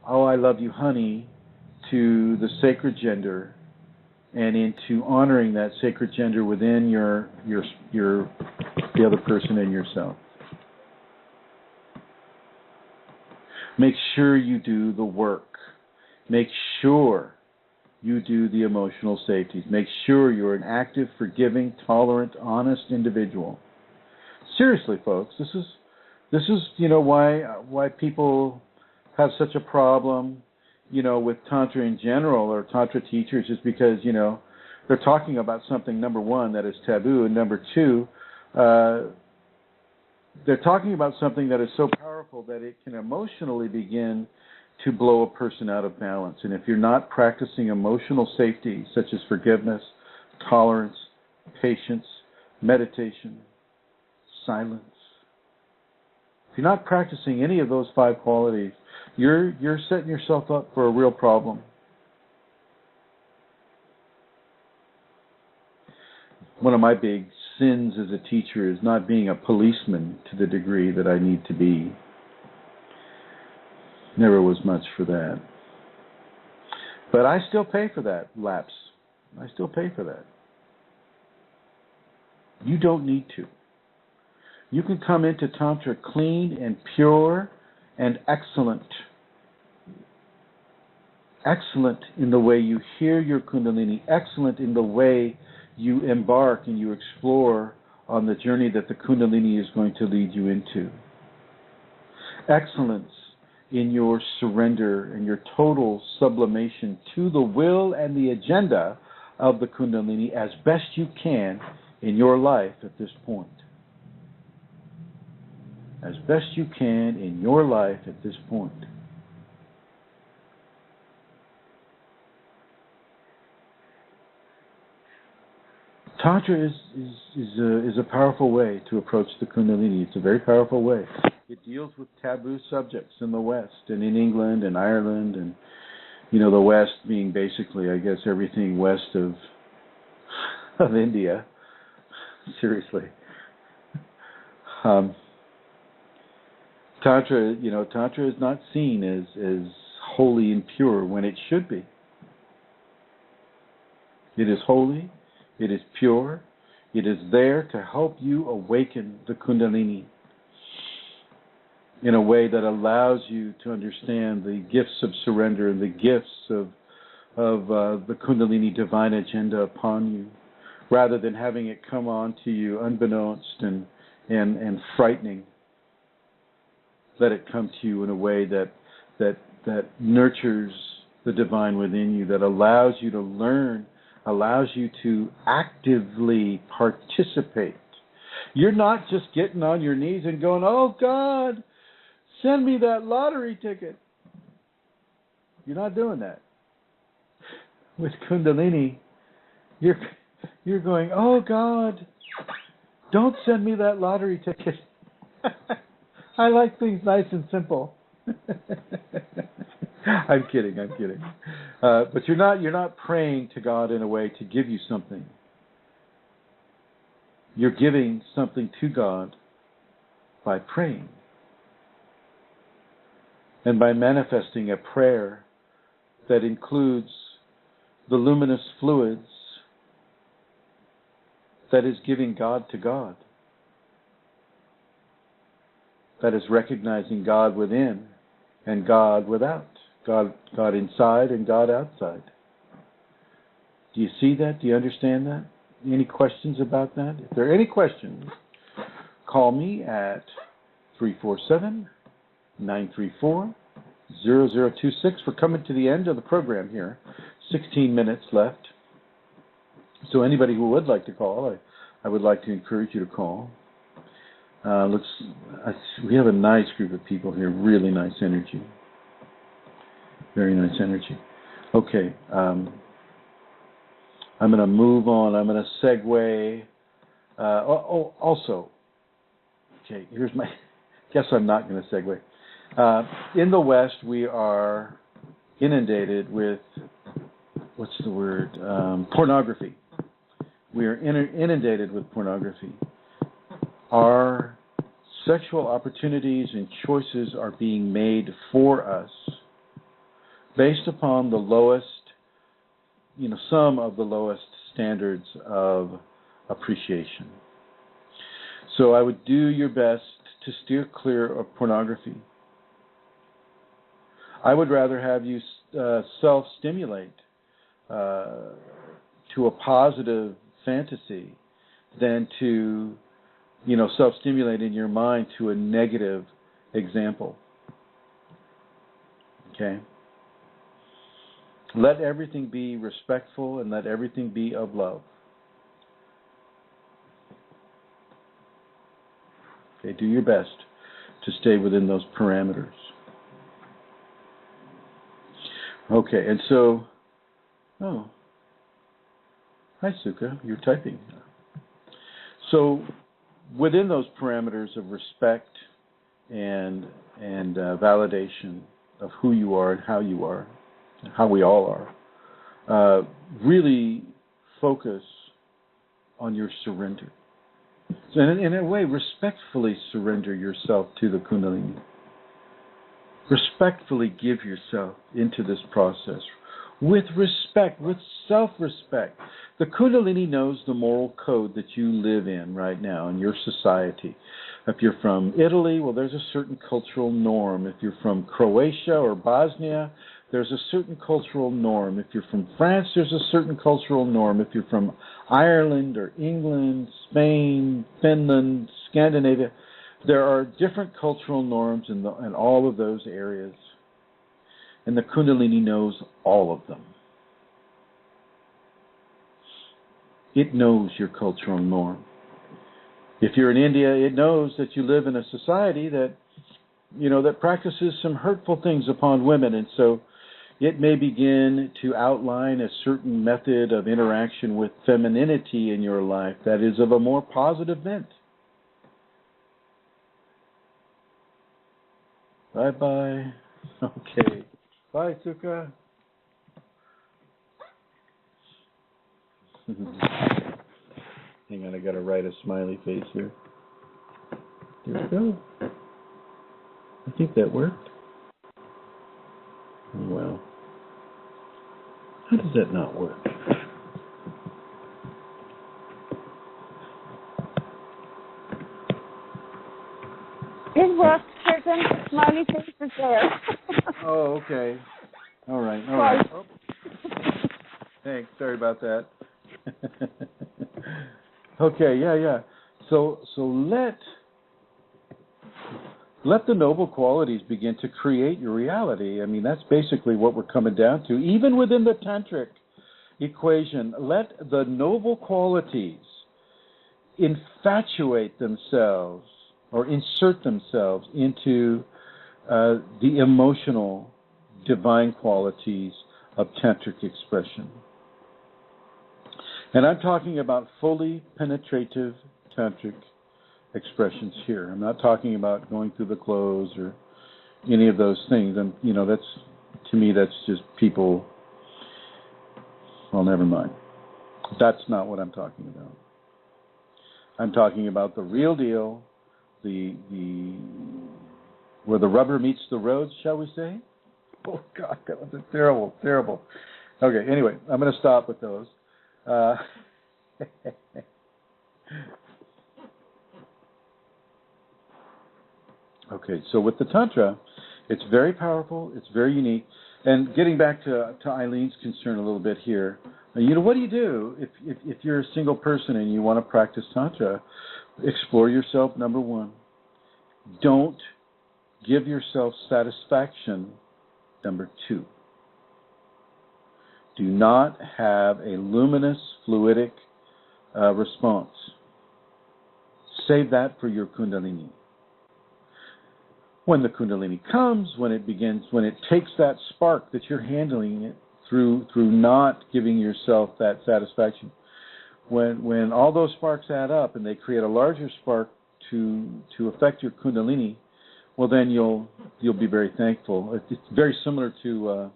"Oh, I love you, honey," to the sacred gender, and into honoring that sacred gender within the other person and yourself. Make sure you do the work. Make sure you do the emotional safeties. Make sure you're an active, forgiving, tolerant, honest individual. Seriously, folks, this is why people have such a problem, with Tantra in general, or Tantra teachers, is because, they're talking about something, number one, that is taboo, and number two, they're talking about something that is so powerful that it can emotionally begin to blow a person out of balance. And if you're not practicing emotional safety, such as forgiveness, tolerance, patience, meditation, silence, if you're not practicing any of those 5 qualities, you're setting yourself up for a real problem. One of my big sins as a teacher is not being a policeman to the degree that I need to be. Never was much for that. But I still pay for that lapse. I still pay for that. You don't need to. You can come into Tantra clean and pure and excellent. Excellent in the way you hear your Kundalini. Excellent in the way you embark and you explore on the journey that the Kundalini is going to lead you into. Excellence in your surrender and your total sublimation to the will and the agenda of the Kundalini as best you can in your life at this point. As best you can in your life at this point. Tantra is a powerful way to approach the Kundalini. It's a very powerful way. It deals with taboo subjects in the West and in England and Ireland, and the West being basically, I guess, everything west of India. Seriously. Tantra is not seen as holy and pure when it should be. It is holy. It is pure. It is there to help you awaken the Kundalini in a way that allows you to understand the gifts of surrender and the gifts of the Kundalini divine agenda upon you, rather than having it come on to you unbeknownst and frightening. Let it come to you in a way that nurtures the divine within you, that allows you to learn, allows you to actively participate. You're not just getting on your knees and going, "Oh God, send me that lottery ticket." You're not doing that. With Kundalini, you're going, "Oh God, don't send me that lottery ticket. I like things nice and simple." I'm kidding. But you're not praying to God in a way to give you something. You're giving something to God by praying and by manifesting a prayer that includes the luminous fluids that is giving God to God. That is recognizing God within and God without. God inside and God outside. Do you see that? Do you understand that? Any questions about that? If there are any questions, call me at 347-934-0026. We're coming to the end of the program here. 16 minutes left. So anybody who would like to call, I would like to encourage you to call. We have a nice group of people here. Really nice energy. Very nice energy. Okay. I'm going to move on. I'm going to segue. Also, okay, here's my, guess I'm not going to segue. In the West, we are inundated with, what's the word, pornography. We are inundated with pornography. Our sexual opportunities and choices are being made for us based upon the lowest, some of the lowest standards of appreciation. So I would do your best to steer clear of pornography. I would rather have you self-stimulate to a positive fantasy than to, self-stimulate in your mind to a negative example. Okay? Let everything be respectful and let everything be of love. Okay, do your best to stay within those parameters. Okay, and so, hi Sukha, you're typing. So, within those parameters of respect and validation of who you are and how you are, how we all are, really focus on your surrender. So in a way, respectfully surrender yourself to the Kundalini. Respectfully give yourself into this process with respect, with self-respect. The Kundalini knows the moral code that you live in right now in your society. If you're from Italy, well, there's a certain cultural norm. If you're from Croatia or Bosnia, there's a certain cultural norm. If you're from France, there's a certain cultural norm. If you're from Ireland or England, Spain, Finland, Scandinavia, there are different cultural norms in all of those areas. And the Kundalini knows all of them. It knows your cultural norm. If you're in India, it knows that you live in a society that, that practices some hurtful things upon women. And so it may begin to outline a certain method of interaction with femininity in your life that is of a more positive bent. Bye-bye. Okay. Bye, Sukha. Hang on, I got to write a smiley face here. There we go. I think that worked. Well, how does that not work? It worked, certain smiley face is there. Oh, okay. All right. Oh. Thanks. Sorry about that. Okay. Yeah. So let the noble qualities begin to create your reality. I mean, that's basically what we're coming down to. Even within the tantric equation, let the noble qualities infatuate themselves or insert themselves into the emotional divine qualities of tantric expression. And I'm talking about fully penetrative tantric expressions here. I'm not talking about going through the clothes or any of those things. And that's, to me, that's just people. Well, never mind. That's not what I'm talking about. I'm talking about the real deal, the where the rubber meets the road, shall we say? Oh God, that was terrible. Okay, anyway, I'm going to stop with those. Okay, so with the Tantra, it's very powerful, it's very unique. And getting back to Eileen's concern a little bit here, what do you do if you're a single person and you want to practice Tantra? Explore yourself, number one. Don't give yourself satisfaction, number two. Do not have a luminous, fluidic response. Save that for your Kundalini. When the Kundalini comes, when it takes that spark that you're handling it through not giving yourself that satisfaction. When all those sparks add up and they create a larger spark to affect your Kundalini, well, then you'll be very thankful. It's very similar to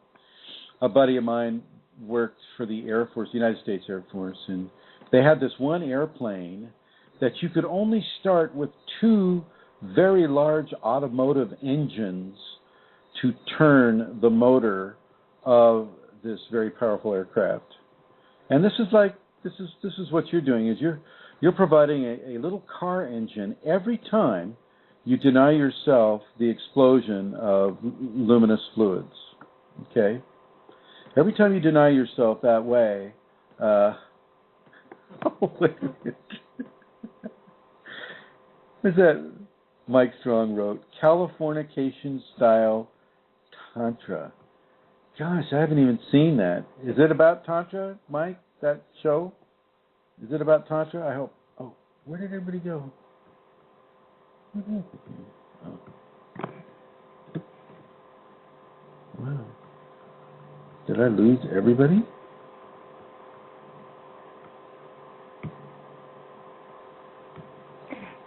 a buddy of mine worked for the Air Force, the United States Air Force, and they had this one airplane that you could only start with 2 very large automotive engines to turn the motor of this very powerful aircraft. And this is what you're doing, is you're providing a little car engine every time you deny yourself the explosion of luminous fluids. Okay? Every time you deny yourself that way, wait a minute. What's that? Mike Strong wrote, Californication style Tantra. Gosh, I haven't even seen that. Is it about Tantra, Mike, that show? Is it about Tantra? I hope. Oh, where did everybody go? Oh. Wow. Did I lose everybody?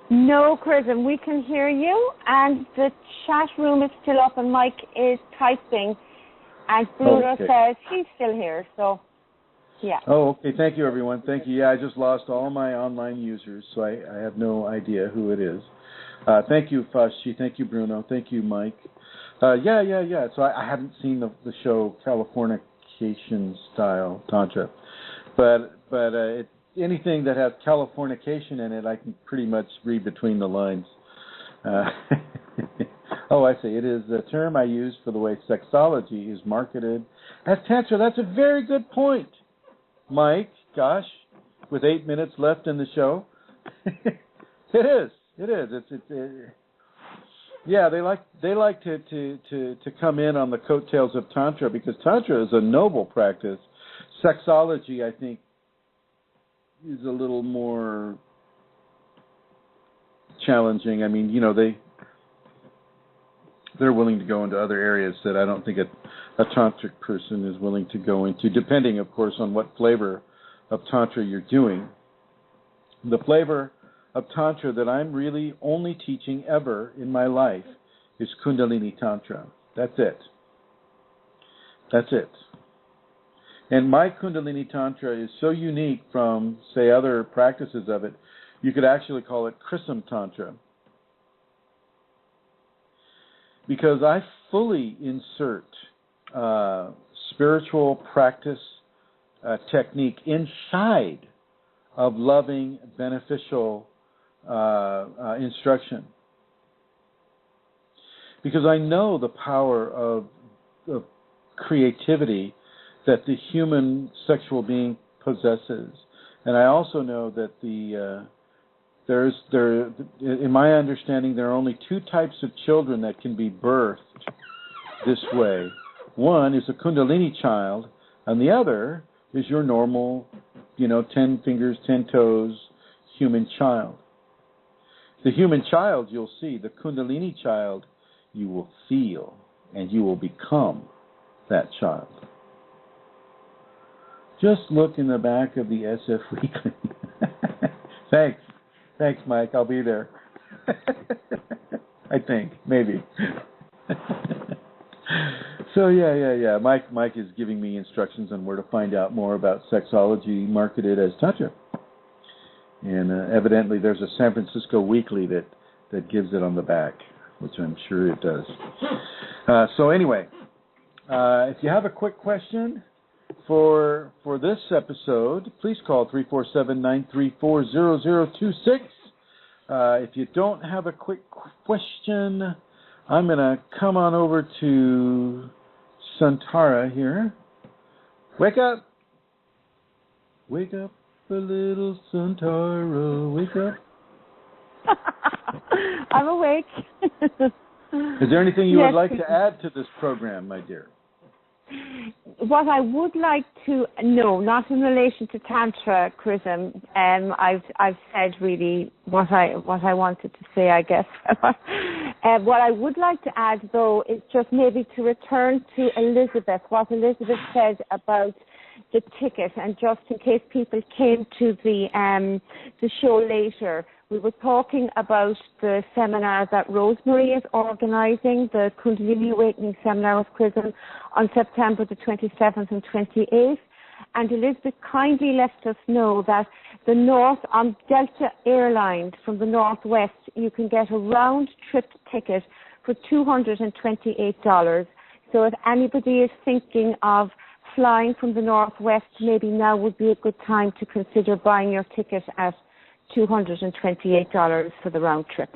No, Chrism, we can hear you, and the chat room is still up, and Mike is typing, and Bruno says he's still here, so, yeah. Oh, okay. Thank you, everyone. Thank you. Yeah, I just lost all my online users, so I have no idea who it is. Thank you, Fashi. Thank you, Bruno. Thank you, Mike. Yeah. So I haven't seen the show Californication style Tantra, but anything that has Californication in it, I can pretty much read between the lines. Oh, I see. It is the term I use for the way sexology is marketed as Tantra. That's a very good point, Mike. Gosh, with 8 minutes left in the show. It is. Yeah, they like to come in on the coattails of Tantra, because Tantra is a noble practice. Sexology, I think, is a little more challenging. I mean, they're willing to go into other areas that I don't think a tantric person is willing to go into, depending, of course, on what flavor of Tantra you're doing. The flavor of Tantra that I'm really only teaching ever in my life is Kundalini Tantra. That's it. And my Kundalini Tantra is so unique from, say, other practices of it, you could actually call it Chrism Tantra. Because I fully insert spiritual practice technique inside of loving, beneficial instruction. Because I know the power of creativity that the human sexual being possesses, and I also know that in my understanding, there are only 2 types of children that can be birthed this way. One is a Kundalini child, and the other is your normal, 10 fingers, 10 toes human child. The human child you'll see, the Kundalini child you will feel, and you will become that child. Just look in the back of the SF Weekly. Thanks, Mike. I'll be there. I think, maybe. So, yeah. Mike is giving me instructions on where to find out more about sexology marketed as Tantra. And evidently there's a San Francisco Weekly that gives it on the back, which I'm sure it does. So anyway, if you have a quick question for this episode, please call 347-934-0026. If you don't have a quick question, I'm going to come on over to Santara here. Wake up, a little Santara, wake up. I'm awake. Is there anything you would like to add to this program, my dear? what I would like to know, not in relation to Tantra, Chrism, I've said really what I wanted to say, I guess. What I would like to add, though, is just maybe to return to Elizabeth, what Elizabeth said about the ticket, and just in case people came to the show later, we were talking about the seminar that Rosemary is organising, the Kundalini Awakening Seminar with Chrism, on September the 27th and 28th. And Elizabeth kindly let us know that the North, on Delta Airlines from the Northwest, you can get a round-trip ticket for $228. So if anybody is thinking of flying from the Northwest, maybe now would be a good time to consider buying your ticket at $228 for the round trip.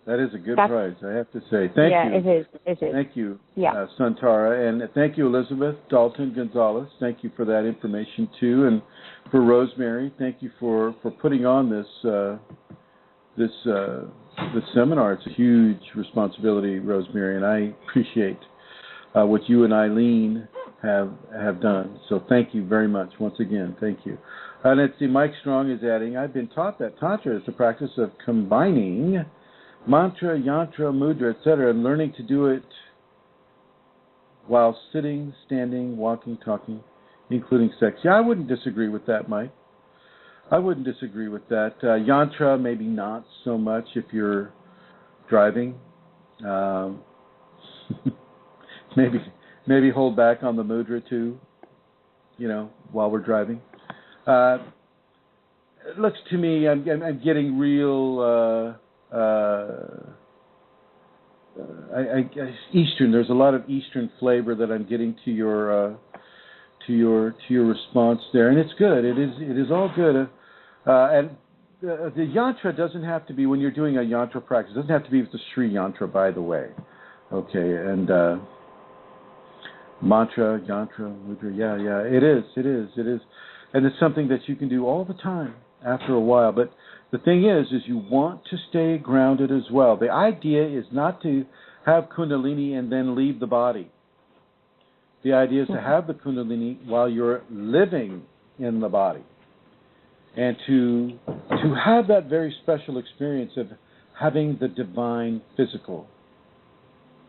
That is a good price, I have to say. Thank you. Yeah, it is. Thank you, Santara. And thank you, Elizabeth Dalton Gonzalez. Thank you for that information, too. And for Rosemary, thank you for putting on this seminar. It's a huge responsibility, Rosemary, and I appreciate what you and Eileen have done. So thank you very much once again. Thank you. And let's see, Mike Strong is adding, I've been taught that Tantra is the practice of combining mantra, yantra, mudra, etc., and learning to do it while sitting, standing, walking, talking, including sex. Yeah, I wouldn't disagree with that, Mike. I wouldn't disagree with that. Yantra, maybe not so much if you're driving. Maybe hold back on the mudra too, while we're driving. It looks to me I'm getting real Eastern. There's a lot of Eastern flavor that I'm getting to your response there, and it's good. It is all good. And the yantra doesn't have to be, when you're doing a yantra practice, it doesn't have to be with the Sri yantra, by the way. Okay, and mantra, yantra, mudra, yeah, it is. And it's something that you can do all the time after a while. But the thing is you want to stay grounded as well. The idea is not to have Kundalini and then leave the body. The idea is to have the Kundalini while you're living in the body. And to have that very special experience of having the divine physical.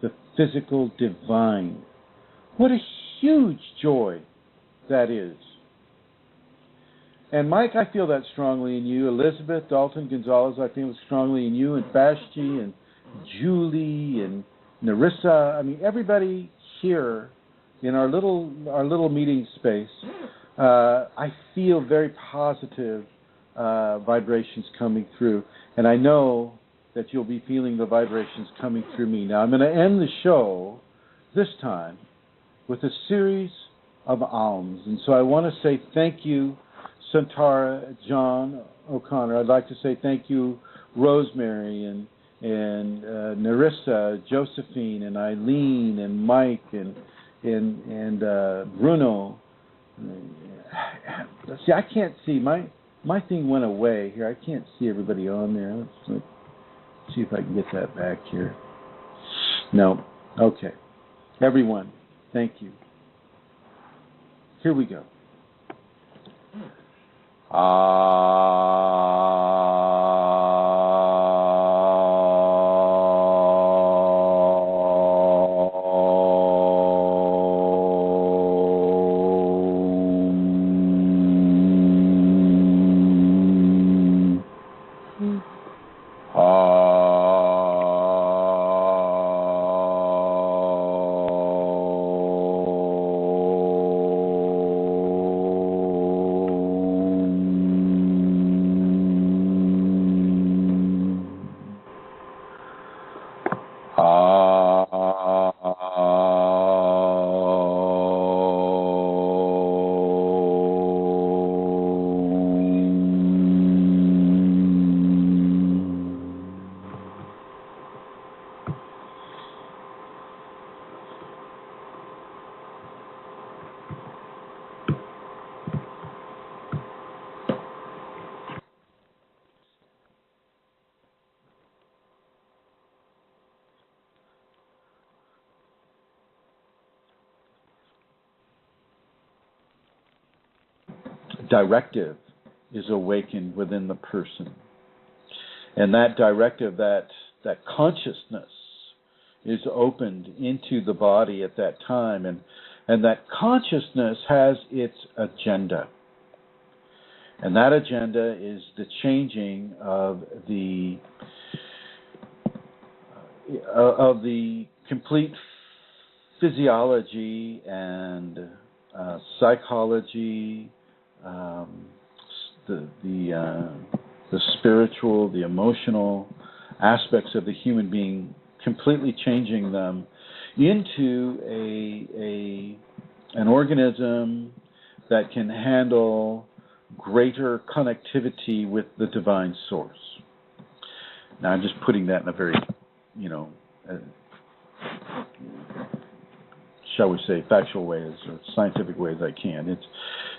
The physical divine. What a huge joy that is. And Mike, I feel that strongly in you. Elizabeth Dalton Gonzalez, I feel it strongly in you, and Vashti, and Julie, and Narissa. I mean, everybody here in our little meeting space, I feel very positive vibrations coming through. And I know that you'll be feeling the vibrations coming through me. Now, I'm going to end the show this time with a series of alms. And so I want to say thank you, Santara, John O'Connor. I'd like to say thank you, Rosemary, and Narissa, Josephine, and Eileen, and Mike, and Bruno. See, I can't see. My thing went away here. I can't see everybody on there. Let's see if I can get that back here. No. Okay. Everyone, thank you. Here we go. directive is awakened within the person. And that directive, that consciousness is opened into the body at that time. And that consciousness has its agenda. And that agenda is the changing of the complete physiology and psychology, the spiritual, the emotional aspects of the human being, completely changing them into an organism that can handle greater connectivity with the divine source. Now, I'm just putting that in a very, shall we say, factual way, or scientific way as I can.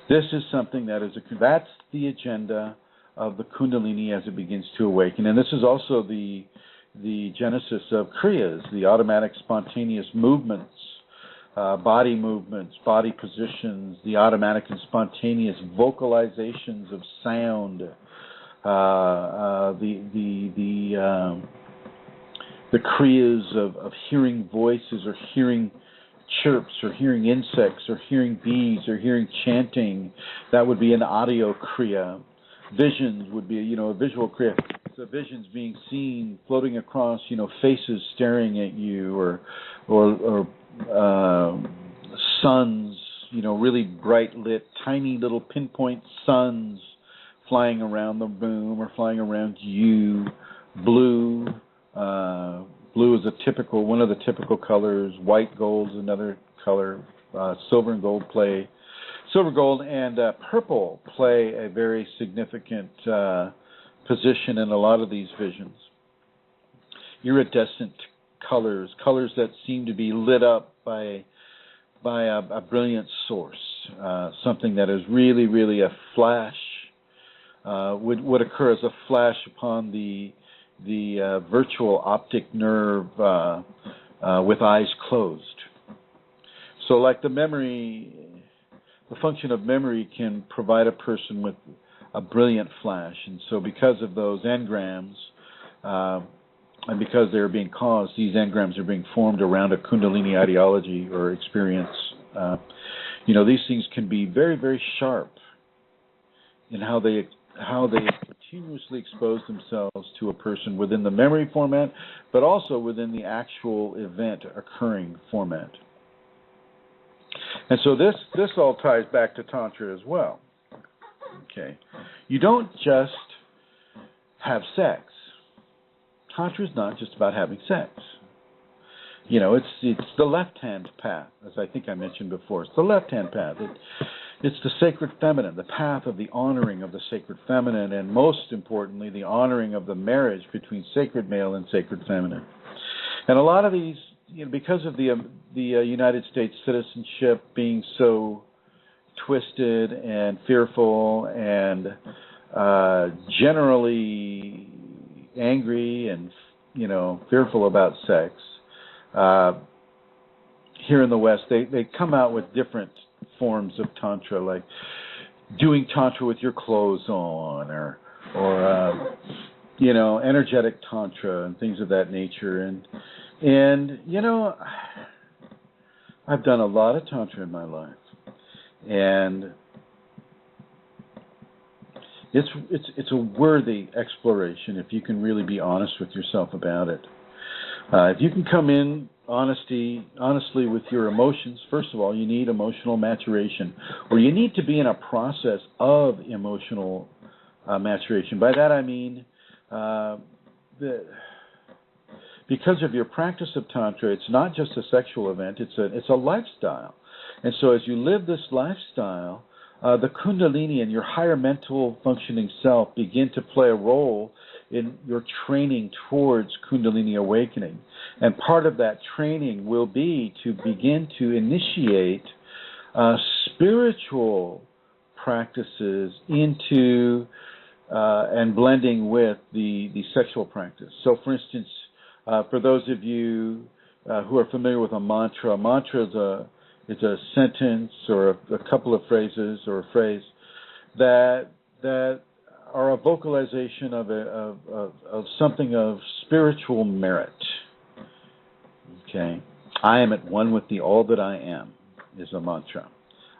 This is something that's the agenda of the Kundalini as it begins to awaken, and this is also the genesis of Kriyas, the automatic spontaneous movements, body positions, the automatic and spontaneous vocalizations of sound, the Kriyas of hearing voices or hearing chirps or hearing insects or hearing bees or hearing chanting. That would be an audio Kriya. Visions would be, a visual Kriya. So visions being seen floating across, faces staring at you, or suns, really bright lit, tiny little pinpoint suns flying around the room or flying around you. Blue is one of the typical colors. White gold is another color. Silver and gold play. Silver, gold, and purple play a very significant position in a lot of these visions. Iridescent colors that seem to be lit up by a brilliant source, something that is really, really a flash, would occur as a flash upon the virtual optic nerve with eyes closed. So like the function of memory can provide a person with a brilliant flash. And so because of those engrams, and because they're being caused, these engrams are being formed around a Kundalini ideology or experience. These things can be very, very sharp in how they continuously expose themselves to a person within the memory format, but also within the actual event occurring format. And so this all ties back to Tantra as well. Okay, you don't just have sex. Tantra is not just about having sex. It's the left-hand path, as I think I mentioned before. It's the left-hand path. It's the sacred feminine, the path of the honoring of the sacred feminine, and most importantly, the honoring of the marriage between sacred male and sacred feminine. And a lot of these, because of the United States citizenship being so twisted and fearful and generally angry and fearful about sex, here in the West, they come out with different forms of Tantra, like doing Tantra with your clothes on, or energetic Tantra and things of that nature. And I've done a lot of Tantra in my life, and it's a worthy exploration if you can really be honest with yourself about it. If you can come in honestly with your emotions, first of all, you need emotional maturation, or you need to be in a process of emotional maturation. By that I mean because of your practice of Tantra, it's not just a sexual event, it's a lifestyle. And so as you live this lifestyle, the Kundalini and your higher mental functioning self begin to play a role in your training towards Kundalini awakening. And part of that training will be to begin to initiate spiritual practices into and blending with the sexual practice. So, for instance, for those of you who are familiar with a mantra is a sentence or a couple of phrases or a phrase that are a vocalization of something of spiritual merit. Okay, I am at one with the all that I am is a mantra.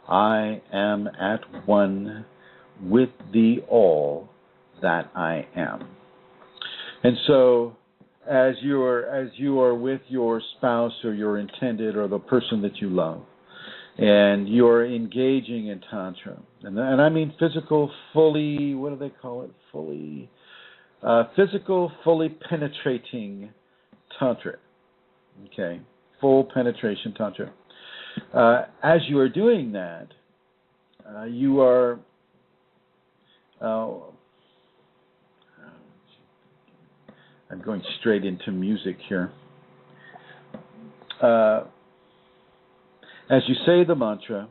I am at one with the all that I am. And so, as you are with your spouse or your intended or the person that you love, and you're engaging in Tantra, and I mean physical, fully, what do they call it? Physical, fully penetrating Tantra. Okay, full penetration Tantra. As you are doing that, you are I'm going straight into music here. As you say the mantra,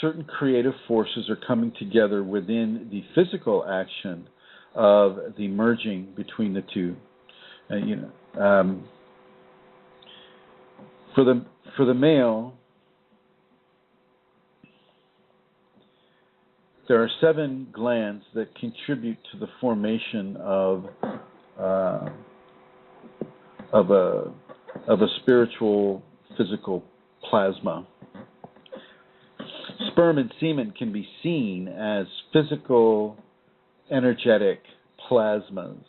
certain creative forces are coming together within the physical action of the merging between the two. For the male, there are 7 glands that contribute to the formation of a spiritual physical plasma. Sperm and semen can be seen as physical, energetic plasmas.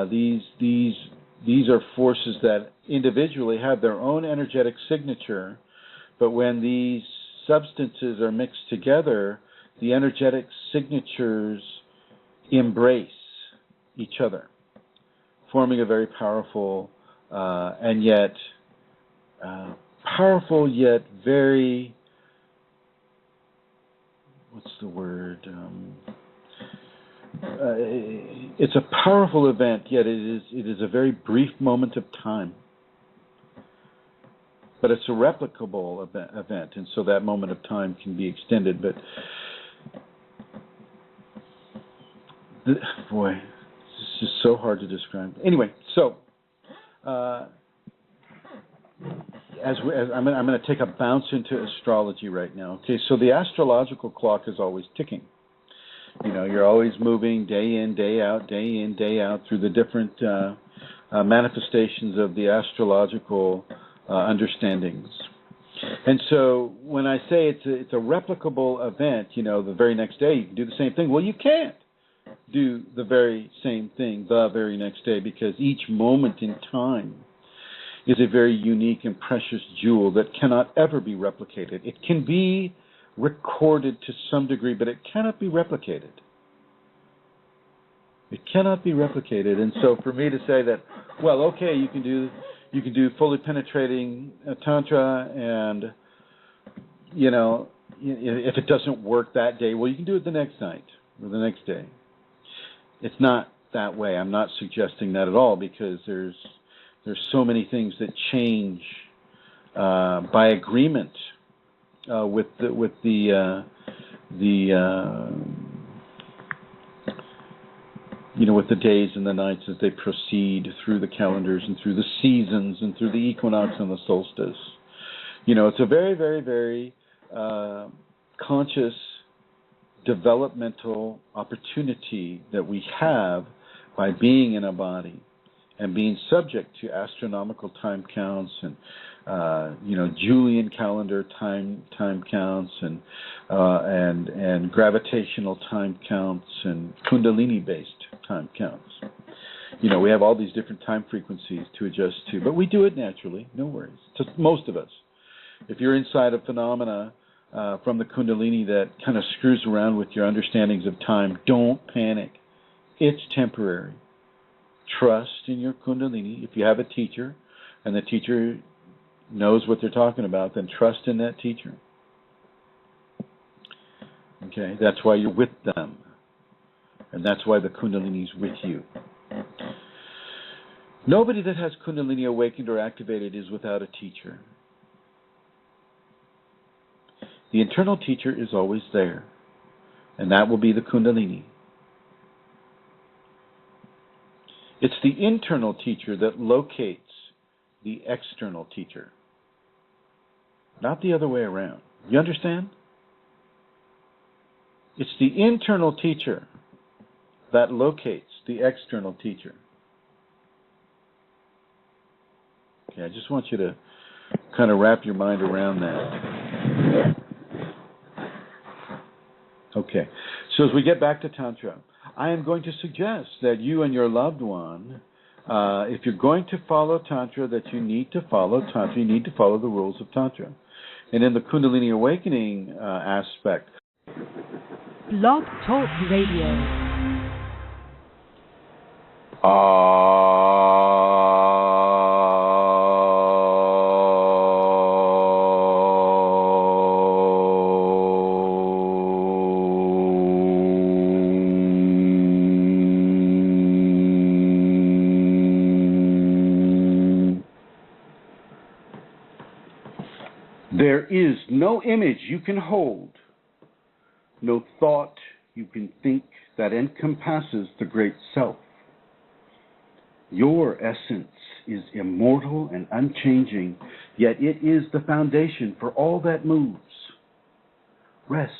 These are forces that individually have their own energetic signature, but when these substances are mixed together, the energetic signatures embrace each other, forming a very powerful and yet very, what's the word? It's a powerful event, yet it is a very brief moment of time. But it's a replicable event, and so that moment of time can be extended. But boy, it's just so hard to describe. Anyway, so I'm going to take a bounce into astrology right now. Okay, so the astrological clock is always ticking. You know, you're always moving day in, day out through the different manifestations of the astrological understandings. And so when I say it's a replicable event, you know, the very next day you can do the same thing. Well, you can't do the very same thing the very next day, because each moment in time is a very unique and precious jewel that cannot ever be replicated. It can be recorded to some degree, but it cannot be replicated. It cannot be replicated. And so for me to say that, well, okay, you can do fully penetrating Tantra, and, you know, if it doesn't work that day, well, you can do it the next night or the next day. It's not that way. I'm not suggesting that at all, because there's so many things that change by agreement with the days and the nights as they proceed through the calendars and through the seasons and through the equinox and the solstice. You know, it's a very, very, very conscious developmental opportunity that we have by being in a body and being subject to astronomical time counts and Julian calendar time counts and gravitational time counts and Kundalini based time counts. You know, we have all these different time frequencies to adjust to, but we do it naturally, no worries. To most of us. If you're inside a phenomena from the Kundalini that kind of screws around with your understandings of time, don't panic. It's temporary. Trust in your Kundalini. If you have a teacher and the teacher knows what they're talking about, then trust in that teacher. Okay, that's why you're with them. And that's why the Kundalini is with you. Nobody that has Kundalini awakened or activated is without a teacher. The internal teacher is always there, and that will be the Kundalini. It's the internal teacher that locates the external teacher, not the other way around. You understand? It's the internal teacher that locates the external teacher. Okay, I just want you to kind of wrap your mind around that. Okay, so as we get back to Tantra, I am going to suggest that you and your loved one, if you're going to follow Tantra, that you need to follow Tantra. You need to follow the rules of Tantra. And in the Kundalini Awakening aspect. Blog Talk Radio. There is no image you can hold, no thought you can think that encompasses the great self. Your essence is immortal and unchanging, yet it is the foundation for all that moves. Rest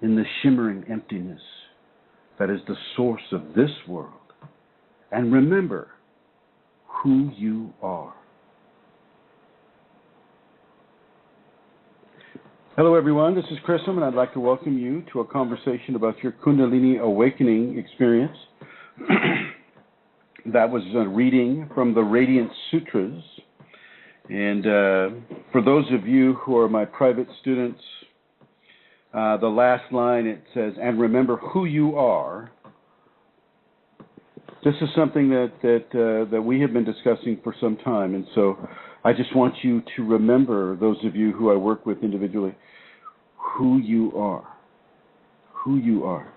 in the shimmering emptiness that is the source of this world, and remember who you are. Hello everyone, this is Chrism, and I'd like to welcome you to a conversation about your Kundalini Awakening experience. That was a reading from the Radiant Sutras. And for those of you who are my private students, the last line, it says, and remember who you are. This is something that we have been discussing for some time, and so I just want you to remember, those of you who I work with individually, who you are. Who you are.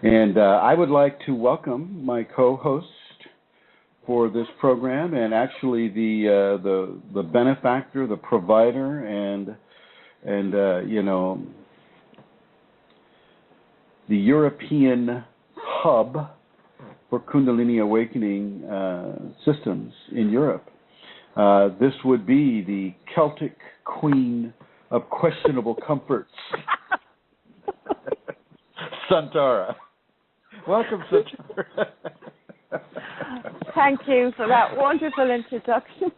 And I would like to welcome my co-host for this program, and actually the benefactor, the provider, and you know, the European hub for Kundalini Awakening systems in Europe. This would be the Celtic queen of questionable comforts, Santara. Welcome, Santara. Thank you for that wonderful introduction.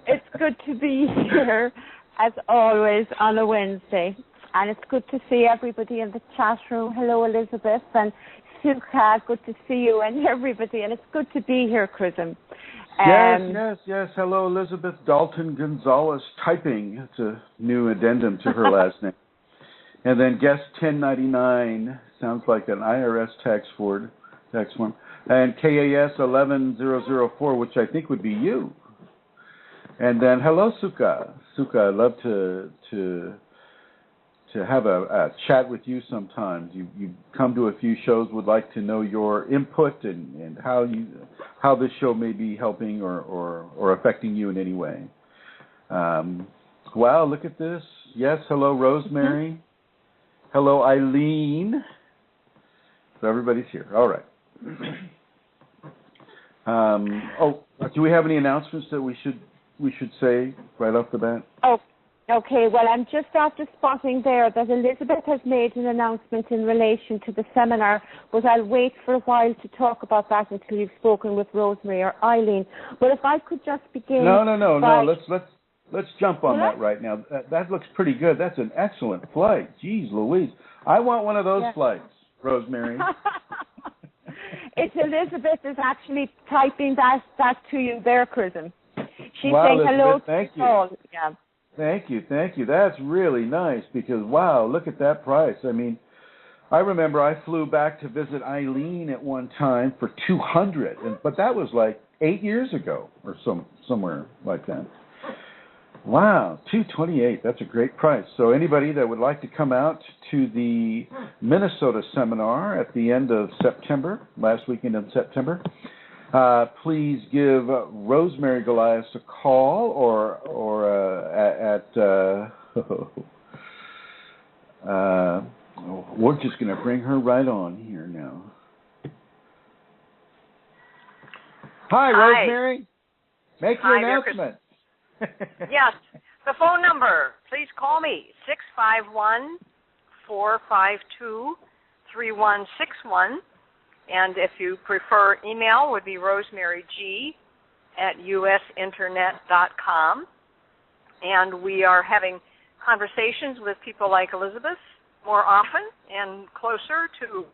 It's good to be here, as always, on a Wednesday. And it's good to see everybody in the chat room. Hello, Elizabeth and Sukha. Good to see you and everybody. And it's good to be here, Chrism. Yes. Hello, Elizabeth Dalton Gonzalez typing. It's a new addendum to her last name. And then guest 1099 sounds like an IRS tax form. And KAS 11004, which I think would be you. And then hello, Sukha. Sukha, I'd love to have a chat with you sometimes. You come to a few shows, would like to know your input and how this show may be helping or affecting you in any way. Wow, look at this. Yes, hello, Rosemary. Mm-hmm. Hello, Eileen. So everybody's here. All right. Do we have any announcements that we should say right off the bat? Oh, okay. Well, I'm just after spotting there that Elizabeth has made an announcement in relation to the seminar, but I'll wait for a while to talk about that until you've spoken with Rosemary or Eileen. But if I could just begin. No. Let's jump on that right now. That looks pretty good. That's an excellent flight. Jeez Louise. I want one of those flights, Rosemary. It's Elizabeth is actually typing that to you there, Chrism. She's wow, saying hello Elizabeth, thank you. All. Yeah. Thank you. That's really nice because, wow, look at that price. I mean, I remember I flew back to visit Eileen at one time for $200, but that was like 8 years ago or somewhere like that. Wow, $228. That's a great price. So anybody that would like to come out to the Minnesota seminar at the end of September, last weekend of September, please give Rosemary Goliath a call or we're just going to bring her right on here now. Hi, Rosemary. Make your announcement. Yes. The phone number, please call me, 614-522-3161. And if you prefer email, would be rosemaryg@usinternet.com. And we are having conversations with people like Elizabeth more often and closer to.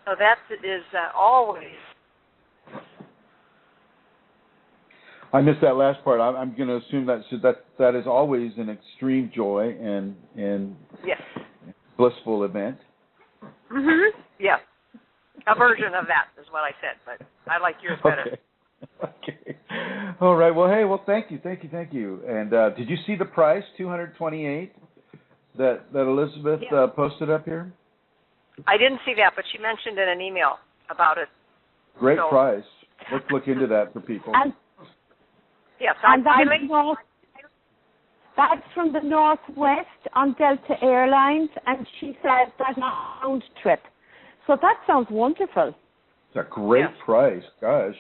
So that is always. I missed that last part. I'm going to assume that is always an extreme joy and yes, blissful event. Yeah, a version of that is what I said, but I like yours better. Okay. All right. Well, hey. Well, thank you. And did you see the price, $228, that Elizabeth posted up here? I didn't see that, but she mentioned in an email about it. Great price. Let's look into that for people. Yes, and that's from the Northwest on Delta Airlines, and she says that's a round trip. So that sounds wonderful. It's a great price. Gosh.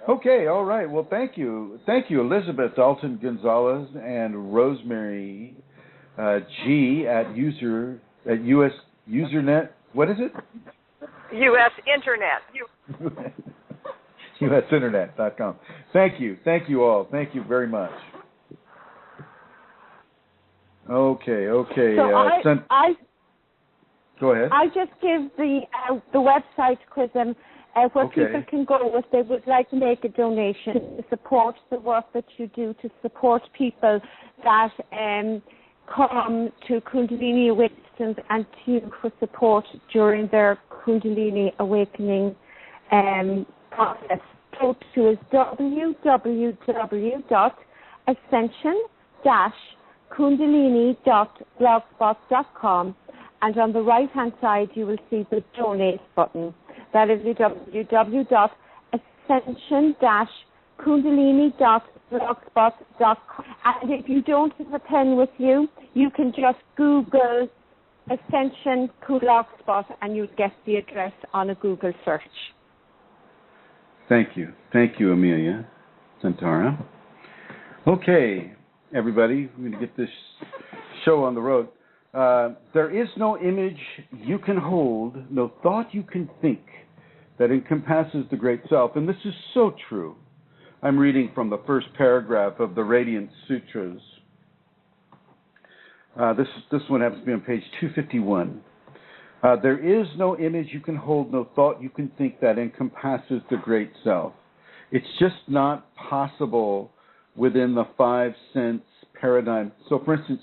Okay, all right. Well, thank you, Elizabeth Dalton Gonzalez and Rosemary G at US Usernet. What is it? US Internet. USInternet.com. Thank you all. Thank you very much. Okay. So go ahead. I just give the website, Chrism, where people can go if they would like to make a donation to support the work that you do, to support people that come to Kundalini Awakenings and to you for support during their Kundalini Awakening process. Go to is www.ascension-kundalini.blogspot.com, and on the right-hand side you will see the donate button. That is www.ascension-kundalini.blogspot.com. And if you don't have a pen with you, you can just Google Ascension Blogspot and you'll get the address on a Google search. Thank you, Amelia Santara. Okay, everybody, we're going to get this show on the road. There is no image you can hold, no thought you can think that encompasses the Great Self. And this is so true. I'm reading from the first paragraph of the Radiant Sutras. This one happens to be on page 251. There is no image you can hold, no thought you can think that encompasses the Great Self. It's just not possible within the 5 sense paradigm. So, for instance,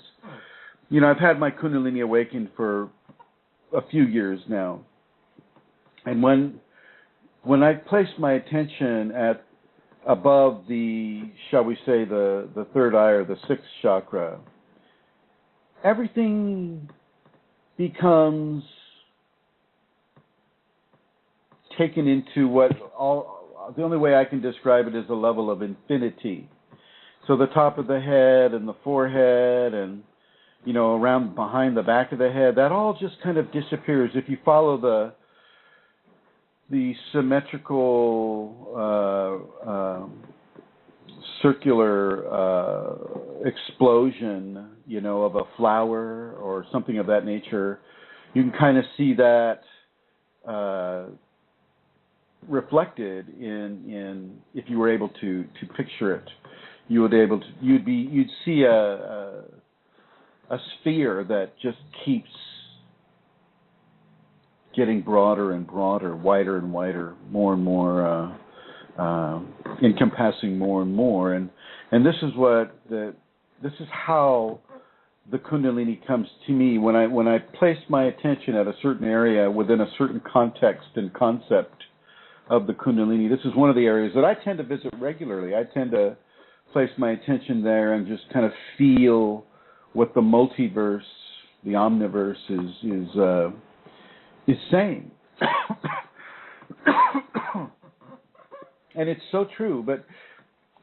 I've had my Kundalini awakened for a few years now. And when I placed my attention at above the, shall we say, the third eye or the sixth chakra, everything becomes taken into the only way I can describe it is a level of infinity. So the top of the head and the forehead and, around behind the back of the head, that all just kind of disappears. If you follow the symmetrical circular explosion, of a flower or something of that nature, you can kind of see that reflected in if you were able to picture it, you'd see a sphere that just keeps getting broader and broader, wider and wider, more and more encompassing more and more, and this is how the Kundalini comes to me when I place my attention at a certain area within a certain context and concept of the Kundalini. This is one of the areas that I tend to visit regularly. I tend to place my attention there and just kind of feel what the multiverse, the omniverse is saying. And it's so true. But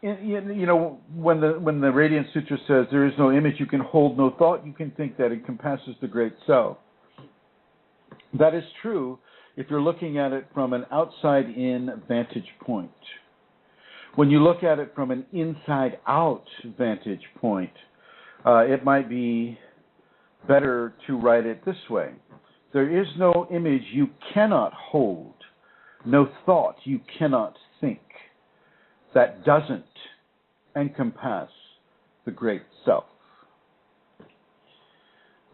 when the Radiant Sutra says there is no image you can hold, no thought you can think that encompasses the Great Self, that is true if you're looking at it from an outside-in vantage point. When you look at it from an inside-out vantage point, it might be better to write it this way. There is no image you cannot hold, no thought you cannot think that doesn't encompass the great self.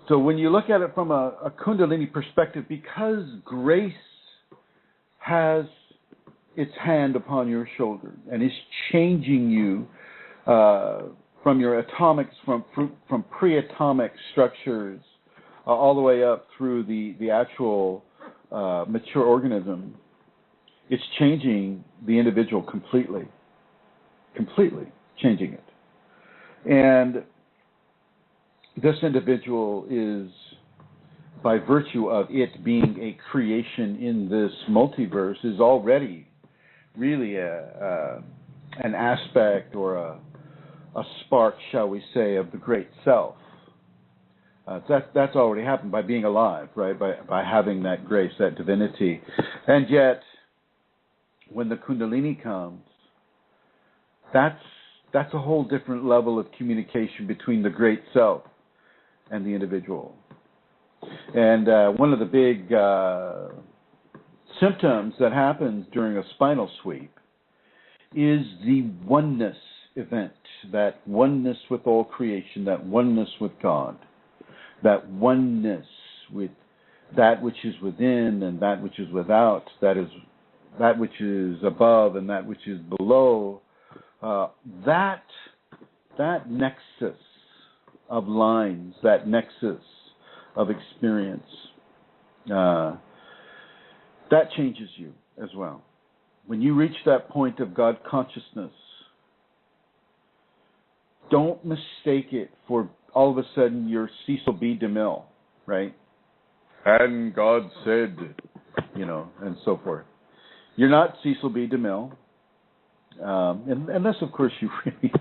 So when you look at it from a Kundalini perspective, because grace has its hand upon your shoulder and is changing you from your atomics, from pre-atomic structures, all the way up through the actual mature organism, it's changing the individual completely changing it. And this individual is, by virtue of it being a creation in this multiverse, is already really an aspect or a spark, shall we say, of the great self. That's already happened by being alive, right? By having that grace, that divinity. And yet, when the Kundalini comes, that's a whole different level of communication between the great self and the individual. And one of the big symptoms that happens during a spinal sweep is the oneness event, that oneness with all creation, that oneness with God, that oneness with that which is within and that which is without, that is that which is above and that which is below. That nexus of lines, that nexus of experience, that changes you as well. When you reach that point of God consciousness, don't mistake it for all of a sudden you're Cecil B. DeMille, right? And God said, and so forth. You're not Cecil B. DeMille, unless, of course, you really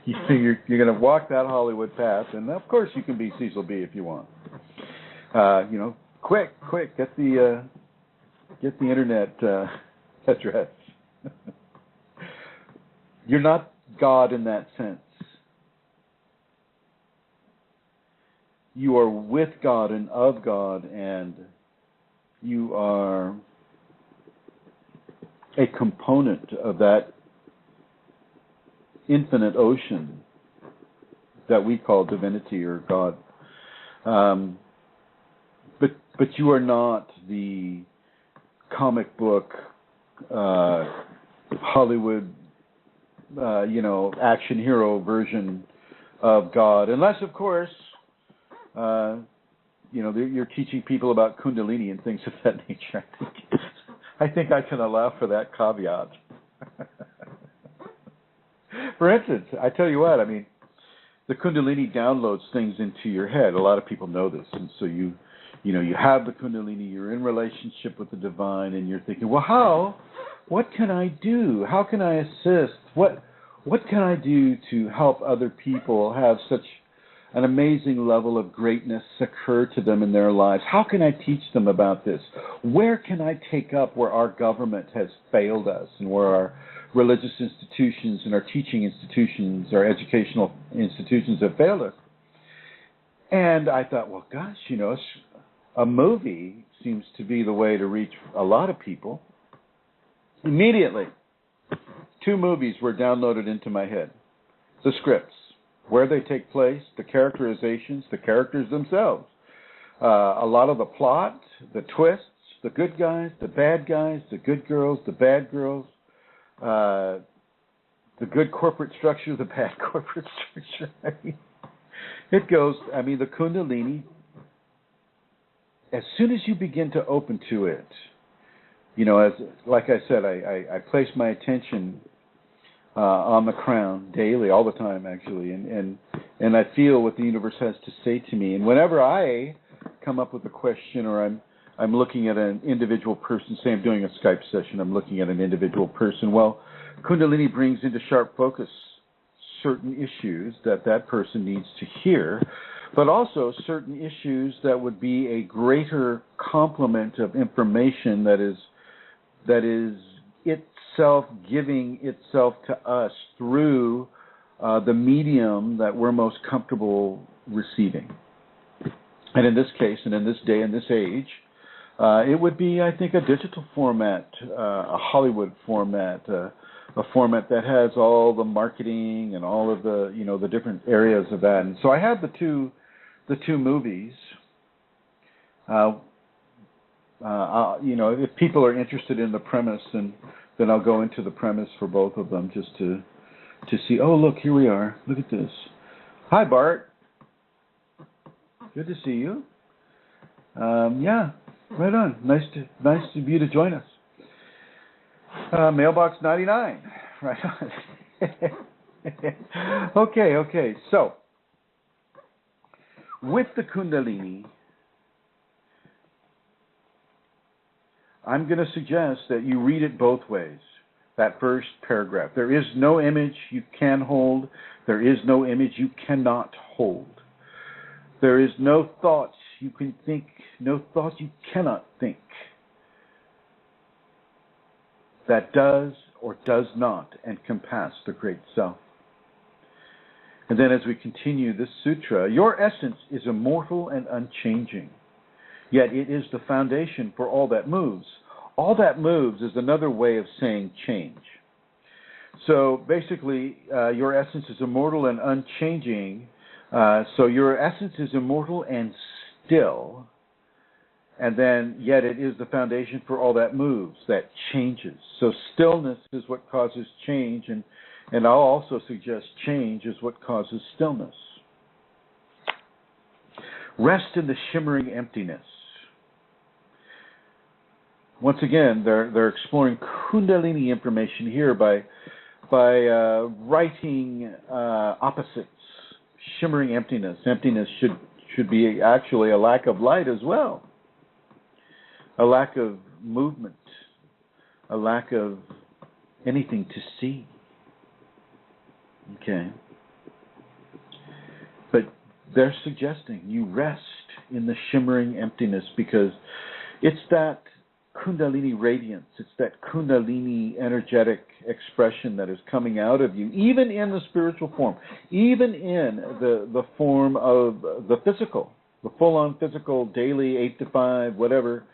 you figure you're going to walk that Hollywood path, and of course you can be Cecil B. if you want. Quick, get the internet address. You're not God in that sense. You are with God and of God, and you are a component of that infinite ocean that we call divinity or God. But you are not the comic book, Hollywood, action hero version of God, unless, of course, you're teaching people about Kundalini and things of that nature. I think I can allow for that caveat. For instance, I tell you what, the Kundalini downloads things into your head. A lot of people know this, and so you have the Kundalini, you're in relationship with the divine, and you're thinking, well, what can I do? How can I assist? What can I do to help other people have such an amazing level of greatness occur to them in their lives? How can I teach them about this? Where can I take up where our government has failed us and where our religious institutions and our teaching institutions, our educational institutions have failed us? And I thought, well, gosh, a movie seems to be the way to reach a lot of people. Immediately, 2 movies were downloaded into my head. The scripts, where they take place, the characterizations, the characters themselves. A lot of the plot, the twists, the good guys, the bad guys, the good girls, the bad girls, the good corporate structure, the bad corporate structure. It goes, the Kundalini, as soon as you begin to open to it, like I said, I place my attention on the crown daily, all the time, actually, and I feel what the universe has to say to me. And whenever I come up with a question, or I'm looking at an individual person, say I'm doing a Skype session, I'm looking at an individual person, well, Kundalini brings into sharp focus certain issues that person needs to hear, but also certain issues that would be a greater complement of information that is itself giving itself to us through the medium that we're most comfortable receiving. And in this case, and in this day and this age, it would be, I think, a digital format, a Hollywood format, a format that has all the marketing and all of the, the different areas of that. And so I have the two movies. If people are interested in the premise, then I'll go into the premise for both of them just to see. Oh, look, here we are. Look at this. Hi, Bart. Good to see you. Yeah, right on. Nice of you to join us. Mailbox 99. Right on. Okay. So, with the Kundalini, I'm going to suggest that you read it both ways. That first paragraph. There is no image you can hold. There is no image you cannot hold. There is no thoughts you can think, no thoughts you cannot think that does or does not encompass the Great Self. And then as we continue this sutra, your essence is immortal and unchanging, yet it is the foundation for all that moves. All that moves is another way of saying change. So basically, your essence is immortal and unchanging. So your essence is immortal and still, and then yet it is the foundation for all that moves, that changes. So stillness is what causes change, and I'll also suggest change is what causes stillness. Rest in the shimmering emptiness. Once again, they're exploring Kundalini information here by writing opposites. Shimmering emptiness. Emptiness should be actually a lack of light as well. A lack of movement. A lack of anything to see. Okay. But they're suggesting you rest in the shimmering emptiness because it's that Kundalini radiance, it's that Kundalini energetic expression that is coming out of you, even in the spiritual form, even in the form of the physical, the full-on physical, daily, 8 to 5, whatever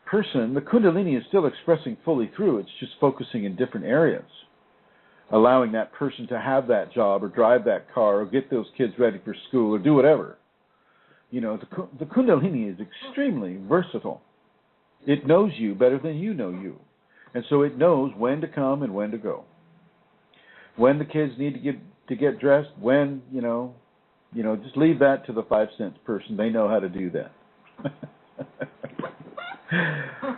person, the Kundalini is still expressing fully through. It's just focusing in different areas, allowing that person to have that job or drive that car or get those kids ready for school or do whatever. The Kundalini is extremely versatile. It knows you better than you know you. And so it knows when to come and when to go. When the kids need to get dressed, when, just leave that to the 5 cents person. They know how to do that.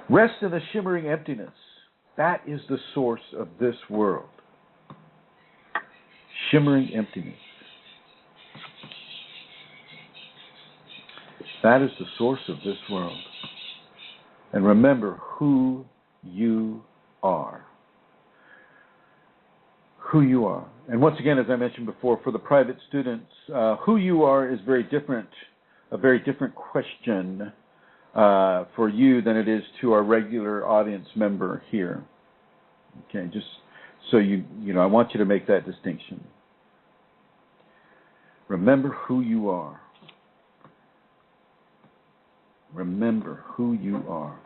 Rest in the shimmering emptiness. That is the source of this world. Shimmering emptiness. That is the source of this world. And remember who you are. Who you are. And once again, as I mentioned before, for the private students, who you are is a very different question for you than it is to our regular audience member here. Okay, just so I want you to make that distinction. Remember who you are. Remember who you are.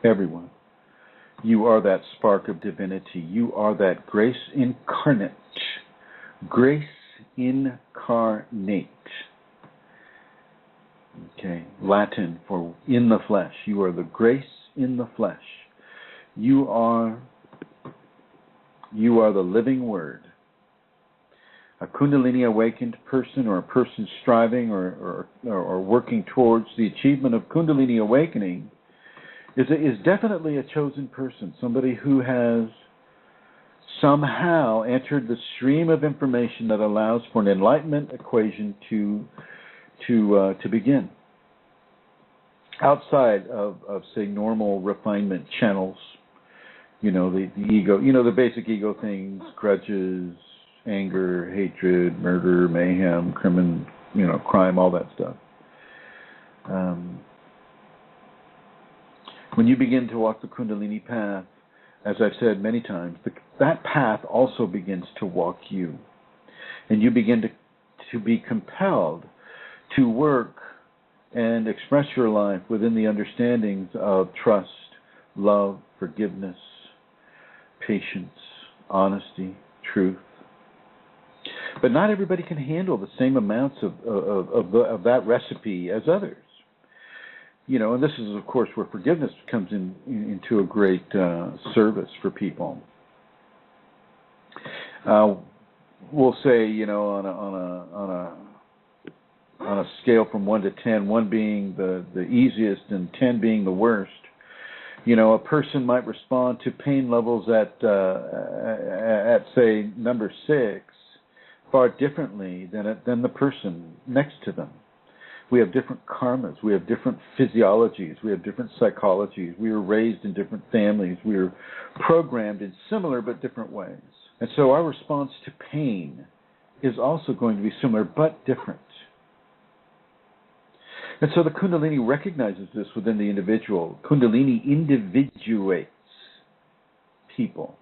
Everyone. You are that spark of divinity. You are that grace incarnate. Grace incarnate. Okay, Latin for in the flesh. You are the grace in the flesh. You are the living word. A Kundalini awakened person or a person striving or working towards the achievement of Kundalini awakening is definitely a chosen person, somebody who has somehow entered the stream of information that allows for an enlightenment equation to begin. Outside of say normal refinement channels, the ego, the basic ego things, grudges, anger, hatred, murder, mayhem, crime, all that stuff. When you begin to walk the Kundalini path, as I've said many times, that path also begins to walk you. And you begin to be compelled to work and express your life within the understandings of trust, love, forgiveness, patience, honesty, truth. But not everybody can handle the same amounts of that recipe as others. And this is, of course, where forgiveness comes into a great service for people. We'll say, on a scale from 1 to 10, 1 being the easiest and 10 being the worst, a person might respond to pain levels at say, number 6 far differently than the person next to them. We have different karmas. We have different physiologies. We have different psychologies. We were raised in different families. We were programmed in similar but different ways. And so our response to pain is also going to be similar but different. And so the Kundalini recognizes this within the individual. Kundalini individuates people.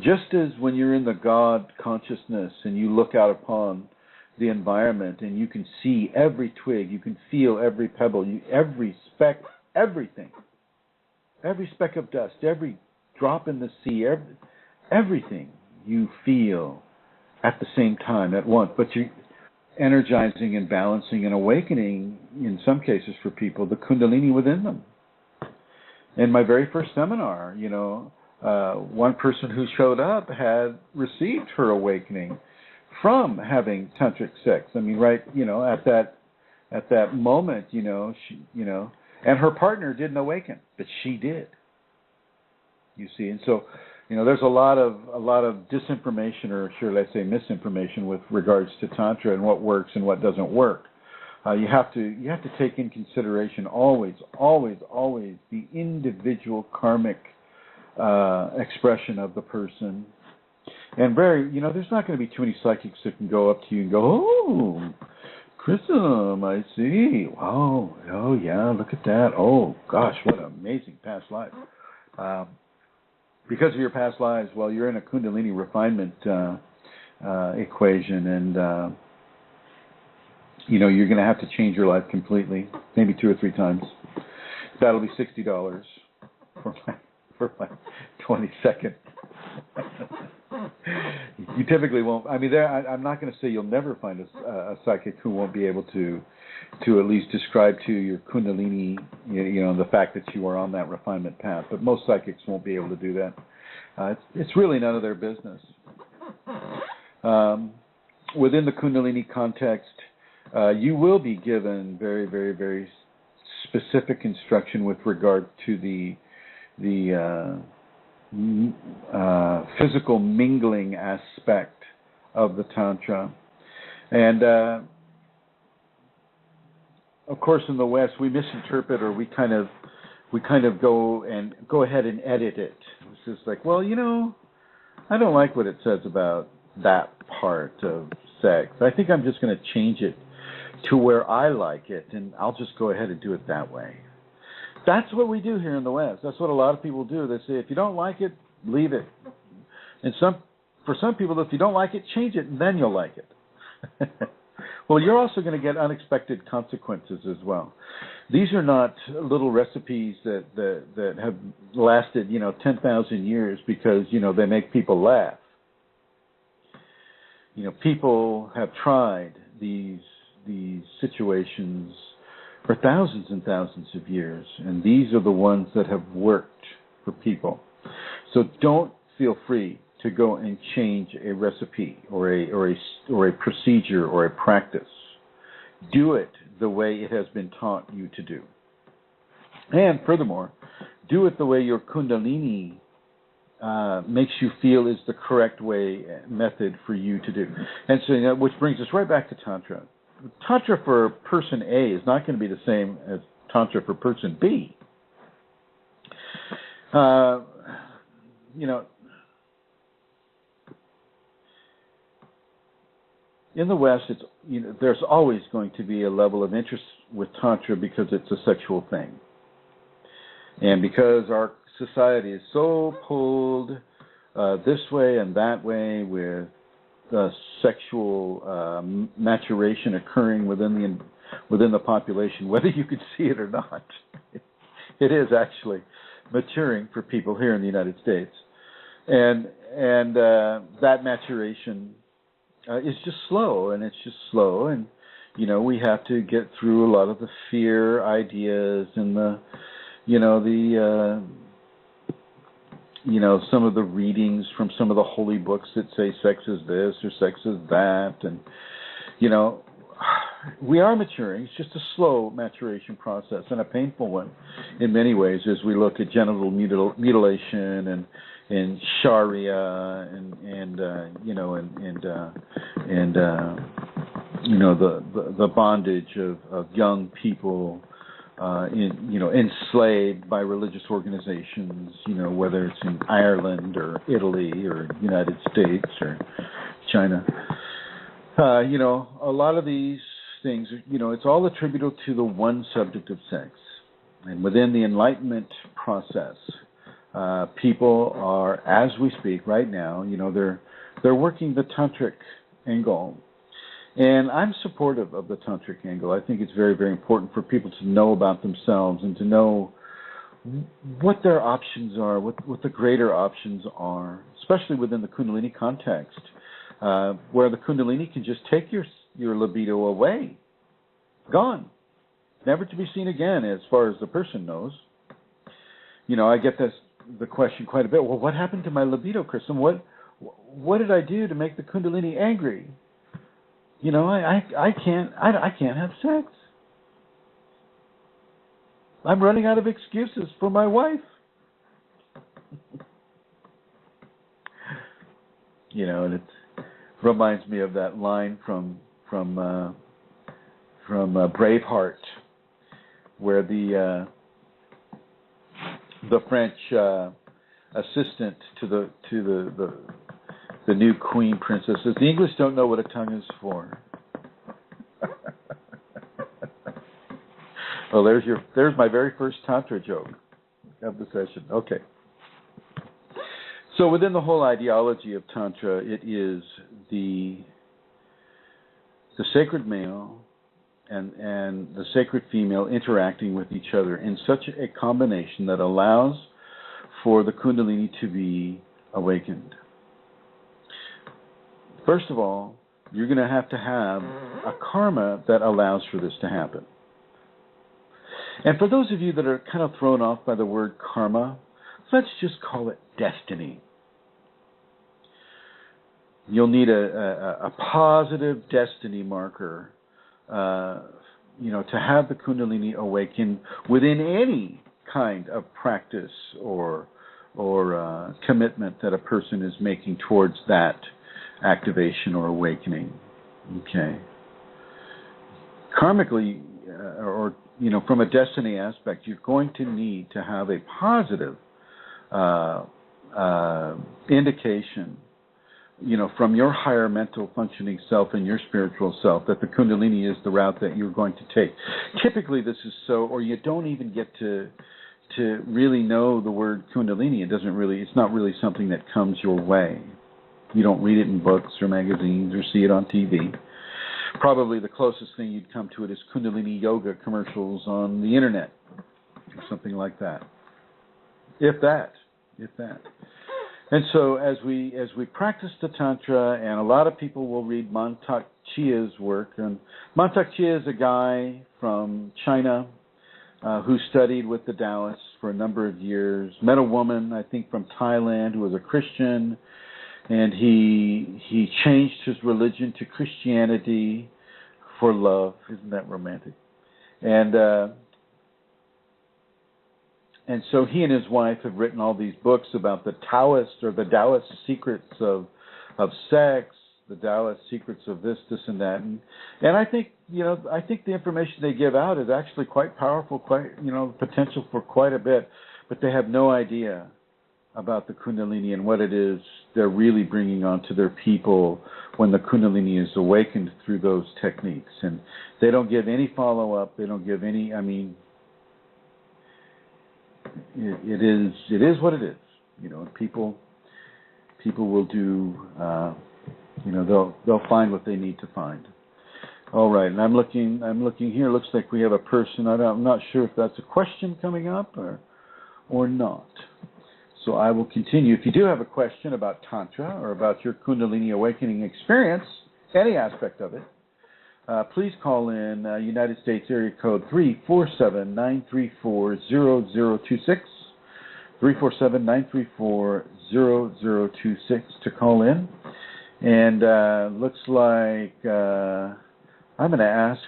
Just as when you're in the God consciousness and you look out upon the environment and you can see every twig, you can feel every pebble, every speck, everything, every speck of dust, every drop in the sea, everything you feel at the same time, at once. But you're energizing and balancing and awakening, in some cases for people, the Kundalini within them. In my very first seminar, one person who showed up had received her awakening from having tantric sex. I mean, right, at that moment, she, and her partner didn't awaken, but she did. You see, and so, there's a lot of disinformation, or should I say misinformation, with regards to Tantra and what works and what doesn't work. You have to take in consideration always the individual karmic expression of the person. And there's not going to be too many psychics that can go up to you and go, "Oh, Chrism, I see. Wow, oh yeah, look at that. Oh gosh, what an amazing past life." Because of your past lives, well, you're in a Kundalini refinement equation, and you're going to have to change your life completely, maybe 2 or 3 times. That'll be $60 for my 22nd. You typically won't. I mean, I'm not going to say you'll never find a psychic who won't be able to at least describe to you your Kundalini, the fact that you are on that refinement path. But most psychics won't be able to do that. It's really none of their business. Within the Kundalini context, you will be given very, very, very specific instruction with regard to the physical mingling aspect of the Tantra. And of course, in the West, we misinterpret, or we kind of go ahead and edit it. It's just like, well, I don't like what it says about that part of sex. I think I'm just going to change it to where I like it, and I'll just go ahead and do it that way. That's what we do here in the West. That's what a lot of people do. They say, if you don't like it, leave it. And for some people, if you don't like it, change it, and then you'll like it. Well, you're also going to get unexpected consequences as well. These are not little recipes that have lasted, 10,000 years because, they make people laugh. People have tried these situations for thousands and thousands of years, and these are the ones that have worked for people. So don't feel free to go and change a recipe or a procedure or a practice. Do it the way it has been taught you to do. And furthermore, do it the way your Kundalini makes you feel is the correct method for you to do. And so, which brings us right back to Tantra. Tantra for person A is not going to be the same as Tantra for person B. In the West, there's always going to be a level of interest with Tantra because it's a sexual thing. And because our society is so pulled this way and that way with sexual maturation occurring within the population, whether you could see it or not. It is actually maturing for people here in the United States, and that maturation is just slow, and it's just slow, and we have to get through a lot of the fear ideas and some of the readings from some of the holy books that say sex is this or sex is that, and we are maturing. It's just a slow maturation process and a painful one in many ways as we look at genital mutilation and Sharia and the bondage of young people enslaved by religious organizations, whether it's in Ireland or Italy or United States or China. A lot of these things, it's all attributable to the one subject of sex. And within the Enlightenment process, people are, as we speak right now, they're working the tantric angle. And I'm supportive of the tantric angle. I think it's very, very important for people to know about themselves and to know what their options are, what the greater options are, especially within the Kundalini context, where the Kundalini can just take your libido away, gone, never to be seen again as far as the person knows. I get the question quite a bit. Well, what happened to my libido, Chrism? What did I do to make the Kundalini angry? I can't have sex. I'm running out of excuses for my wife. And it reminds me of that line from Braveheart, where the French assistant to the new queen princess says, "The English don't know what a tongue is for." Well, there's my very first Tantra joke of the session. Okay. So within the whole ideology of Tantra, it is the sacred male and the sacred female interacting with each other in such a combination that allows for the Kundalini to be awakened. First of all, you're going to have a karma that allows for this to happen. And for those of you that are kind of thrown off by the word karma, let's just call it destiny. You'll need a positive destiny marker, to have the Kundalini awaken within any kind of practice or commitment that a person is making towards that activation or awakening. Okay. Karmically, from a destiny aspect, you're going to need to have a positive indication, from your higher mental functioning self and your spiritual self, that the Kundalini is the route that you're going to take. Typically, this is so, or you don't even get to really know the word Kundalini. It's not really something that comes your way. You don't read it in books or magazines or see it on TV. Probably the closest thing you'd come to it is Kundalini yoga commercials on the internet or something like that. If that. And so as we practice the Tantra, and a lot of people will read Mantak Chia's work, and Mantak Chia is a guy from China who studied with the Taoists for a number of years, met a woman, I think, from Thailand who was a Christian, and he changed his religion to Christianity for love. Isn't that romantic? And so he and his wife have written all these books about the Taoist or the Taoist secrets of sex, the Taoist secrets of this, and that. And I think, the information they give out is actually quite powerful, quite, potential for quite a bit, but they have no idea about the Kundalini and what it is they're really bringing onto their people when the Kundalini is awakened through those techniques. And they don't give any follow-up. They don't give any, it is what it is. People will do they'll find what they need to find. All right, and I'm looking here. Looks like we have a person. I'm not sure if that's a question coming up or not. So I will continue. If you do have a question about Tantra or about your Kundalini awakening experience, any aspect of it, please call in United States area code 347-934-0026, 347-934-0026 to call in. And looks like I'm going to ask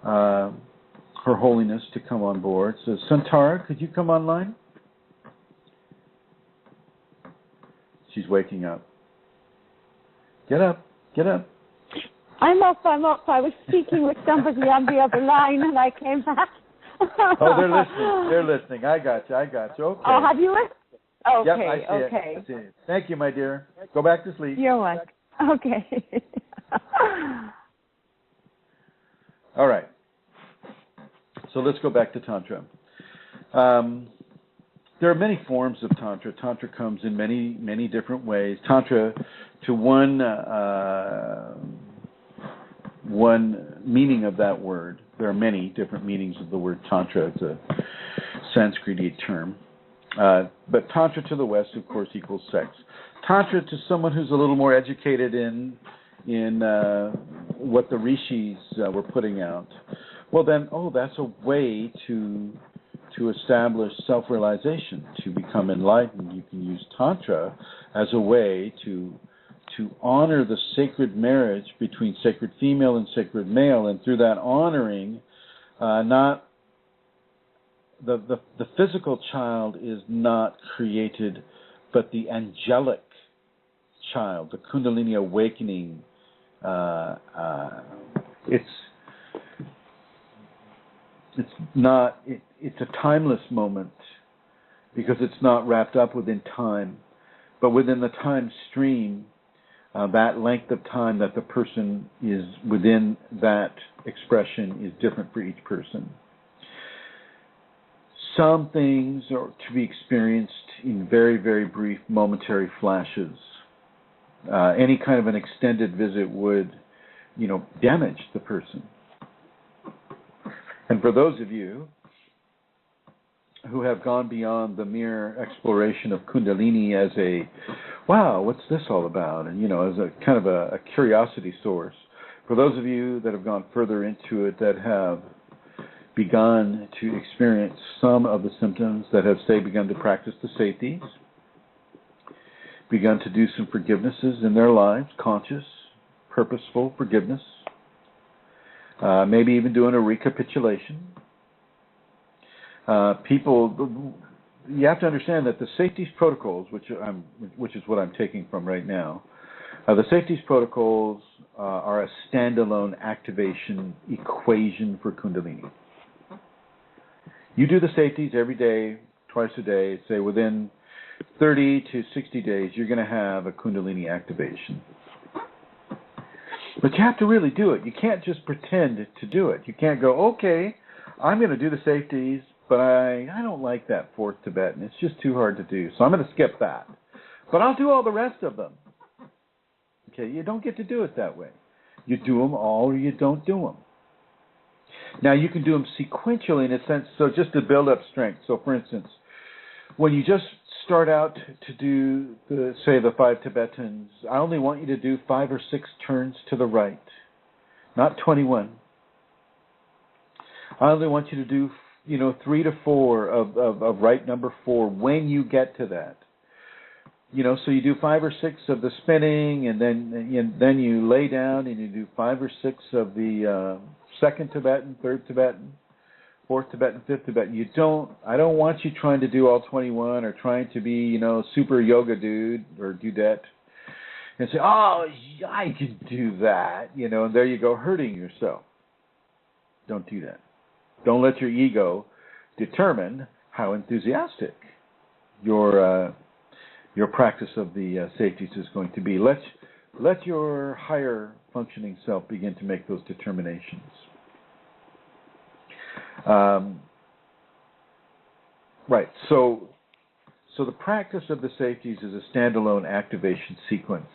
Her Holiness to come on board. So Santara, could you come online? She's waking up. Get up. I'm up. I was speaking with somebody on the other line and I came back. Oh, they're listening. I got you. Okay. Oh, have you listened? Okay, yep, I see it. Thank you, my dear. Go back to sleep. You're welcome. Okay. All right. So let's go back to Tantra. There are many forms of Tantra. Tantra comes in many, many different ways. Tantra, to one meaning of that word, there are many different meanings of the word Tantra. It's a Sanskrit term. But Tantra to the West, of course, equals sex. Tantra to someone who's a little more educated in what the rishis were putting out, well then, that's a way to establish self-realization, to become enlightened. You can use Tantra as a way to honor the sacred marriage between sacred female and sacred male, and through that honoring, not the physical child is not created, but the angelic child, the Kundalini awakening. It's a timeless moment because it's not wrapped up within time, but within the time stream, that length of time that the person is within that expression is different for each person. Some things are to be experienced in very, very brief momentary flashes. Any kind of an extended visit would, damage the person. And for those of you who have gone beyond the mere exploration of Kundalini as a, wow, what's this all about? And, as a kind of a curiosity source. For those of you that have gone further into it, that have begun to experience some of the symptoms, that have, say, begun to practice the safeties, begun to do some forgivenesses in their lives, conscious, purposeful forgiveness, maybe even doing a recapitulation. People, you have to understand that the safeties protocols, which is what I'm taking from right now, the safeties protocols are a standalone activation equation for Kundalini. You do the safeties every day, twice a day, say within 30 to 60 days, you're going to have a Kundalini activation. But you have to really do it. You can't just pretend to do it. You can't go, okay, I'm going to do the safeties, but I don't like that fourth Tibetan. It's just too hard to do, so I'm going to skip that. But I'll do all the rest of them. Okay, you don't get to do it that way. You do them all or you don't do them. Now, you can do them sequentially in a sense, so just to build up strength. So, for instance, when you just start out to do, the 5 Tibetans, I only want you to do 5 or 6 turns to the right, not 21. I only want you to do, 3 to 4 of right number 4 when you get to that. So you do 5 or 6 of the spinning, and then you lay down and you do 5 or 6 of the second Tibetan, third Tibetan, fourth Tibetan, fifth Tibetan. I don't want you trying to do all 21 or trying to be, super yoga dude or dudette and say, oh, I can do that, and there you go, hurting yourself. Don't do that. Don't let your ego determine how enthusiastic your practice of the safeties is going to be. Let your higher functioning self begin to make those determinations. Right. So the practice of the safeties is a standalone activation sequence.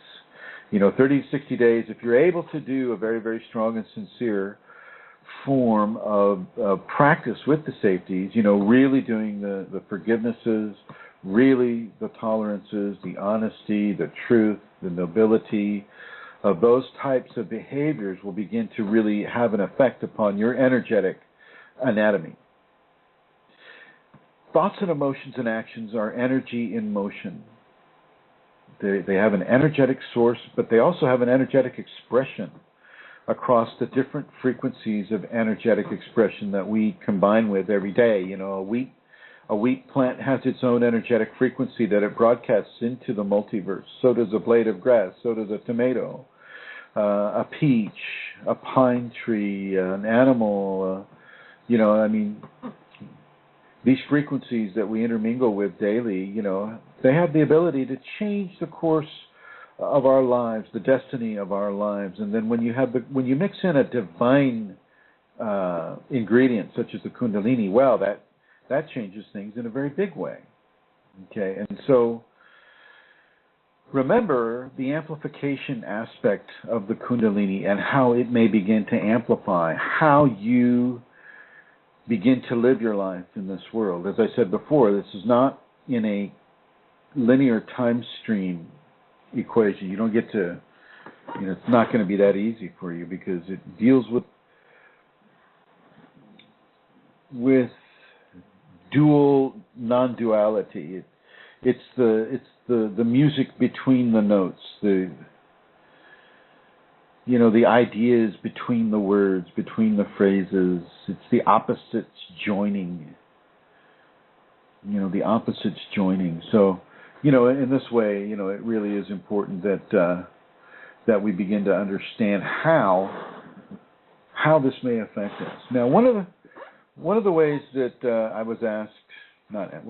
30 to 60 days, if you're able to do a very, very strong and sincere form of practice with the safeties, really doing the forgivenesses, really the tolerances, the honesty, the truth, the nobility of those types of behaviors will begin to really have an effect upon your energetic anatomy. Thoughts and emotions and actions are energy in motion. They have an energetic source, but they also have an energetic expression across the different frequencies of energetic expression that we combine with every day. A wheat plant has its own energetic frequency that it broadcasts into the multiverse. So does a blade of grass. So does a tomato, a peach, a pine tree, an animal. These frequencies that we intermingle with daily, they have the ability to change the course of our lives, the destiny of our lives. And then when you mix in a divine ingredient such as the Kundalini, well, that changes things in a very big way. Okay, and so remember the amplification aspect of the Kundalini and how it may begin to amplify how you begin to live your life in this world. As I said before, this is not in a linear time stream equation. You don't get to, it's not going to be that easy for you because it deals with dual non-duality. It's the music between the notes, the ideas between the words, between the phrases. It's the opposites joining. The opposites joining. So, in this way, it really is important that we begin to understand how this may affect us. Now, one of the ways that I was asked, it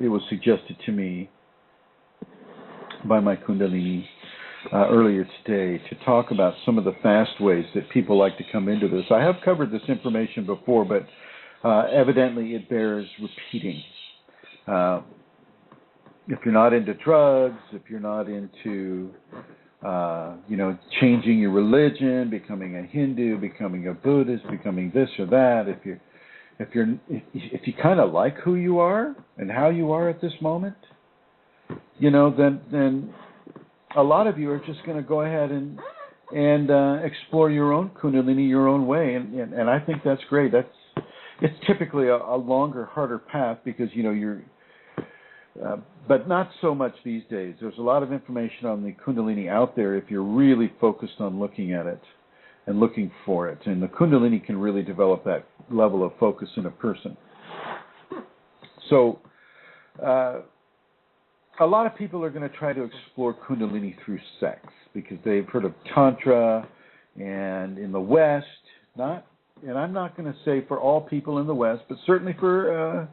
was suggested to me by my Kundalini earlier today to talk about some of the fast ways that people like to come into this. I have covered this information before, but evidently it bears repeating. If you're not into drugs, if you're not into, changing your religion, becoming a Hindu, becoming a Buddhist, becoming this or that, if you kind of like who you are and how you are at this moment, then a lot of you are just going to go ahead and explore your own Kundalini your own way, and I think that's great. It's typically a longer, harder path because you're, but not so much these days. There's a lot of information on the Kundalini out there if you're really focused on looking at it and looking for it, and the Kundalini can really develop that level of focus in a person. So. A lot of people are going to try to explore Kundalini through sex because they've heard of Tantra, and in the West, and I'm not going to say for all people in the West, but certainly for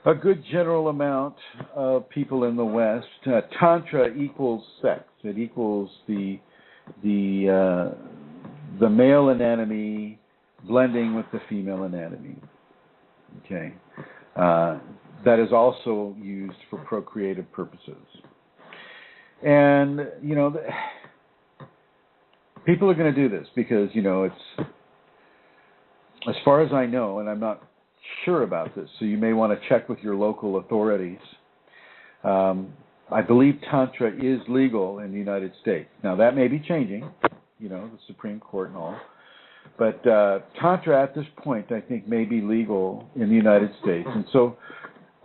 a good general amount of people in the West, Tantra equals sex. It equals the male anatomy blending with the female anatomy. Okay. That is also used for procreative purposes. And, people are going to do this because, it's, as far as I know, and I'm not sure about this, so you may want to check with your local authorities. I believe Tantra is legal in the United States. Now, that may be changing, the Supreme Court and all. But Tantra at this point, I think, may be legal in the United States. And so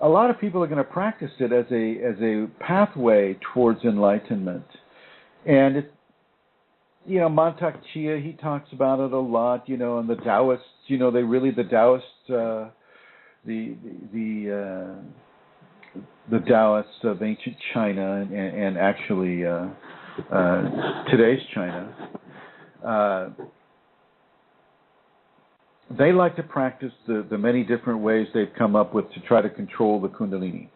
a lot of people are going to practice it as a pathway towards enlightenment. And it, Mantak Chia, he talks about it a lot, and the Taoists, the Taoists, the Taoists of ancient China and actually today's China, they like to practice the many different ways they've come up with to try to control the Kundalini.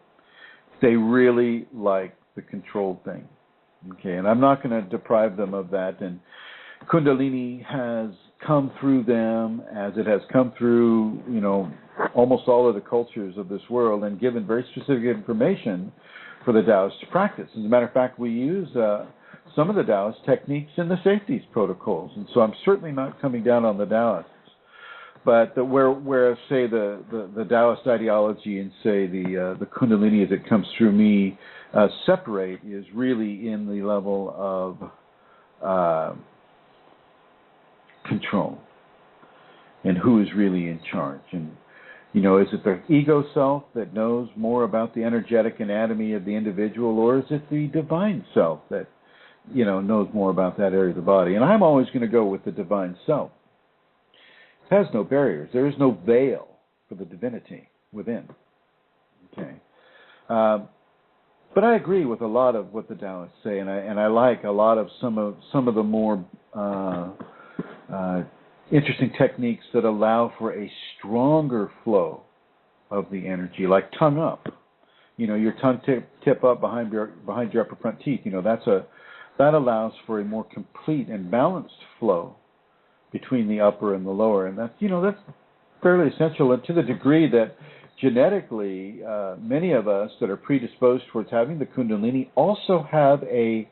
They really like the controlled thing. Okay, and I'm not going to deprive them of that. And Kundalini has come through them as it has come through, almost all of the cultures of this world and given very specific information for the Taoists to practice. As a matter of fact, we use some of the Taoist techniques in the safeties protocols. And so I'm certainly not coming down on the Taoists. But where say the Taoist ideology and say the Kundalini as it comes through me separate is really in the level of control and who is really in charge. And, is it the ego self that knows more about the energetic anatomy of the individual, or is it the divine self that, knows more about that area of the body? And I'm always going to go with the divine self. It has no barriers. There is no veil for the divinity within. Okay. But I agree with a lot of what the Taoists say, and I like a lot of some of the more interesting techniques that allow for a stronger flow of the energy, like tongue up. Your tongue tip up behind your upper front teeth. That allows for a more complete and balanced flow between the upper and the lower, and that's fairly essential. And to the degree that genetically, many of us that are predisposed towards having the Kundalini also have a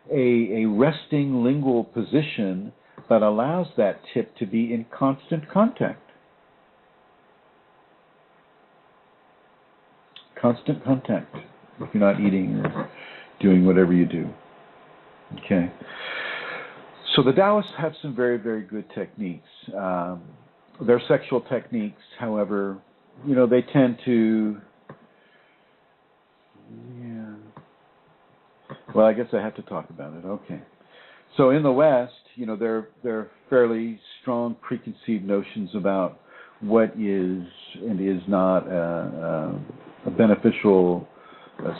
resting lingual position that allows that tip to be in constant contact. Constant contact if you're not eating or doing whatever you do. Okay. So the Taoists have some very, very good techniques. Their sexual techniques, however, they tend to... Yeah. Well, I guess I have to talk about it. Okay. So in the West, there are fairly strong preconceived notions about what is and is not a beneficial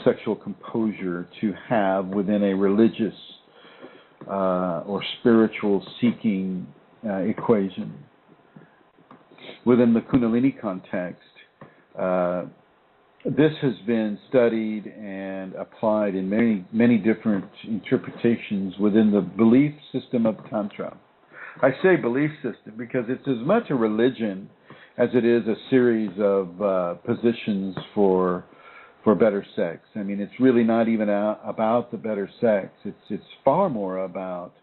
sexual composure to have within a religious or spiritual seeking equation. Within the Kundalini context, this has been studied and applied in many, many different interpretations within the belief system of Tantra. I say belief system because it's as much a religion as it is a series of positions for better sex. I mean, it's really not even about the better sex. It's far more about